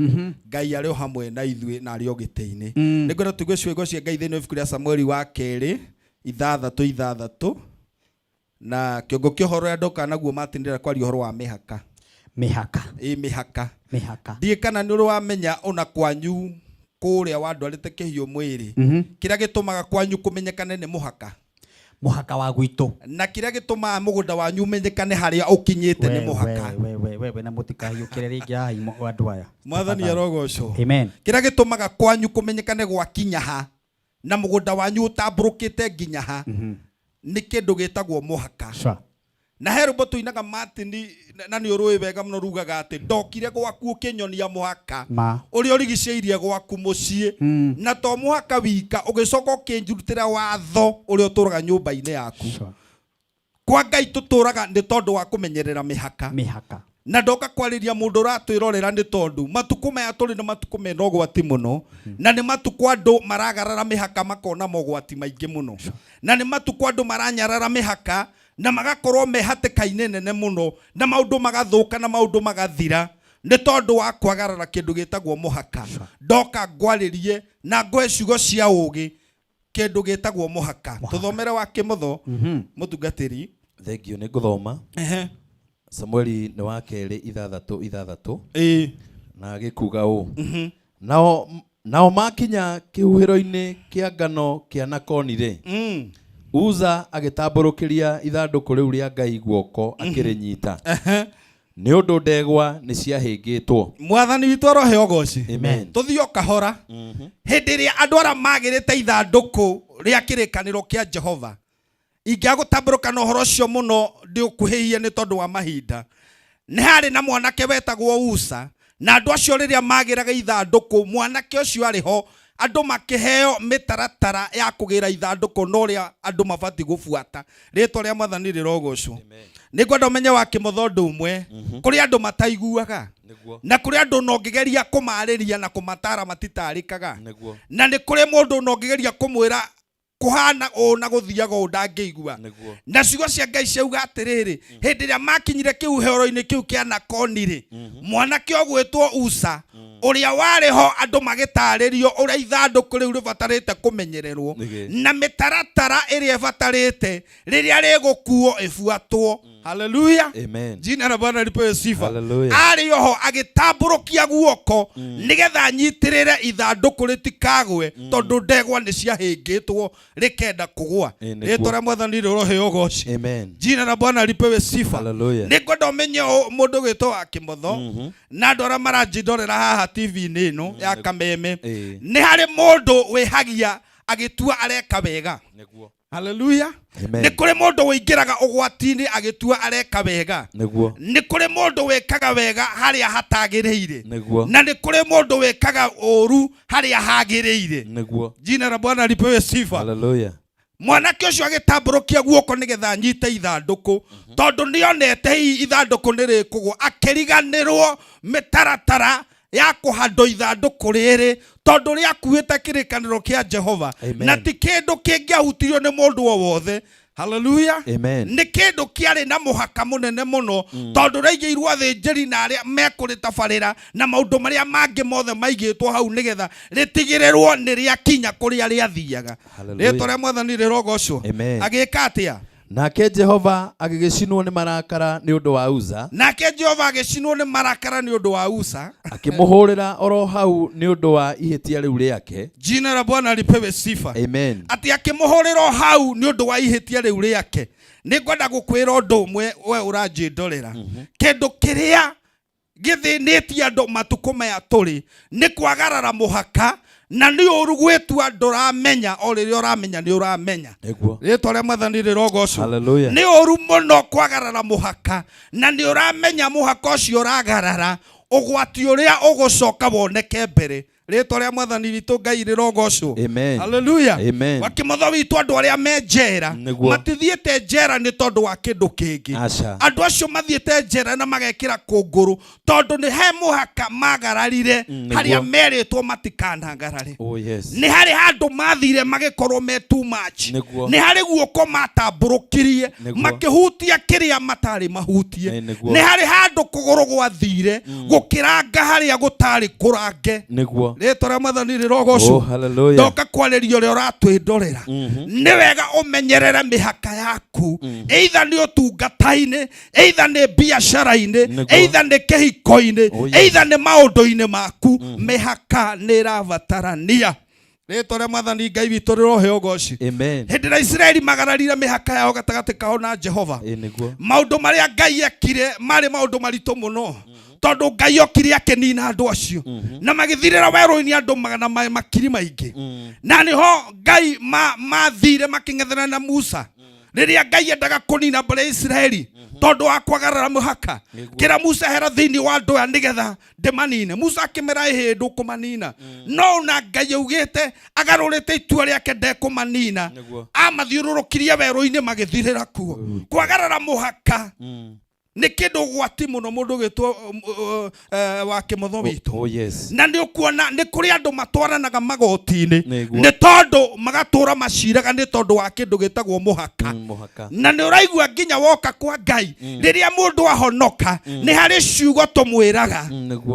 Ngai arĩ o hamwe na ithuĩ na arĩ o gĩtĩ-inĩ. Nĩ ngwenda tũigue ciugo cia Ngai thĩinĩ wa ibuku rĩa Samueli wa 2:6 na kiongo kĩa ũhoro ya ndoka naguo Martin ndĩra kwaria ũhoro wa mĩhaka. Mĩhaka. Ndiĩ kana nĩ ũramenya ona kwanyu kũrĩa wandwarĩte kĩhiũ mwĩrĩ kĩrĩa gĩtũmaga kwanyu kũmenyekane nĩ mũhaka. Mũhaka wa gwitũ. Na kĩrĩa gĩtũmaga mũgũnda wanyu ũmenyekane harĩa ũkinyĩte nĩ mũhaka. We na mũtikahiũkĩre rĩngĩ andũ aya. Mwathani arogocwo. Amen. Kĩrĩa gĩtũmaga kwanyu kũmenyekane gwakinya ha na mũgũnda wanyu ũtambũrũkĩte nginya ha nĩ kĩndũ gĩtagwo mũhaka. Na he rwĩmbo tũinaga Martin na nĩ ũrũĩ wega mũno rugaga atĩ ndokire gwaku ũkĩnyonia mũhaka ũrĩa ũrigicĩirie gwaku mũciĩ na to mũhaka wika ũgĩcoka ũkĩnjurutĩra watho ũrĩa ũtũraga nyũmba-inĩ yaku. Kwa Ngai tũtũraga nĩ tondũ wa kũmenyerera mĩhaka. Na ndoka kwarĩria mũndũ ũratwĩrorera nĩ tondũ matukũ maya tũrĩ na matukũ mena ũgwati mũno na nĩ matukũ andũ maragarara mĩhaka makona mogwati maingĩ mũno na nĩ matukũ andũ maranyarara mĩhaka na magakorwo mehatĩka-inĩ nene mũno na maũndũ magathũka na maũndũ magathira nĩ tondũ wa kwagarara kĩndũ gĩtagwo mũhaka. Ndoka ngwarĩrie na ngoe ciugo cia ũgĩ kĩndũ gĩtagwo mũhaka. Tũthomere wa Kĩmotho mũtungatĩri. Thank you. Nĩ ngũthoma Samueli nĩ wa 2:6 na gĩkuga ũũ. Nao makinya kĩhuhĩro-inĩ kĩa ngano kĩa Nakoni-rĩ, Uza agĩtambũrũkĩria ithandũkũ rĩu rĩa Ngai guoko akĩrĩnyita. Nĩ ũndũ ndegwa nĩ ciahĩngĩtwo. Mwathani witũ arohe ũgooci. Amen. Tũthiĩ o kahora. Hĩndĩ ĩrĩa andũ arĩa magĩrĩte ithandũkũ rĩa kĩrĩkanĩro kĩa Jehova ingĩagũtambũrũka na ũhoro ũcio mũno ndĩũkuhĩhie nĩ tondũ wa mahinda. Nĩ harĩ na mwanake wetagwo Uza na andũ acio rĩrĩa magĩraga ithandũkũ mwanake ũcio arĩ ho andũ makĩheo mĩtaratara ya kũgĩra ithandũkũ no ũrĩa andũ mabatiĩ gũbuata. Rĩĩtwa rĩa Mwathani rĩrogocwo. Nĩ ngwenda ũmenye wa Kĩmotho ũndũ ũmwe kũrĩ andũ mataiguaga na kuri andu no ngigeria kumariria na kumatara matitarikaga na ni kuri mundu no ngigeria kumwira kuhana o na guthiaga o ndangĩigua na ciugo cia Ngai ciauga atiriri hindi ria makinyire kiu hero-ini kiu kia Nakoni mwanake ogwitwo Usa uria wariho andu magitaririo uria ithanduku riu ribatarite kumenyererwo na mitaratara iria ibatarite riria rigukuo ifuatwo. Hallelujah. Amen. Jina la Bwana lipewe sifa. Ari yoho agitamburukia guoko nigetha anyitirire ithanduku ritikagwe tondu ndegwa ni ciahingitwo rikenda kugwa. Ritore mwathani rohe yogoci. Amen. Jina la Bwana lipewe sifa. Hallelujah. Ningwenda umenye mundu gwitwo wa Kimotho na andu aria maranjindorera haha TV-ini ino ya Kameme ni hari mundu wihagia agitua areka wega. Hallelujah. Ni kuri mundu wingiraga ugwati-ini agitua areka wega. Ni kuri mundu wekaga wega haria hatagiriire. Na ni kuri mundu wekaga oru haria hagiriire. Jina la Bwana lipewe sifa. Hallelujah. Mwanake ucio agitamburukia guoko nigetha anyite ithanduku tondu nionete ithanduku nirikugwa akiriganirwo mitaratara ya kuhando ithanduku riri tondu ria kuite kirikaniro kia Jehova na ti kindu kingiahutirio ni mundu o wothe. Hallelujah. Amen. Ni kindu kiari na muhaka munene muno tondu raigirwo athinjiri na aria mekuritabarira na maundu maria mangi mothe maigitwo hau nigetha ritigirirwo ni ria kinya kuria ria thiaga. Ritwa ria mwathani rirogocwo. Agika atia? Nake Jehova agigicinwo ni marakara ni undu wa Uza. Nake Jehova agicinwo ni marakara ni undu wa Uza. Akimuhurira oro hau ni undu wa ihitia riu riake. Jina la Bwana lipewe sifa. Amen. Ati akimuhurira hau ni undu wa ihitia riu riake. Ningwenda gukwira undu umwe we uranjindorera. Kindu kiria githinitie andu matuku maya turi ni kwagarara muhaka na ni uru gwitua nduramenya o riria uramenya ni uramenya. Ritwa ria mwathani rirogocwo. Ni uru muno kwagarara muhaka na ni uramenya muhaka ucio uragarara ugwati uria ugucoka woneke mbere. Ritwa ria mwathani witu Ngai rirogocwo. Hallelujah. Wa Kimotho witu andu aria me njera matithiete njera ni tondu wa kindu kingi. Andu acio mathiete njera na magekira kunguru tondu ni he muhaka magararire haria meritwo matikanangarare. Ni hari handu mathire magikorwo me too much. Ni hari guoko matamburukirie makihutia kiria matari mahutie. Ni hari handu kuguru gwathire gukiranga haria gutari kurange. Ritwa ria mwathani rirogocwo. Ndoka kwariria uria uratwindorera ni wega umenyerere mihaka yaku either ni utungata-ini either ni biacara-ini either ni kihiko-ini either ni maundu-ini maku mihaka ni irabatarania. Ritwa ria mwathani Ngai witu rirohe ugoci. Hindi ria Israeli magararire mihaka yao gatagati kao na Jehova maundu maria Ngai ekire mari maundu maritu muno tondu Ngai okire akenina andu acio na magithirira weru-ini andu magana makiri maingi na niho Ngai mathire making'ethana na Musa riria Ngai endaga kunina mbere Israeli tondu wa kwagarara muhaka kira Musa hera thiini wa andu aya nigetha ndimanine. Musa akimera ihi ndukumanina no na Ngai augite agarurite itua riake ndekumanina amathiururukirie weru-ini magithirira kuo. Kwagarara muhaka ni kindu gwati muno mundu gitwo wa Kimotho witu. Na ni ukuona ni kuri andu matwaranaga magoti-ini ni tondu magatura maciraga ni tondu wa kindu gitagwo muhaka. Na ni uraigua nginya woka kwa Ngai riria mundu ahonoka ni hari ciugo tumwiraga.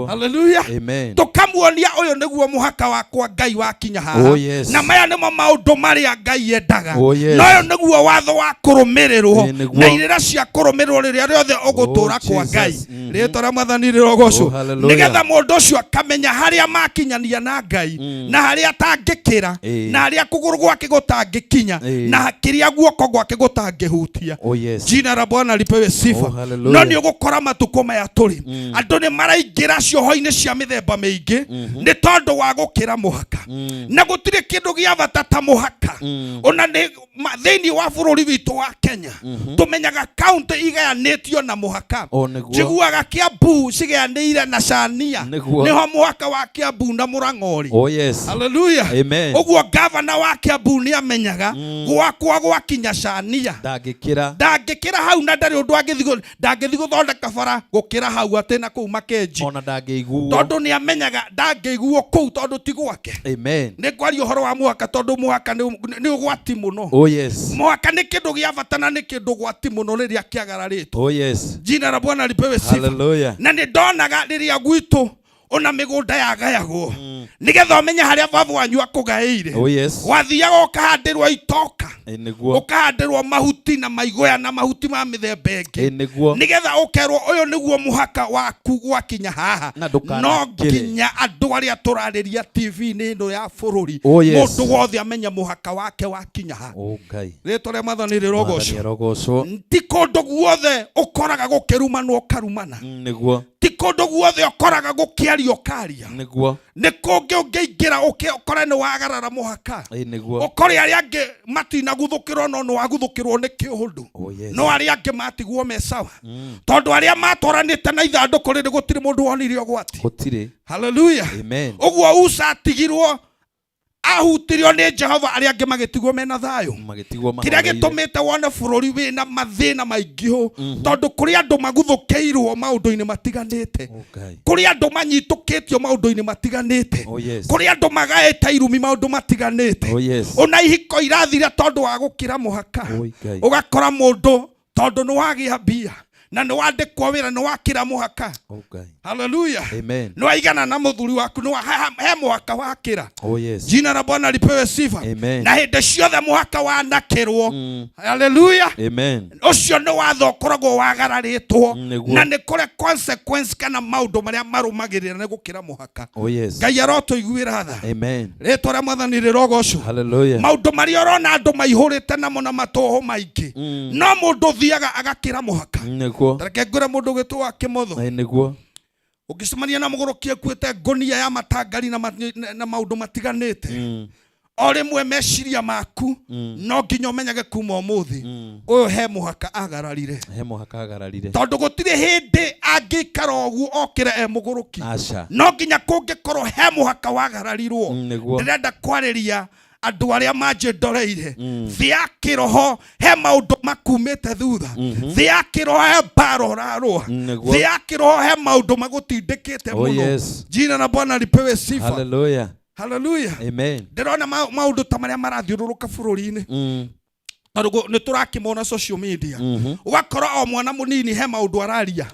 Hallelujah. Tukamuonia uyu niguo muhaka wakwa Ngai wakinya haha na maya nimo maundu maria Ngai endaga no uyu niguo watho wa kurumirirwo na irira cia kurumirirwo riria riothe ugutura kwa Ngai. Ritwa ria mwathani rirogocwo nigetha mundu ucio akamenya haria makinyania na Ngai na haria atangikira na haria kuguru gwake gutangikinya na kiria guoko gwake gutangihutia. Jina la Bwana lipewe sifa. No ni ugukora matuko maya turi andu ni maraingira cioho-ini cia mithemba mingi ni tondu wa gukira muhaka na gutire kindu gia bata ta muhaka. Ona ni thiini wa bururi witu wa Kenya tumenyaga county igayanitio na muhaka njiguaga Kiambu cigeanĩire na Chania niho muhaka wa Kiambu na Murang'ori. Oh yes. Hallelujah. Amen. Uguo governor wa Kiambu ni amenyaga gwakwa gwakinya Chania ndangĩkĩra hau na ndarĩ ũndũ ndangĩthi gũthondeka bara gũkĩra hau atĩ na kũu Makenji ona ndangĩiguo tondũ nĩ amenyaga ndangĩiguo kũu tondũ ti gwake. Amen. Nĩ kwaria ũhoro wa muhaka tondũ muhaka nĩ ũgwati mũno. Oh yes. Muhaka nĩ kĩndũ gĩa bata na nĩ kĩndũ gwati mũno rĩrĩa kĩagararĩtwo. Oh yes. Jina la Bwana lipewe sifa. Hallelujah. Na nĩ ndonaga rĩrĩa gwitũ ona mĩgũnda yagayagwo nĩgetha ũmenye harĩa baba wanyu akũgaĩire. Oh yes. Wathiaga ũkahandĩrwo itoka nĩguo ũkahandĩrwo mahuti na maigoya na mahuti ma mĩthemba ĩngĩ nĩgetha ũkerwo ũyũ nĩguo mũhaka waku gwakinya haha no nginya andũ arĩa tũrarĩria TV-inĩ ĩno ya bũrũri mũndũ wothe amenya mũhaka wake wakinya haha. Rĩtwa rĩa Mwathani rĩrogocwo. Ti kũndũ guothe ũkoraga gũkĩrumanwo ũkarumana. Nĩguo ti kũndũ guothe ũkoraga gũkĩaria ũkaria. Nĩguo nĩ kũngĩ ũngĩingĩra ũkore nĩ wagarara mũhaka nĩguo ũkore arĩa angĩ matinaguthũkĩrwo no nĩ waguthũkĩrwo nĩ kĩũndũ no arĩa angĩ matigwo me sawa tondũ arĩa matwaranĩte na ithandũkũ rĩrĩ gũtirĩ mũndũ wonire ũgwati. Gũtirĩ. Hallelujah. Amen. Ũguo Usa atigirwo ahutirio nĩ Jehova arĩa angĩ magĩtigwo mena thayũ. Kĩrĩa gĩtũmĩte wone bũrũri wĩna mathĩna maingĩ tondũ kũrĩ andũ maguthũkĩirwo maũndũ-inĩ matiganĩte, kũrĩ andũ manyitũkĩtio maũndũ-inĩ matiganĩte, kũrĩ andũ magaĩte irumi maũndũ matiganĩte, ona ihiko irathira tondũ wa gũkĩra mũhaka. Ũgakora mũndũ tondũ nĩ wagĩa mbia na nĩ wandĩkwo wĩra nĩ wakĩra mũhaka. Hallelujah. Amen. Nĩ waigana na mũthuri waku nĩ he mũhaka wakĩra. Oh yes. Jina la Bwana lipewe sifa. Amen. Na hĩndĩ ciothe mũhaka wanakĩrwo. Hallelujah. Amen. Ũcio nĩ watho ũkoragwo wagararĩtwo na nĩ kũrĩ consequence kana maũndũ marĩa marũmagĩrĩra nĩ gũkĩra mũhaka. Oh yes. Ngai arotũiguĩra tha. Amen. Rĩtwa rĩa Mwathani rĩrogocwo. Hallelujah. Maũndũ marĩa ũrona andũ maihũrĩte namo na matũhũ maingĩ no mũndũ thiaga agakĩra mũhaka. Tareke ngwĩre mũndũ ũgĩtwo wa Kĩmotho. Nĩguo ũngĩcemania na mũgũrũki ekuĩte ngonia ya matangari na maũndũ matiganĩte o rĩmwe meciria maku no nginya ũmenyage kuma ũmũthĩ ũyũ he mũhaka agararire. Tondũ gũtirĩ hĩndĩ angĩikara ũguo okĩra e mũgũrũki. No nginya kũngĩkorwo he mũhaka wagararirwo. Ndĩrenda kwarĩria andũ arĩa manjĩndoreire thĩ ya kĩroho he maũndũ makumĩte thutha, thĩ ya kĩroho he mbara ũrarũa, thĩ ya kĩroho he maũndũ magũtindĩkĩte mũno. Jina la Bwana lipewe sifa. Hallelujah. Hallelujah. Amen. Ndĩrona maũndũ ta marĩa marathiũrũrũka bũrũri-inĩ nĩ tũrakĩmona social media ũgakora o mwana mũnini he maũndũ araria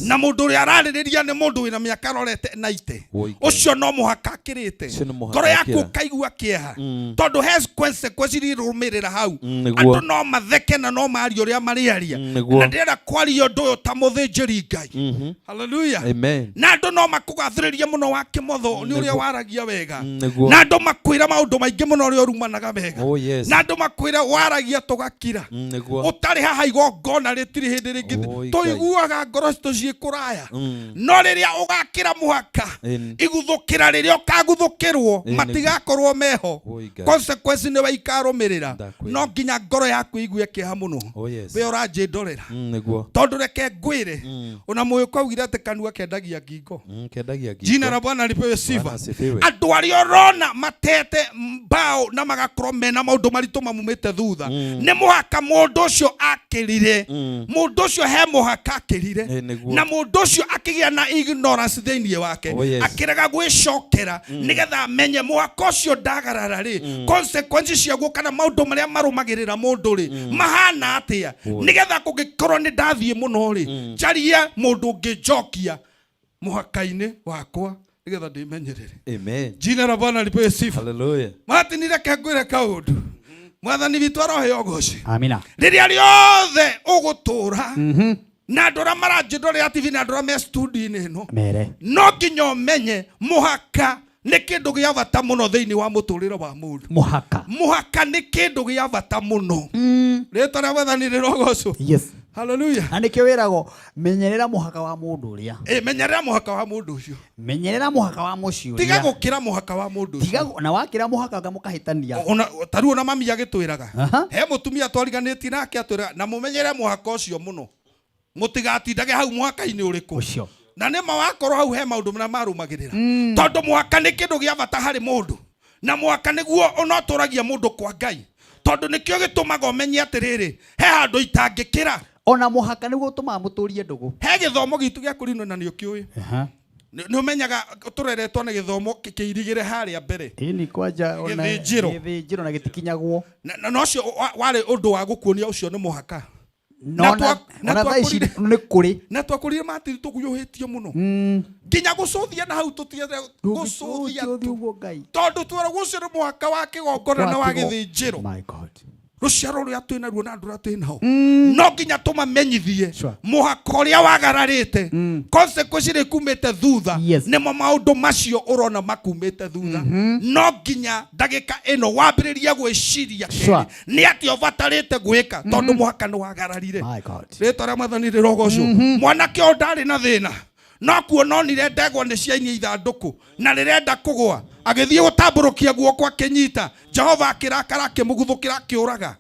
na mũndũ ũrĩa ararĩrĩria nĩ mũndũ wĩna mĩaka arorete 90 ũcio no mũhaka akĩrĩte ngoro yaku ũkaigua kĩeha tondũ he consequence irũmĩrĩra hau andũ no matheke na no maria ũrĩa marĩaria na ndĩrenda kwaria ũndũ ũyũ ta mũthĩnjĩri Ngai. Hallelujah. Amen. Na andũ no makũgathĩrĩria mũno wa Kĩmotho nĩ ũrĩa waragia wega na andũ makwĩra maũndũ maingĩ mũno ũrĩa ũrumanaga wega na andũ makwĩra waragia tũgakira ũtarĩ haha igongona rĩtirĩ hĩndĩ rĩngĩ tũiguaga ngoro citũ ciĩ kũraya no rĩrĩa ũgakĩra mũhaka iguthũkĩra rĩrĩa ũkaguthũkĩrwo matigakorwo meho consequence nĩ waikarũmĩrĩra no nginya ngoro yaku igue kĩeha mũno we ũranjĩndorera tondũ reke ngwĩre ona mũĩko augire atĩ kanua kendagia ngingo. Jina la Bwana lipewe sifa. Andũ arĩa ũrona matete mbao na magakorwo mena maũndũ maritũ mamumĩte thutha nĩ mũhaka mũndũ ũcio akĩrire, mũndũ ũcio he mũhaka akĩrire na mũndũ ũcio akĩgĩa na ignorance thĩinĩ wake akĩrega gwĩcokera nĩgetha amenye mũhaka ũcio ndagarara rĩ consequence ciaguo kana maũndũ marĩa marũmagĩrĩra mũndũ rĩ mahana atĩa nĩgetha kũngĩkorwo nĩ ndathiĩ mũno rĩ njarie mũndũ ũngĩnjokia mũhaka-inĩ wakwa nĩgetha ndĩmenyerere. Amen. Jina la Bwana lipewe sifa. Hallelujah. Martin reke ngwĩre kaũndũ Mwathani witũ aroheo ũgooci. Amina. Rĩrĩa rĩothe ũgũtũra na andũ arĩa maranjĩndorera TV na andũ arĩa me studio-inĩ ĩno no nginya ũmenye mũhaka nĩ kĩndũ gĩa bata mũno thĩinĩ wa mũtũrĩre wa mũndũ. Mũhaka nĩ kĩndũ gĩa bata mũno. Rĩtwa rĩa Mwathani rĩrogocwo. Yes. Hallelujah. Na nĩkĩo wĩragwo menyerera mũhaka wa mũndũ ũrĩa. Menyerera mũhaka wa mũndũ ũcio. Menyerera mũhaka wa mũciĩ ũrĩa. Tiga gũkĩra mũhaka wa mũndũ ũcio. Tiga na wakĩra mũhaka mũkahĩtania. Tarũ ona mami agĩtwĩraga he mũtumia twariganĩtie nake atwĩraga na mũmenyere mũhaka ũcio mũno. Mũtigatindage hau mwaka-inĩ ũrĩkũ. Ũcio. Na nĩ mawakorwo hau he maũndũ na marũmagĩrĩra. Tondũ mwaka nĩ kĩndũ gĩa bata harĩ mũndũ. Na mwaka nĩguo ũnotũragia mũndũ kwa Ngai. Tondũ nĩkĩo gĩtũmaga ũmenye atĩrĩrĩ, he handũ itangĩkĩra. Ona mũhaka nĩguo ũtũmaga mũtũrie ndũgũ. He gĩthomo gitu gĩa kũrinwo na nĩ ũkĩũĩ. Nĩ ũmenyaga tũreretwo na gĩthomo kĩirigĩre harĩa mbere. Ĩni kwanja ona gĩthĩnjĩro na gĩtikinyagwo. Na ũcio warĩ ũndũ wa gũkuonia ũcio nĩ mũhaka. Na thaa ici nĩ kũrĩ. Na twakũrire matiri tũguohĩtio mũno. Nginya gũcũthia na hau tũtiende gũcũthia. Tondũ twĩragwo ũcio nĩ mũhaka wa kĩgongona na wa gĩthĩnjĩro. My God. Rũciaro rũrĩa twĩ naruo na andũ arĩa twĩ nao no nginya tũmamenyithie mũhaka ũrĩa wagararĩte consequence nĩ kumĩte thutha nĩmo maũndũ macio ũrona makumĩte thutha no nginya ndagĩka ĩno wambĩrĩrie gwĩciria nĩ atĩ ũbatarĩte gwĩka tondũ mũhaka nĩ wagararire. Rĩtwa rĩa Mwathani rĩrogocwo. Mwanake ũyũ ndarĩ na thĩna no kuona onire ndegwa nĩ ciainie ithandũkũ na rĩrenda kũgũa agĩthiĩ gũtambũrũkia guoko akĩnyita Jehova akĩrakara akĩmũguthũkĩra akĩũraga.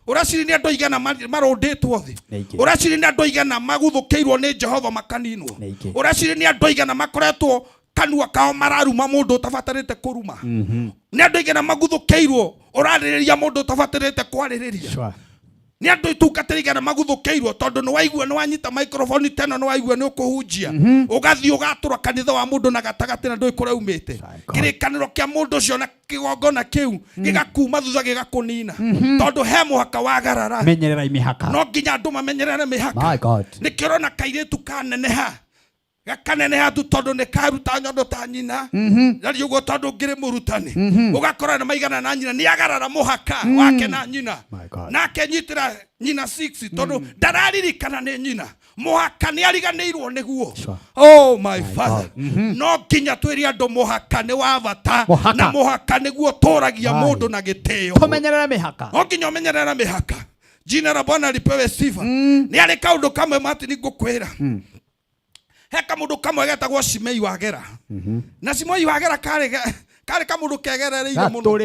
Ũraciri nĩ andũ aigana marũndĩtwo thĩ. Ũraciri nĩ andũ aigana maguthũkĩirwo nĩ Jehova makaninwo. Ũraciri nĩ andũ aigana makoretwo kanua kao mararuma mũndũ utabatarĩte kũruma. Nĩ andũ aigana maguthũkĩirwo ũrarĩrĩria mũndũ utabatarĩte kwarĩrĩria. Nĩ andũ itungatĩrĩgana maguthũkĩirwo tondũ nĩ waigua nĩ wanyita microphone teno nĩ waigua nĩ ũkũhunjia ũgathiĩ ũgatũra kanitha wa mũndũ na gatagatĩ na ndũĩ kũrĩa umĩte. Kĩrĩkanĩro kĩa mũndũ ũcio na kĩgongona kĩu gĩgakuma thutha gĩgakũnina tondũ he mũhaka wagarara. Menyerera mĩhaka. No nginya andũ mamenyerere mĩhaka. Nĩkĩo ũrona kairĩtu kaneneha gakaneneha tu tondũ nĩ karuta nyondo ta nyina na rĩu ũguo tondũ ngĩrĩ mũrutani ũgakora nĩ maigana na nyina nĩ agarara mũhaka wake na nyina nake nyitĩra nyina 6 tondũ ndararirikana nĩ nyina mũhaka nĩ ariganĩirwo nĩguo. Oh my father. No nginya twĩre andũ mũhaka nĩ wa bata na mũhaka nĩguo tũragia mũndũ na gĩtĩo. Tũmenyerere mĩhaka. No nginya ũmenyerere mĩhaka. Jina la Bwana lipewe sifa. Nĩ arĩ kaũndũ kamwe mati nĩ ngũkwĩra. He kamundu kamwe getagwo Shimei wa Gera. Na Shimei wa Gera kare kamundu kegerereire muno.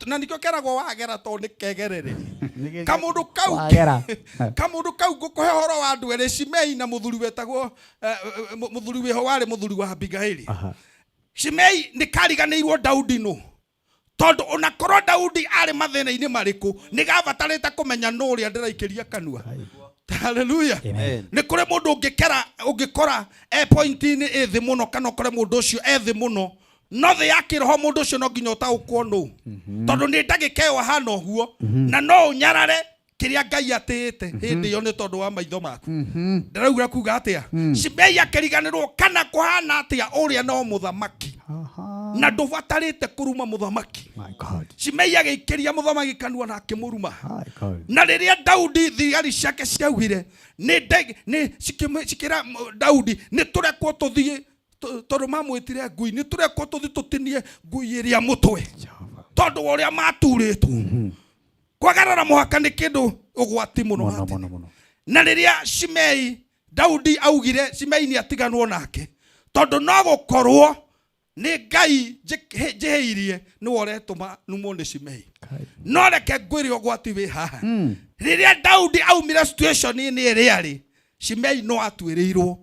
Na nikio keragwo wa Gera tondũ nĩ kegerere. Kamundu kau ngũkũhe ũhoro wa andũ erĩ Shimei na mũthuri wetagwo mũthuri weho warĩ mũthuri wa Abigaili. Shimei nĩ kariganĩirwo Daudi no. Tondũ onakorwo Daudi arĩ mathĩna-inĩ marĩkũ nĩ gabatarĩte kũmenya nũ ũrĩa ndĩraikĩria kanua. Hallelujah. Nĩ kũrĩ mũndũ ũngĩkora point-inĩ thĩ mũno kana ũkore mũndũ ũcio thĩ mũno no thĩ ya kĩroho mũndũ ũcio no nginya ũtaũkwo nũ. Tondũ nĩ ndagĩka ĩyo hana ũguo na no ũnyarare kĩrĩa Ngai atĩĩte hĩndĩ ĩyo nĩ tondũ wa maitho maku. Ndĩrauga kuga atĩa? Shimei akĩriganĩrwo kana kũhana atĩa ũrĩa no mũthamaki na ndũbatarĩte kũruma mũthamaki. Shimei agĩikĩria mũthamaki kanua na akĩmũruma. Na rĩrĩa Daudi thigari ciake ciaugire nĩ cikĩra Daudi nĩ tũrekwo tũthiĩ tondũ mamwĩtire ngui nĩ tũrekwo tũthiĩ tũtinie ngui ĩrĩa mũtwe tondũ ũrĩa maturĩtwo. Kwagarara mũhaka nĩ kĩndũ ũgwati mũno. Na rĩrĩa Shimei Daudi augire Shimei nĩ atiganwo nake tondũ no gũkorwo nĩ Ngai njĩhĩirie nĩ woretũma numwo nĩ Shimei. No reke ngwĩre ũgwati wĩ haha. Rĩrĩa Daudi aumire situation-inĩ ĩrĩa arĩ Shimei no atuĩrĩirwo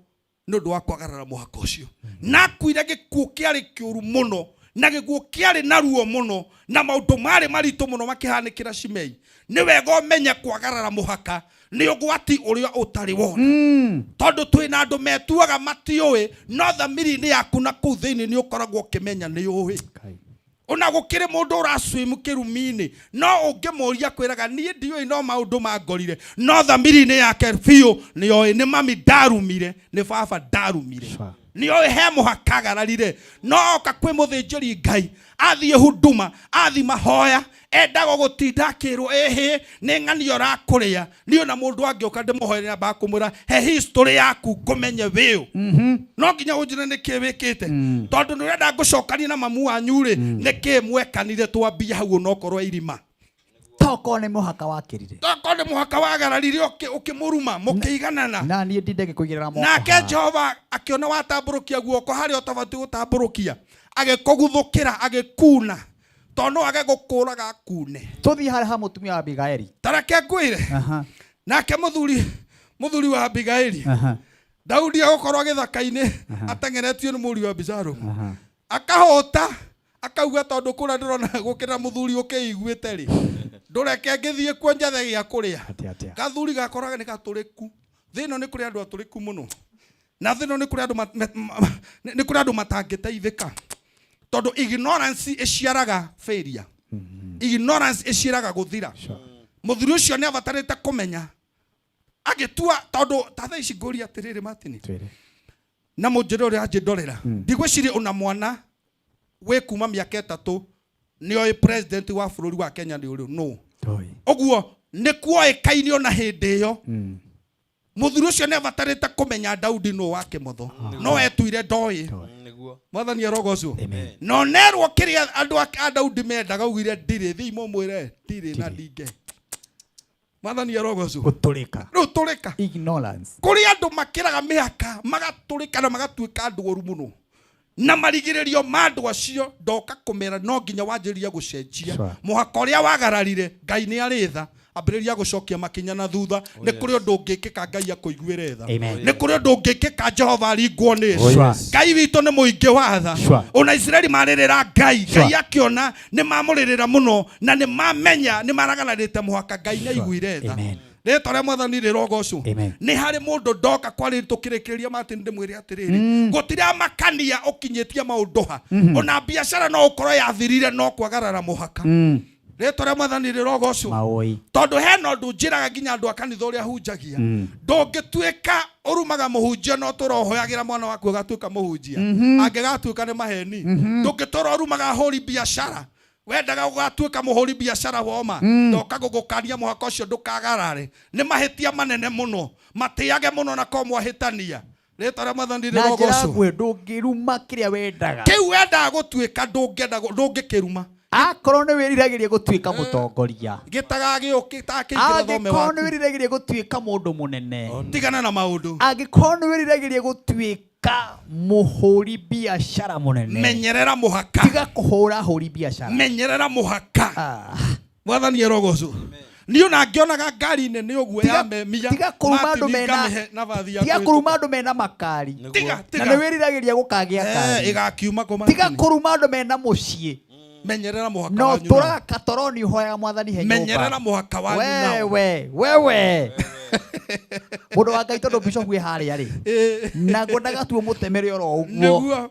nĩ ũndũ wa kwagarara mũhaka ũcio. Na akuire gĩkuũ kĩarĩ kĩũru mũno na gĩkuũ kĩarĩ na ruo mũno na maũndũ marĩ maritũ mũno makĩhanĩkĩra Shimei. Nĩ wega ũmenye kwagarara mũhaka nĩ ũgwati ũrĩa ũtarĩ wona. Tondũ twĩna andũ metuaga matiũĩ no thamiri-inĩ yaku na kũu thĩinĩ nĩ ũkoragwo ũkĩmenya nĩ ũĩ. Ona gũkĩrĩ mũndũ ũraswim kĩrumi-inĩ no ũngĩmũria kwĩraga niĩ ndiũĩ no maũndũ mangorire no thamiri-inĩ yake biũ nĩ oĩ nĩ mami ndarumire nĩ baba ndarumire. Nĩ oĩ he mũhaka agararire no oka kwĩ mũthĩnjĩri Ngai athiĩ huduma athiĩ mahoya endaga gũtinda akĩrwo ĩhĩ nĩ ng'ani ũrakũrĩa nĩ ona mũndũ angĩoka ndĩmũhoere na bakũmwĩra he history yaku ngũmenye wĩũ. No nginya ũnjĩre nĩkĩ wĩkĩte tondũ nĩ ũrenda ngũcokania na mamu wanyu rĩ nĩkĩ mwekanire twambia hau onokorwo irima. Toko nĩ mũhaka wakĩrire. Toko nĩ mũhaka wagararire ũkĩmũruma mũkĩiganana. Na niĩ ndinde gĩkũigĩrĩra moko. Nake Jehova akĩona watambũrũkia guoko harĩa ũtabatiĩ gũtambũrũkia agĩkũguthũkĩra agĩkuna tondũ age gũkũraga kune. Tũthiĩ harĩa ha mũtumia wa Abigaili. Tareke ngwĩre. Nake mũthuri muthuri wa Abigaili Daudi agokorwo githaka-ini atengeretio ni muri wa Abisalomu akahota akauga tondu kura ndirona gukira muthuri ukiiguite ri ndureke ngithie kuonja the gia kuria gathuri gakoraga ni gaturiku thino ni kuri andu aturiku muno na thino ni kuri andu matangiteithika tondu ignorance iciaraga failure ignorance iciaraga guthira muthuri ucio ni abatarite kumenya agitua tondu tatha ici nguri atiriri matini na mujiro ri ajindorera ndigwiciria una mwana we kuma miaka 3 ni oi president wa bururi wa Kenya ni uri no oguo ni kuoikaini ona hindi iyo muthuri ucio ni abatarite kumenya Daudi no wake motho no etuire ndoi mwathani arogocu no nerwo kiria andu a Daudi mendaga ugire ndiri thimo mwire ndiri na ndinge mwathani arogocu guturika ignorance kuri andu makiraga miaka magaturika na magatuika andu oru muno na marigiririo mandu acio ndoka kumera no nginya wanjiria gucenjia muhaka uria wagararire Ngai ni aritha ambiriria gucokia makinya na thutha ni kuri undu ngikika Ngai akuiguire tha ni kuri undu ngikika Jehova aringwo ni Ngai witu ni muingi wa tha ona Israeli maririra Ngai akiona ni mamuririra muno na ni mamenya ni maraganarite muhaka Ngai ni aiguire tha Rĩtwa rĩa Mwathani rĩrogocwo nĩ harĩ mũndũ ndoka kwarĩ tũkĩrĩkĩrĩria Martin ndĩmwĩre atĩrĩrĩ gũtirĩ makania ũkinyĩtie maũndũ ha ona biacara no ũkorwo yathirire no kwagarara mũhaka Rĩtwa rĩa Mwathani rĩrogocwo tondũ hena ũndũ njĩraga nginya andũ a kanitha ũrĩa hunjagia ndũngĩtuĩka ũrumaga mũhunjia no tũrohoyagĩra mwana waku ũgatuĩka mũhunjia angĩgatuĩka nĩ maheni ndũngĩtũra ũrumaga hũri biacara wendaga gugatuika muhuri biacara woma ndoka gugukania muhaka ucio ndukagarare ni mahitia manene muno matiage muno na ko mwahitania Rĩtwa rĩa Mwathani rĩrogocwo ndũngĩruma kĩrĩa wendaga kĩu wendaga gũtuĩka ndũngĩkĩruma akorwo nĩ wĩriragĩria gũtuĩka mũtongoria gĩtaga gĩũkĩtakĩingĩra thome waku angĩkorwo nĩ wĩriragĩria gũtuĩka mũndũ mũnene tigana na maũndũ angĩkorwo nĩ wĩriragĩria gũtuĩka muhuri biacara munene menyerera muhaka tiga kuhura huri biacara menyerera muhaka Mwathani arogocwo ni ona ngionaga ngari nene uguo ya memia tiga kuruma andu mena makari na nĩ wĩriragĩria gũkagĩa kari igakiuma koma tiga kuruma andu mena muciĩ menyerera muhaka no tũraga katoroni hoya Mwathani he nyũmba menyerera muhaka wanyu nao wewe mundu wa Ngai tondu bishop wi haria ri na ngwendaga tu mutemere oro uguo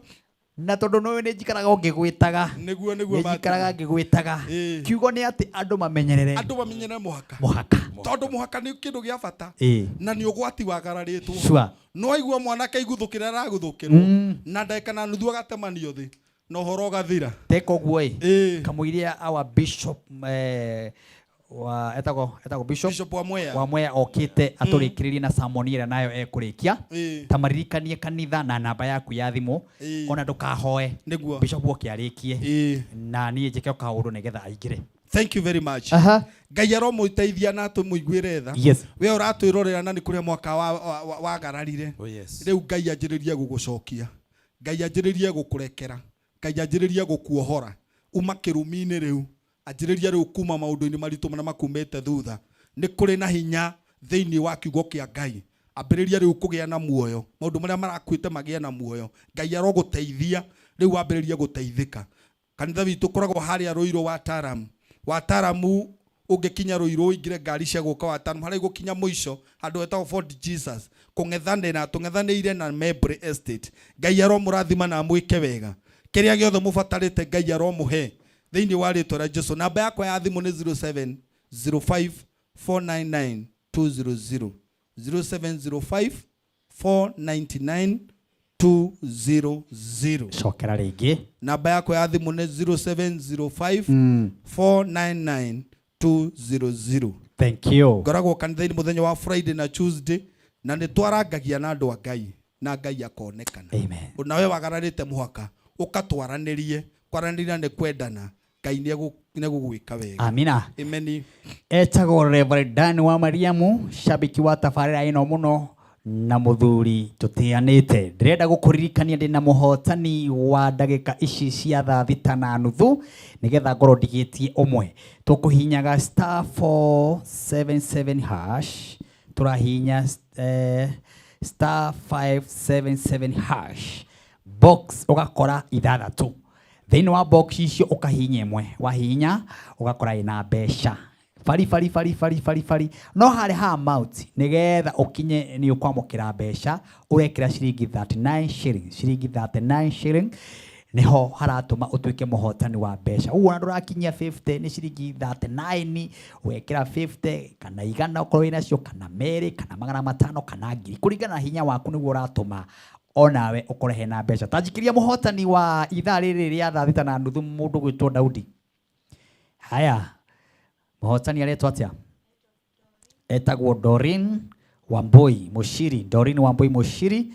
na tondu no ni njikaraga ngigwitaga niguo njikaraga ngigwitaga kiugo ni ati andu mamenyerere muhaka tondu muhaka ni kindu gia bata na ni ugwati wagararitwo no igua mwanake iguthukira araguthukirwo na ndeka na nuthu agatemanio thi no horo gathira teko guo kamuiria our bishop wa etagwo bishop wa Mwea okite aturikiririe na sermon ira nayo ekurikia tamaririkanie kanitha na namba yaku ya thimu ona ndukahoe bishop okiarikie na nie njike kaundu nigetha aingire. Thank you very much. Ngai aromuteithia na tumuiguire tha we uratwirorera na ni kuria mwaka wagararire riu Ngai anjiririe gugucokia Ngai anjiririe gukurekera Ngai anjiririe gukuohora uma kirumi-ini riu anjiriria riu kuma maundu-ini maritu mana makumete thutha ni kuri na hinya thiini wa kiugo kia Ngai ambiriria riu kugia na muoyo maundu maria marakwite magia na muoyo Ngai aroguteithia riu ambiriria guteithika kanitha witu koragwo haria Ruiru Wataramu ungikinya Ruiru ingire ngari cia guka Wataramu haria gukinya muico handu etagwo Fort Jesus tung'ethanĩire na Mebre Estate Ngai aromurathima na mwike wega kiria giothe mubatarite Ngai aromuhe thiini wa rĩtwa rĩa Jesũ. Namba yakwa ya thimũ nĩ 0705499200 0705499200 cokera rĩngĩ. Namba yakwa ya thimũ nĩ 0705499200. Thank you. Ngoragwo kanitha-inĩ mũthenya wa Friday na Tuesday na nĩ twarangagia na andũ a Ngai na Ngai akonekana. Amen. Nawe wagararĩte muhaka ukatwaranĩrie kwaranĩria nĩ kwendana Ngai nĩ gũgwĩka wega. Amina. Amen. Etagwo Reverend Dan wa Mariamu, shabiki wa tabarĩra ĩno mũno na muthuri tutianĩte. Ndĩrenda gũkũririkania ndĩ na mũhotani wa ndagĩka ici cia thaa 6:30 nĩgetha ngorwo ndigĩtie ũmwe. Tũkũhinyaga *477# turahinya star 577 hash box ugakora ithathatu thini wa box icio ukahinya imwe wahinya ugakora ina besha fari no hare ha amount nigetha ukinye ni ukwamukira besha urekira shiringi 39 shilling niho haratuma utuike muhotani wa besha uguo ndurakinyia 50 ni shiringi 39 wekira 50 kana igana ukorwo inacio kana meri kana magana matano kana ngiri kuringana na hinya waku niguo uratuma onawe ukore hena besha tajikiria muhotani wa ithaa riri ria thaa 6:30 mundu gwitwo Daudi. Haya muhotani aretwo atia? Etagwo Doreen Wambui Mushiri. Doreen Wambui Mushiri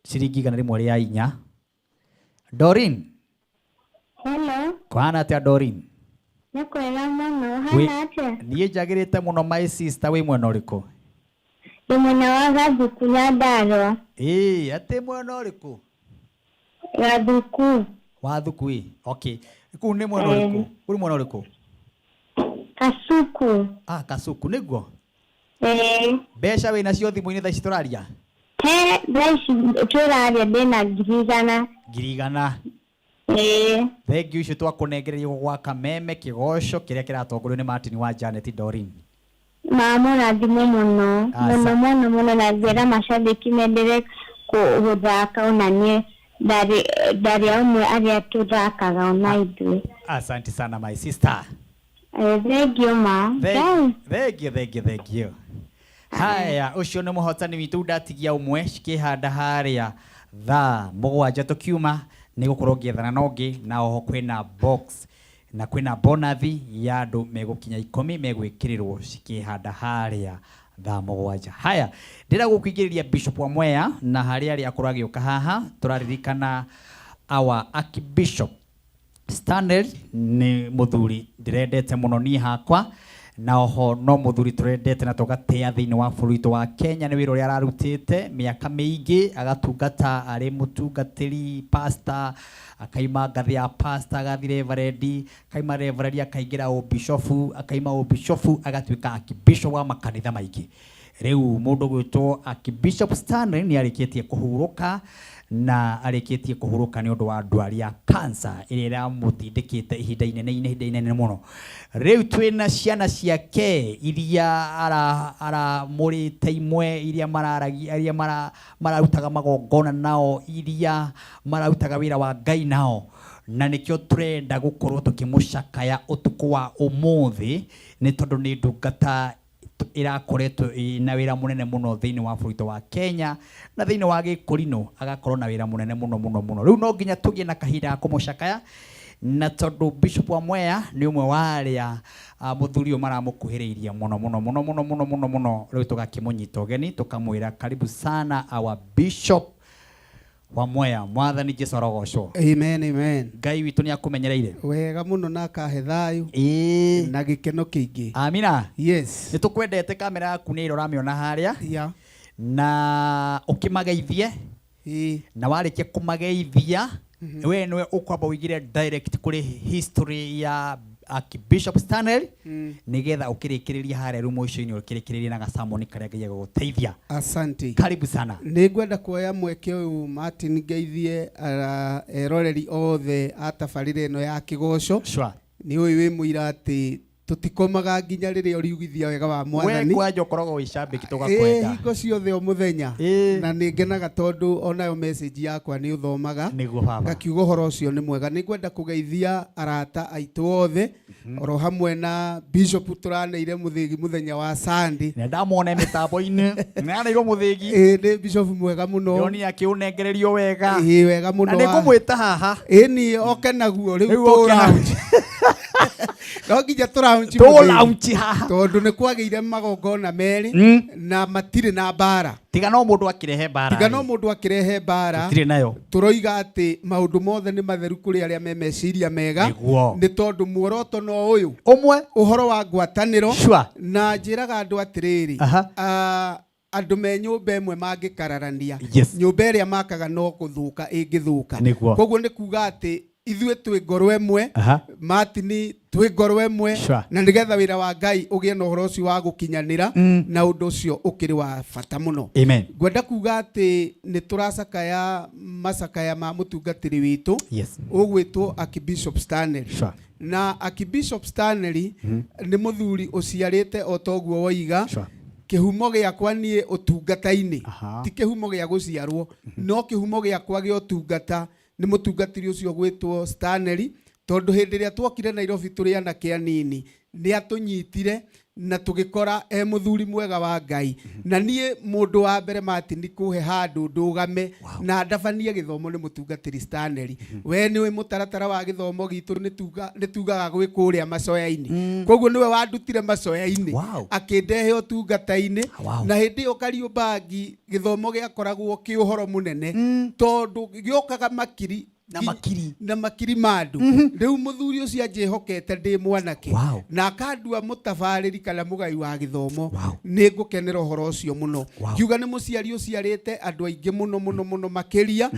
shiringi igana rimwe ria inya. Doreen. Hello. Kwana atia Doreen? Nakwega muno. Hana atia? Niĩ njagĩrĩte mũno my sister, wĩ mwena ũrĩkũ? Ndĩ mwena wa Gathuku Nyandarua. Atĩ mwena ũrĩkũ? Gathuku. Wa Thuku okay. Kũu nĩ mwena ũrĩkũ? Uri mwena ũrĩkũ? Kasuku. Kasuku nĩguo? Mbeca wĩ nacio thimũ-inĩ thaa ici tũraria? Thaa ici tũraria ndĩna ngiri igana. Thengiũ icio twakũnengereria gwa Kameme Kĩgoco kĩrĩa kĩratongorio nĩ Martin wa Janet Doreen. Mamũrathime mũno mũno na ngwĩra macambĩki mendelee gũthaka ona niĩ ndarĩ amwe arĩa tũthakaga ona ithuĩ. Asante sana my sister. Thengiũ ma. Thengiũ. Haya, ucio nĩ mũhotani witũ ndatigia umwe cikĩhanda harĩa thaa 7 tukiuma nĩ gũkorwo ngĩethana na ũngĩ na oho kwĩna box na kwĩna bonathi ya andũ megũkinya 10 megwĩkĩrĩrwo cikĩhanda harĩa thaa 7. Haya, ndĩra gũkũingĩrĩria Bishop wa Mwea na harĩa arĩa akorwo agĩũka haha tũraririkana our Archbishop Stanley nĩ mũthuri ndĩrendete mũno niĩ hakwa na oho no muthuri turendete na tugatea thiini wa bũrũri wa Kenya nĩ wĩra ũrĩa ararutĩte mĩaka mĩingĩ agatungata arĩ mũtungatĩri pastor akaima ngathĩ ya pastor agathi reverend akaima reverend akaingĩra ũbishofu akaima ũbishofu agatuĩka archbishop wa makanitha maingĩ. Rĩu mũndũ gwĩtwo Archbishop Stanley nĩ arĩkĩtie kũhurũka na arĩkĩtie kũhurũka nĩ ũndũ wa ndwari ya cancer ĩrĩa ĩramũtindĩkĩte ihinda inene mũno. Rĩu twĩna ciana ciake iria aramũrĩte imwe iria mararagia iria mararutaga magongona nao iria mararutaga wĩra wa Ngai nao na nĩkĩo tũrenda gũkorwo tũkĩmũcakaya ũtukũ wa ũmũthĩ nĩ tondũ nĩ ndungata irakoretwo na wĩra mũnene mũno thĩinĩ wa bũrũri wa Kenya na thĩinĩ wa gĩkũrinũ agakorwo na wĩra mũnene mũno. Rĩu no nginya tũgĩe na kahinda ga kũmũcakaya na tondũ Bishop wa Mwea nĩ ũmwe wa arĩa mũthuri ũyũ maramũkuhĩrĩirie mũno. Rĩu tũgakĩmũnyita ũgeni tũkamwĩra karibu sana our Bishop wa Mwea. Mwathani Jesũ arogocwo. Amen. Ngai witũ nĩ akũmenyereire wega mũno na akahe thayũ na gĩkeno kĩingĩ. Amina. Yes. Nĩ tũkwendete kamera yaku nĩ ũramĩona harĩa na ũkĩmageithie na warĩkia kũmageithia we nĩwe ũkwamba ũigire direct kũrĩ history ya Archbishop Stanley nigetha ukirikiriria harĩa rumo icio-inĩ ukirikiriria na gasamoni karĩa Ngai agũteithia. Asante. Karibu sana. Nĩngwenda kuoya mweke ũyũ Martin ngeithie eroreri othe a tabarĩra ĩno ya Kĩgoco. Nĩ ũĩ wĩ mũira atĩ tutikomaga nginya rĩrĩa ũriugithia wega wa Mwathani. We kwanja ũkoragwo wĩ cambĩki tũgakwenda. Hingo ciothe o mũthenya na nĩ ngenaga tondũ onayo message yakwa nĩ ũthomaga ngakiuga ũhoro ũcio nĩ mwega. Nĩngwenda kũgeithia arata aitũ othe oro hamwe na Bishop tũraneire mũthĩgi mũthenya wa Sunday. Na ndamwona mĩtambo-inĩ nĩ aneirwo mũthĩgi. Nĩ Bishop mwega mũno. Yoni akĩũnengererio wega. Wega mũno. Na nĩngũmwĩta haha. Ĩni oke naguo rĩu tũra. No nginya tũraunci haha tondũ nĩ kwagĩire magongona merĩ na matirĩ na mbara. Tiga no mũndũ akĩrehe mbara. Tũtirĩ nayo. Tũroiga atĩ maũndũ mothe nĩ matheru kũrĩ arĩa me meciria mega nĩ tondũ muoroto no ũyũ ũmwe ũhoro wa ngwatanĩro na njĩraga andũ atĩrĩrĩ andũ me nyũmba ĩmwe mangĩkararania nyũmba ĩrĩa makaga no gũthũka ĩngĩthũka. Koguo nĩ kuga atĩ ithuĩ twĩ ngoro ĩmwe Martin twĩ ngoro ĩmwe na nĩgetha wĩra wa Ngai ũgĩe na ũhoro ũcio wa gũkinyanĩra na ũndũ ũcio ũkĩrĩ wa bata mũno. Ngwenda kuga atĩ nĩ tũracakaya macakaya ma mũtungatĩri witũ ũgwĩtwo Archbishop Stanley. Na Archbishop Stanley nĩ mũthuri ũciarĩte o toguo woiga kĩhumo gĩakwa niĩ ũtungata-inĩ ti kĩhumo gĩa gũciarwo no kĩhumo gĩakwa gĩa ũtungata nĩ mũtungatĩri ũcio gwĩtwo Stanley tondũ hĩndĩ ĩrĩa twokire Nairobi tũrĩ anake anini nĩ atũnyitire na tũgĩkora mũthuri mwega wa Ngai na niĩ mũndũ wa mbere Martin kũhe handũ ndũgame na ndabanie gĩthomo nĩ mũtungatĩri Stanley. We nĩwe mũtaratara wa gĩthomo gitũ nĩ tugaga gwĩ kũrĩa macoya-inĩ koguo nĩwe wandutire macoya-inĩ akĩndehe ũtungata-inĩ na hĩndĩ ĩyo Kariobangi gĩthomo gĩakoragwo kĩ ũhoro mũnene tondũ gĩokaga makiri na makiri mandu rĩu mũthuri ũcio anjĩhokete ndĩ mwanake na akandua mũtabarĩri kana mũgai wa gĩthomo nĩ ngũkenera ũhoro ũcio mũno. Kiuga nĩ mũciari ũciarĩte andũ aingĩ mũno makĩria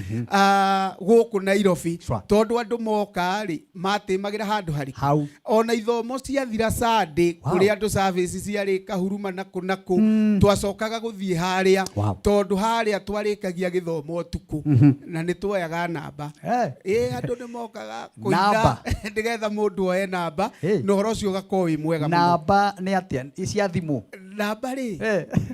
gũkũ Nairobi tondũ andũ moka-rĩ matĩmagĩra handũ harĩ ona ithomo ciathira Sunday kũrĩ andũ service ciarĩ Kahuruma nakũ twacokaga gũthiĩ harĩa tondũ harĩa twarĩkagia gĩthomo ũtukũ na nĩ tuoyaga namba andũ nĩ mokaga kũina nĩgetha mũndũ oe namba na ũhoro ũcio ũgakorwo wĩ mwega mũno. Namba nĩ atĩa cia thimũ? Namba rĩ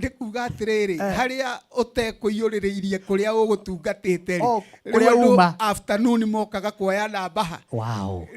nĩ kuga atĩrĩrĩ harĩa ũtekũiyũrĩrĩirie kũrĩa ũgũtungatĩte kũrĩa uma afternoon mokaga kuoya namba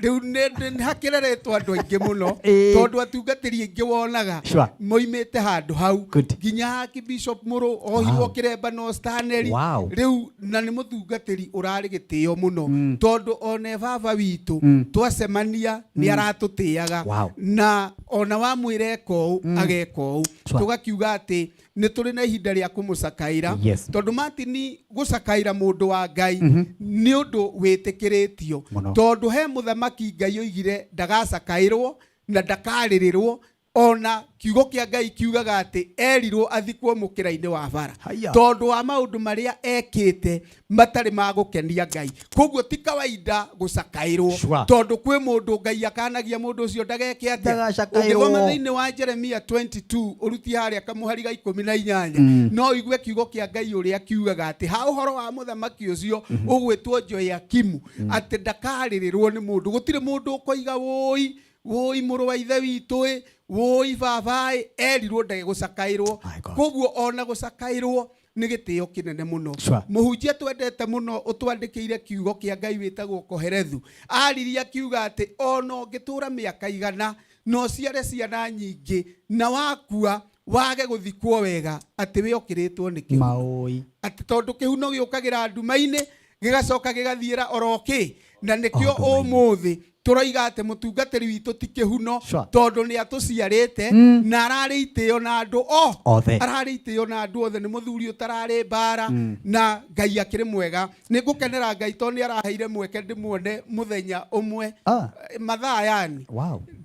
rĩu nĩ hakĩreretwo andũ aingĩ mũno tondũ atungatĩri aingĩ wonaga moimĩte handũ hau nginya Archbishop Mũrũ ohirwo kĩremba no Stanley rĩu na nĩ mũtungatĩri ũrarĩ gĩtĩo mũno tondũ ona baba witũ twacemania nĩ aratũtĩaga na ona wamwĩra eka ũũ ageka ũũ tugakiuga atĩ nĩ tũrĩ na ihinda rĩa kũmũcakaĩra tondũ Martin gũcakaĩra mũndũ wa Ngai nĩ ũndũ wĩtĩkĩrĩtio tondũ he mũthamaki Ngai oigire ndagacakaĩrwo na ndakarĩrĩrwo ona kiugo kĩa Ngai kiugaga atĩ erirwo athikwo mũkĩra-inĩ wa bara tondũ wa maũndũ marĩa ekĩte matarĩ ma gũkenia Ngai. Koguo ti kawaida gũcakaĩrwo tondũ kwĩ mũndũ Ngai akanagia mũndũ ũcio ndageke atĩa. Ũngĩthoma thĩinĩ wa Jeremia 22 ũruti harĩa kamũhari ga 18 no igue kiugo kĩa Ngai ũrĩa kiugaga atĩ ha ũhoro wa mũthamaki ũcio ũgwĩtwo Jehoiakimu atĩ ndakarĩrĩrwo nĩ mũndũ. Gũtirĩ mũndũ ũkoiga woi mũrũ wa ithe witũ woi baba erirwo ndagĩgũcakaĩrwo. Koguo ona gũcakaĩrwo nĩ gĩtĩo kĩnene mũno. Mũhunjia twendete mũno ũtwandĩkĩire kiugo kĩa Ngai wĩtagwo Koherethu ariria kiuga atĩ ona ũngĩtũra mĩaka igana no ciare ciana nyingĩ na wakua wage gũthikwo wega atĩ we okĩrĩtwo nĩ kĩhuno atĩ tondũ kĩhuno gĩũkagĩra nduma-inĩ gĩgacoka gĩgathiĩra orokĩ na nĩkĩo ũmũthĩ tũroiga atĩ mũtungatĩri witũ ti kĩhuno tondũ nĩ atũciarĩte na ararĩ itĩo na andũ othe nĩ mũthuri ũtararĩ mbara na Ngai akĩrĩ mwega. Nĩ ngũkenera Ngai tondũ nĩ araheire mweke ndĩmuone mũthenya ũmwe mathaa yani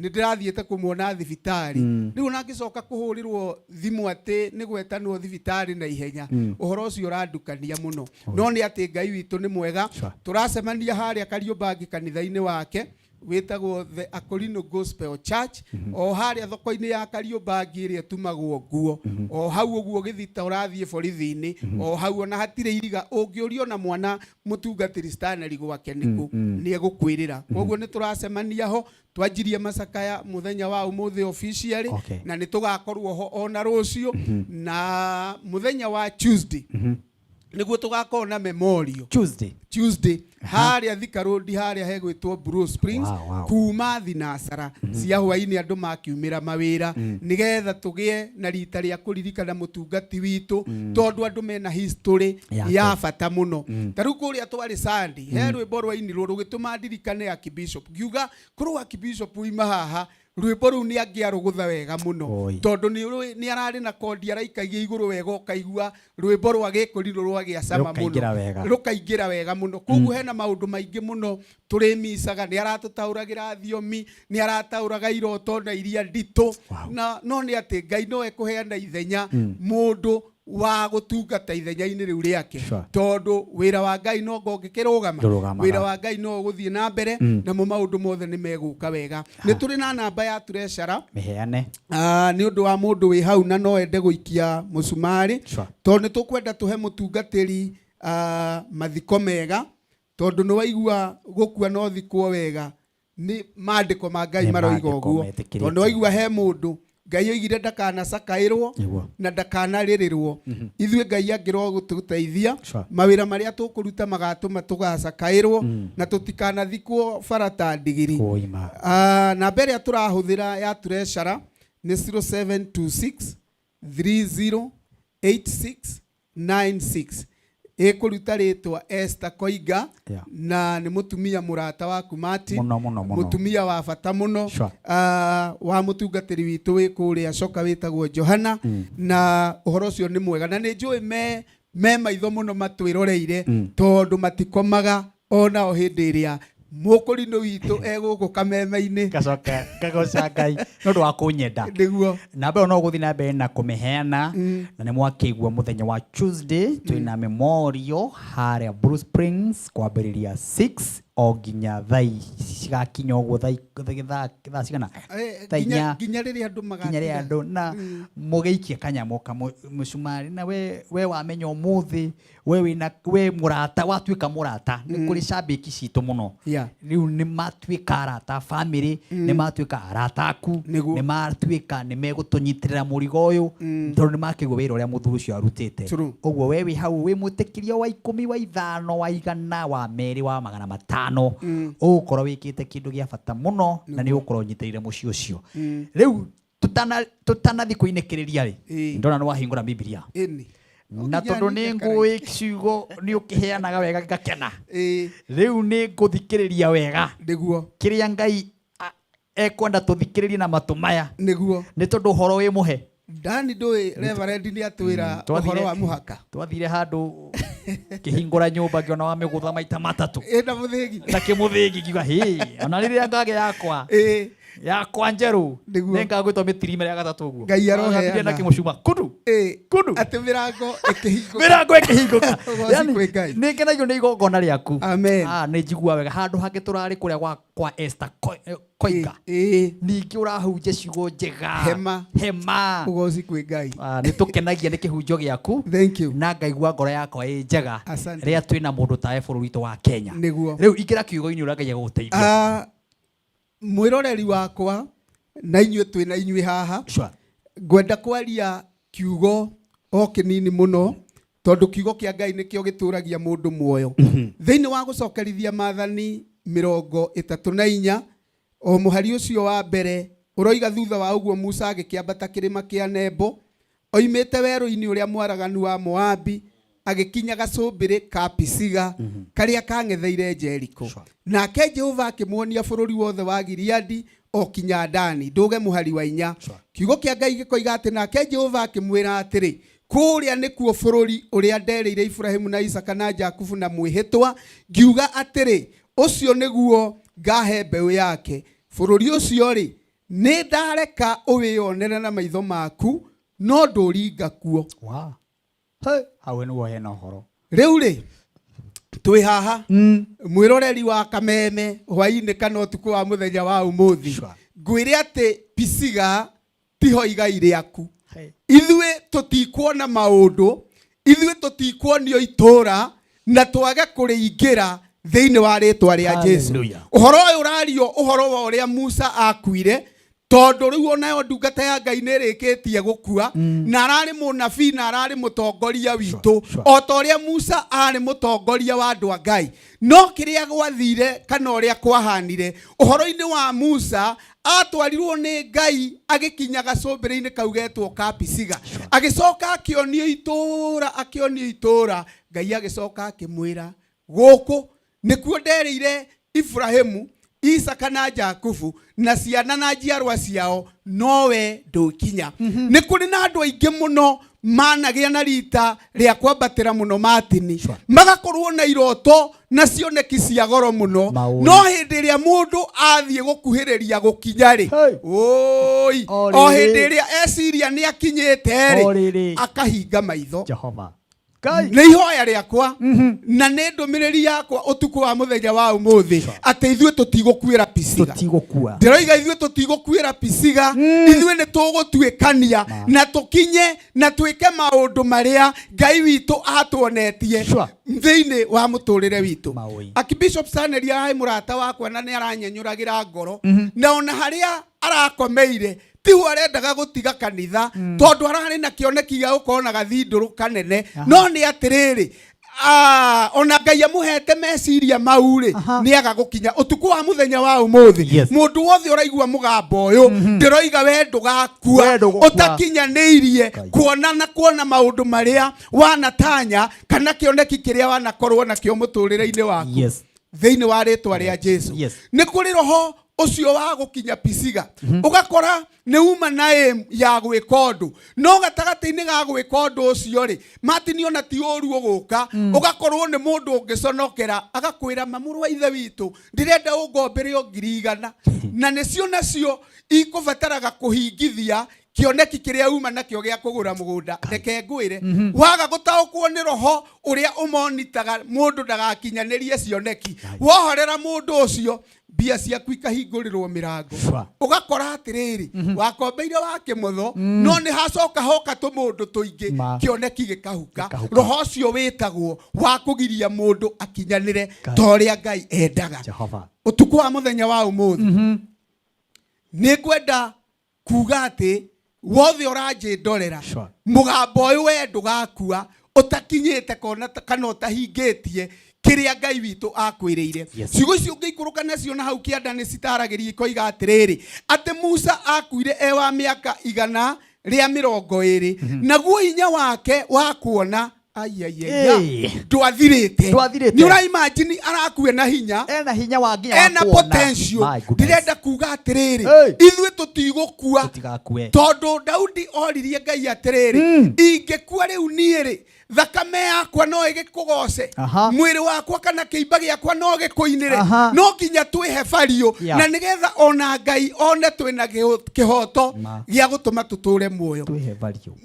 nĩ ndĩrathiĩte kũmuona thibitarĩ rĩu na ngĩcoka kũhũrĩrwo thimũ atĩ nĩ gwetanwo thibitarĩ na ihenya ũhoro ũcio ũrandukania mũno no nĩ atĩ Ngai witũ nĩ mwega. Tũracemania harĩa Kariobangi kanitha-inĩ wake wĩtagwo The Akolino Gospel Church o harĩa thoko-inĩ ya Kariobangi ĩrĩa tumagwo nguo o hau ũguo gĩthita ũrathiĩ borithi-inĩ o hau ona hatirĩ iriga ũngĩũrio na mwana mũtungatĩri Stanley gwake nĩkũ nĩ egũkwĩrĩra. Koguo nĩ tũracemania ho twanjirie macakaya mũthenya wa ũmũthĩ officially na nĩ tũgakorwo ho ona rũciũ na mũthenya wa Tuesday nĩguo tũgakorwo na memorial Tuesday harĩa Thika Road harĩa hegwĩtwo Blue Springs kuma thinacara cia hwainĩ andũ makiumĩra mawĩra nĩgetha tũgĩe na rita rĩa kũririkana mũtungati witũ tondũ andũ mena history ya bata mũno. Ta rĩu kũrĩa twarĩ Sunday he rwĩmbo rwainirwo rũgĩtũma ndirikane Archbishop ngiuga kũrũ Archbishop uma haha rwĩmbo rũu nĩ angĩarũgũtha wega mũno tondũ nĩ ararĩ na kondi araikagia igũrũ wega ũkaigua rwĩmbo rwa gĩkũrinũ rwagĩa cama mũno rũkaingĩra wega mũno. Koguo hena maũndũ maingĩ mũno tũrĩmicaga nĩ aratũtaũragĩra thiomi nĩ arataũraga iroto na iria nditũ no nĩ atĩ Ngai no ekũheana ithenya mũndũ wa gutungata ithenya-inĩ rĩu rĩake tondu wĩra wa Ngai no ngĩkĩrũgama wĩra wa Ngai no gũthiĩ na mbere namo maũndũ mothe nĩ megũka wega. Nĩ tũrĩ na namba ya Treasurer mĩheane nĩ ũndũ wa mũndũ wĩ hau na no ende gũikia mũcumarĩ tondũ nĩ tũkwenda tũhe mũtungatĩri mathiko mega tondu nĩ waigua gũkua no thikwo wega nĩ maandĩko ma Ngai maroiga ũguo tondu waigua he mũndũ Ngai oigire ndakanacakaĩrwo na ndakanarĩrĩrwo ithuĩ Ngai angĩro gũtũteithia mawĩra marĩa tũkũruta magatũma tũgacakaĩrwo na tũtikanathikwo bara ta ndigiri. Namba ĩrĩa tũrahũthĩra ya Treasurer nĩ 0726 308696 ĩkũruta rĩtwa Esther Koiga na nĩ mũtumia mũrata waku Martin mũtumia wa bata mũno wa mũtungatĩri witũ wĩ kũrĩa coka wĩtagwo Johana na ũhoro ũcio nĩ mwega na nĩ njũĩ me maitho mũno matwĩroreire tondũ matikomaga ona o hĩndĩ ĩrĩa mũkũrinũ witũ egũkũ kameme-inĩ gacoka kagoca Ngai no ndũ wa kũnyenda nĩguo namba no gũthiĩ na mbere na kũmĩheana na nĩ mwakĩigua mũthenya wa Tuesday twĩna memorial harĩa Blue Springs kwambĩrĩria 6 o nginya thaa cigakinya ũguo thaa cigana nginya rĩrĩa andũ na mũgĩikia kanyamũ kamũcumarĩ na we wamenya ũmũthĩ we mũrata watuĩka mũrata nĩ kũrĩ cambĩki citũ mũno rĩu nĩ matuĩka arata family nĩ matuĩka arata aku nĩ matuĩka nĩ megũtũnyitĩrĩra mũrigo ũyũ tondũ nĩ makĩigua wĩra ũrĩa mũthuri ũcio arutĩte ũguo we wĩ hau wĩ mwĩtĩkĩrio wa 10 wa 5 wa 100 wa 2 wa 500 ũgũkorwo wĩkĩte kĩndũ gĩa bata mũno na nĩ ũgũkorwo ũnyitĩrĩire mũciĩ ũcio rĩu tũtanathi kũinĩkĩrĩria rĩ ndona nĩ wahingũra Biblia na tondũ nĩ ngũĩ ciugo nĩ ũkĩheanaga wega ngakena rĩu nĩ ngũthikĩrĩria wega nĩguo kĩrĩa Ngai ekwenda tũthikĩrĩrie na matũ maya nĩguo nĩ tondũ ũhoro wĩ mũhe Dani ndũĩ Reverend nĩ atwĩra ũhoro wa mũhaka twathire handũ kĩhingũra nyũmba ngĩona wa mĩgũtha maita matatũ na mũthĩgi na kĩmũthĩgi ngiuga ona rĩrĩa ngagĩa yakwa njerũ nĩngagwĩtwo mĩtirima ya gatatũ ũguo Ngai aroheana na kĩmũcuma kudu atĩ mĩrango ĩkĩhingũka nĩ ngenagio nĩ igongona rĩaku nĩ njigua wega handũ hangĩ tũrarĩ kũrĩa kwa Esther Koiga ningĩ ũrahunjia ciugo njega hema ũgoci kwĩ Ngai nĩ tũkenagia nĩ kĩhunjio gĩaku na ngaigua ngoro yakwa ĩ njega rĩrĩa twĩna mũndũ tawe bũrũri witũ wa Kenya rĩu ingĩra kiugo-inĩ ũrĩa Ngai agũgũteithia mwĩroreri wakwa na inyuĩ twĩna inyuĩ haha ngwenda kwaria kiugo o kĩnini mũno tondũ kiugo kĩa Ngai nĩkĩo gĩtũragia mũndũ muoyo thĩinĩ wa gũcokerithia Maathani 34 o mũhari ũcio wa mbere ũroiga thutha wa ũguo Musa agĩkĩambata kĩrĩma kĩa Nebo oimĩte werũ-inĩ ũrĩa mwaraganu wa Moabi agĩkinya gacũmbĩrĩ ka Pisiga karĩa kang'etheire Jeriko nake Jehova akĩmuonia bũrũri wothe wa Gileadi o kinya Dani ndũge mũhari wa 4 kiugo kĩa Ngai gĩkoiga atĩ nake Jehova akĩmwĩra atĩrĩ kũrĩa nĩkuo bũrũri ũrĩa nderĩire Ibrahimu na Isaka na Jakubu na mwĩhĩtwa ngiuga atĩrĩ ũcio nĩguo ngahe mbeũ yake bũrũri ũcio rĩ nĩ ndareka ũwĩonere na maitho maku no ndũringa kuo hau nĩguo hena ũhoro rĩu rĩ twĩ haha mwĩroreri wa kameme hwainĩ kana ũtukũ wa mũthenya wa ũmũthĩ ngwĩre atĩ Pisiga tiho igai rĩaku ithuĩ tũtikuona maũndũ ithuĩ tũtikuonio itũra na twage kũrĩingĩra thĩinĩ wa rĩtwa rĩa Jesu ũhoro ũyũ ũrario ũhoro wa ũrĩa Musa akuire tondũ rĩu onayo ndungata ya Ngai nĩ ĩrĩkĩtie gũkua na ararĩ mũnabii na ararĩ mũtongoria witũ o ta ũrĩa Musa arĩ mũtongoria wa andũ a Ngai no kĩrĩa gwathire kana ũrĩa kwahanire ũhoro-inĩ wa Musa atwarirwo nĩ Ngai agĩkinya gacũmbĩrĩ-inĩ kau getwo ka Pisiga agĩcoka akĩonio itũra Ngai agĩcoka akĩmwĩra gũkũ nĩkuo nderĩire Ibrahimu Isaka na Jakubu na ciana na njiarwa ciao nowe ndũkinya nĩ kũrĩ na andũ aingĩ mũno managia na rita ria kwambatira muno matini magakorwo na iroto na cioneki cia goro muno no hindi ria mundu athie gukuhiriria gukinyari oi o hindi ria esiria ni akinyite ri akahinga maitho Jehova nä ihoya rĩakwa na nä ndũmĩrĩri yakwa ũtukũ wa mũthenya wa ũmũthĩ atĩ ithuĩ tũtigũkuĩra piciga ndĩroiga ithuĩ tũtigũkuĩra piciga ithuĩ nĩ tũgũtuĩkania na tũkinye na twĩke maũndũ marĩa Ngai witũ atuonetie thĩinĩ wa mũtũrĩre witũ. Archbishop Stanley arĩ mũrata wakwa na nĩ aranyenyũragĩra ngoro na ona harĩa arakomeire tihu arendaga gutiga kanitha tondu arari na kioneki gĩa gũkorwo na gathindũrũ kanene no nĩ atĩrĩrĩ ona Ngai amuhete meciria maurĩ nĩ agagukinya ũtukũ wa mũthenya wa ũmũthĩ mũndũ wothe ũraigua mũgambo ũyũ ndĩroiga we ndũgakua ũtakinyanĩirie kuona maũndũ marĩa wanatanya kana kĩoneki kĩrĩa wanakorwo nakĩo mũtũrĩre-inĩ waku thĩinĩ wa rĩtwa rĩa Jesu nĩ kũrĩ roho ucio wa gukinya piciga ugakora ne uma nae ya gwika undu no gatagati-ini ga gwika undu ucio ri matini ona ti oru uguka ugakorwo ni mundu ungiconokera agakwira mamuru wa ithe witu ndirenda ungombere o 100 na nicio nacio ikubataraga kuhingithia kioneki kiria uma nakio gia kugura mugunda reke ngwire waga gutaukwo ni roho uria umonitaga mundu ndagakinyanirie cioneki wohorera mundu ucio bia ciaku ikahingũrĩrwo mĩrango ugakora atiriri wakombeire wake mutho no ni hacoka hoka tũmũndũ tũingĩ kĩoneki gĩkahuka roho ũcio wĩtagwo wa kũgiria mũndũ akinyanĩre torĩa Ngai endaga ũtukũ wa mũthenya wa ũmũthĩ nĩ kwenda kuga atĩ wothe ũranjĩndorera mũgambo ũyũ we ndũgakua ũtakinyĩte kana ũtahingĩtie kiria Ngai witũ akwĩrĩire ciugo icio ngĩikũrũka nacio na hau kĩanda nĩ citaragĩria ikoiga atĩrĩrĩ atĩ Musa akuire wa mĩaka 120 naguo hinya wake wa kuona ndwathirĩte nĩ ũraimagine arakue na hinya ena potential ndirenda kuga atĩrĩrĩ ithuĩ tũtigũkua tondũ Daudi oririe Ngai atĩrĩrĩ ingĩkua rĩu niĩ thakame yakwa no igikugoce mwiri wakwa kana kiimba giakwa no gikuinire no nginya twihe bario na nigetha ona Ngai one twina kihoto gia gutuma tuture muoyo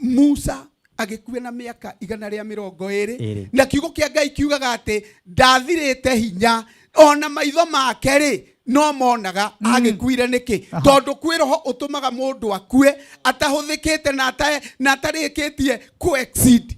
Musa agikuwe na miaka 120 na kiugo kia Ngai kiugaga ati ndathirite hinya ona maitho make ri no monaga agikuire niki tondu kwiroho utumaga mundu akue atahuthikite na atarikitie ku exceed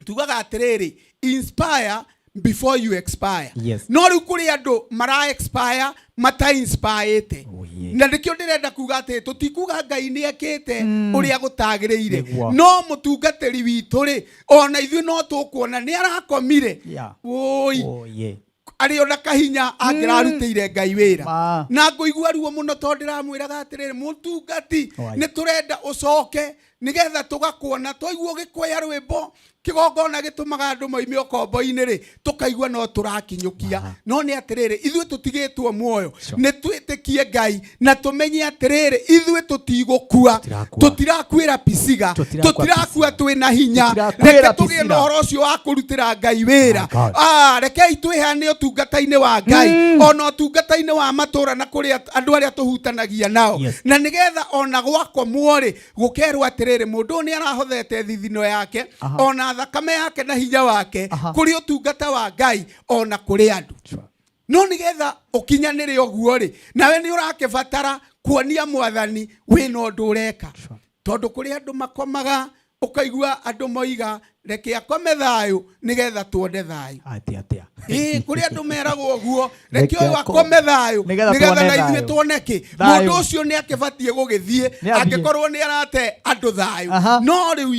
tugaga atiriri inspire before you expire no riu kuri andu mara expire mata inspirete na ndikio ndirenda kuga ati tutikuga Ngai ni ekite uria gutagiriire no mutungatiri witu ri ona ithuĩ no tukuona ni arakomire oi ari ona kahinya angirarutĩire Ngai wĩra na ngũigua ruo mũno tondu ndiramwĩraga atĩrĩrĩ mutungati ni turenda ucoke nigetha tugakuona twaigua gĩkũya rwĩmbo kigongona gitumaga andu moime okombo-ini ri tukaigua no turakinyukia no ni atiriri ithuĩ tutigĩtwo muoyo ni twĩtĩkie Ngai na tumenye atiriri ithuĩ tutigũkua tutirakwĩra piciga tutirakua twĩna hinya reke tũgĩe na ũhoro ũcio wa kũrutĩra Ngai wĩra rekei twĩheane ũtungata-inĩ wa Ngai ona ũtungata-inĩ wa matũra na kũrĩa andũ arĩa tũhutanagia nao na nigetha ona gwakomwo ri gũkerwo atiriri mũndũ nĩ arahothete thithino yake ona thakame yake na hinya wake kuri ũtungata wa Ngai ona kuri andu no nigetha ukinyanire oguo ri nawe ni urakibatara kuonia mwathani wina undu ureka tondu kuri andu makomaga ukaigua andu moiga reke akome thayu nigetha tuone thayu kuri andu meragwo guo reke uyu akome thayu nigetha na ithuĩ tuone ki mundu ucio ni akibatie gugithie angikorwo ni arate andu thayu no riu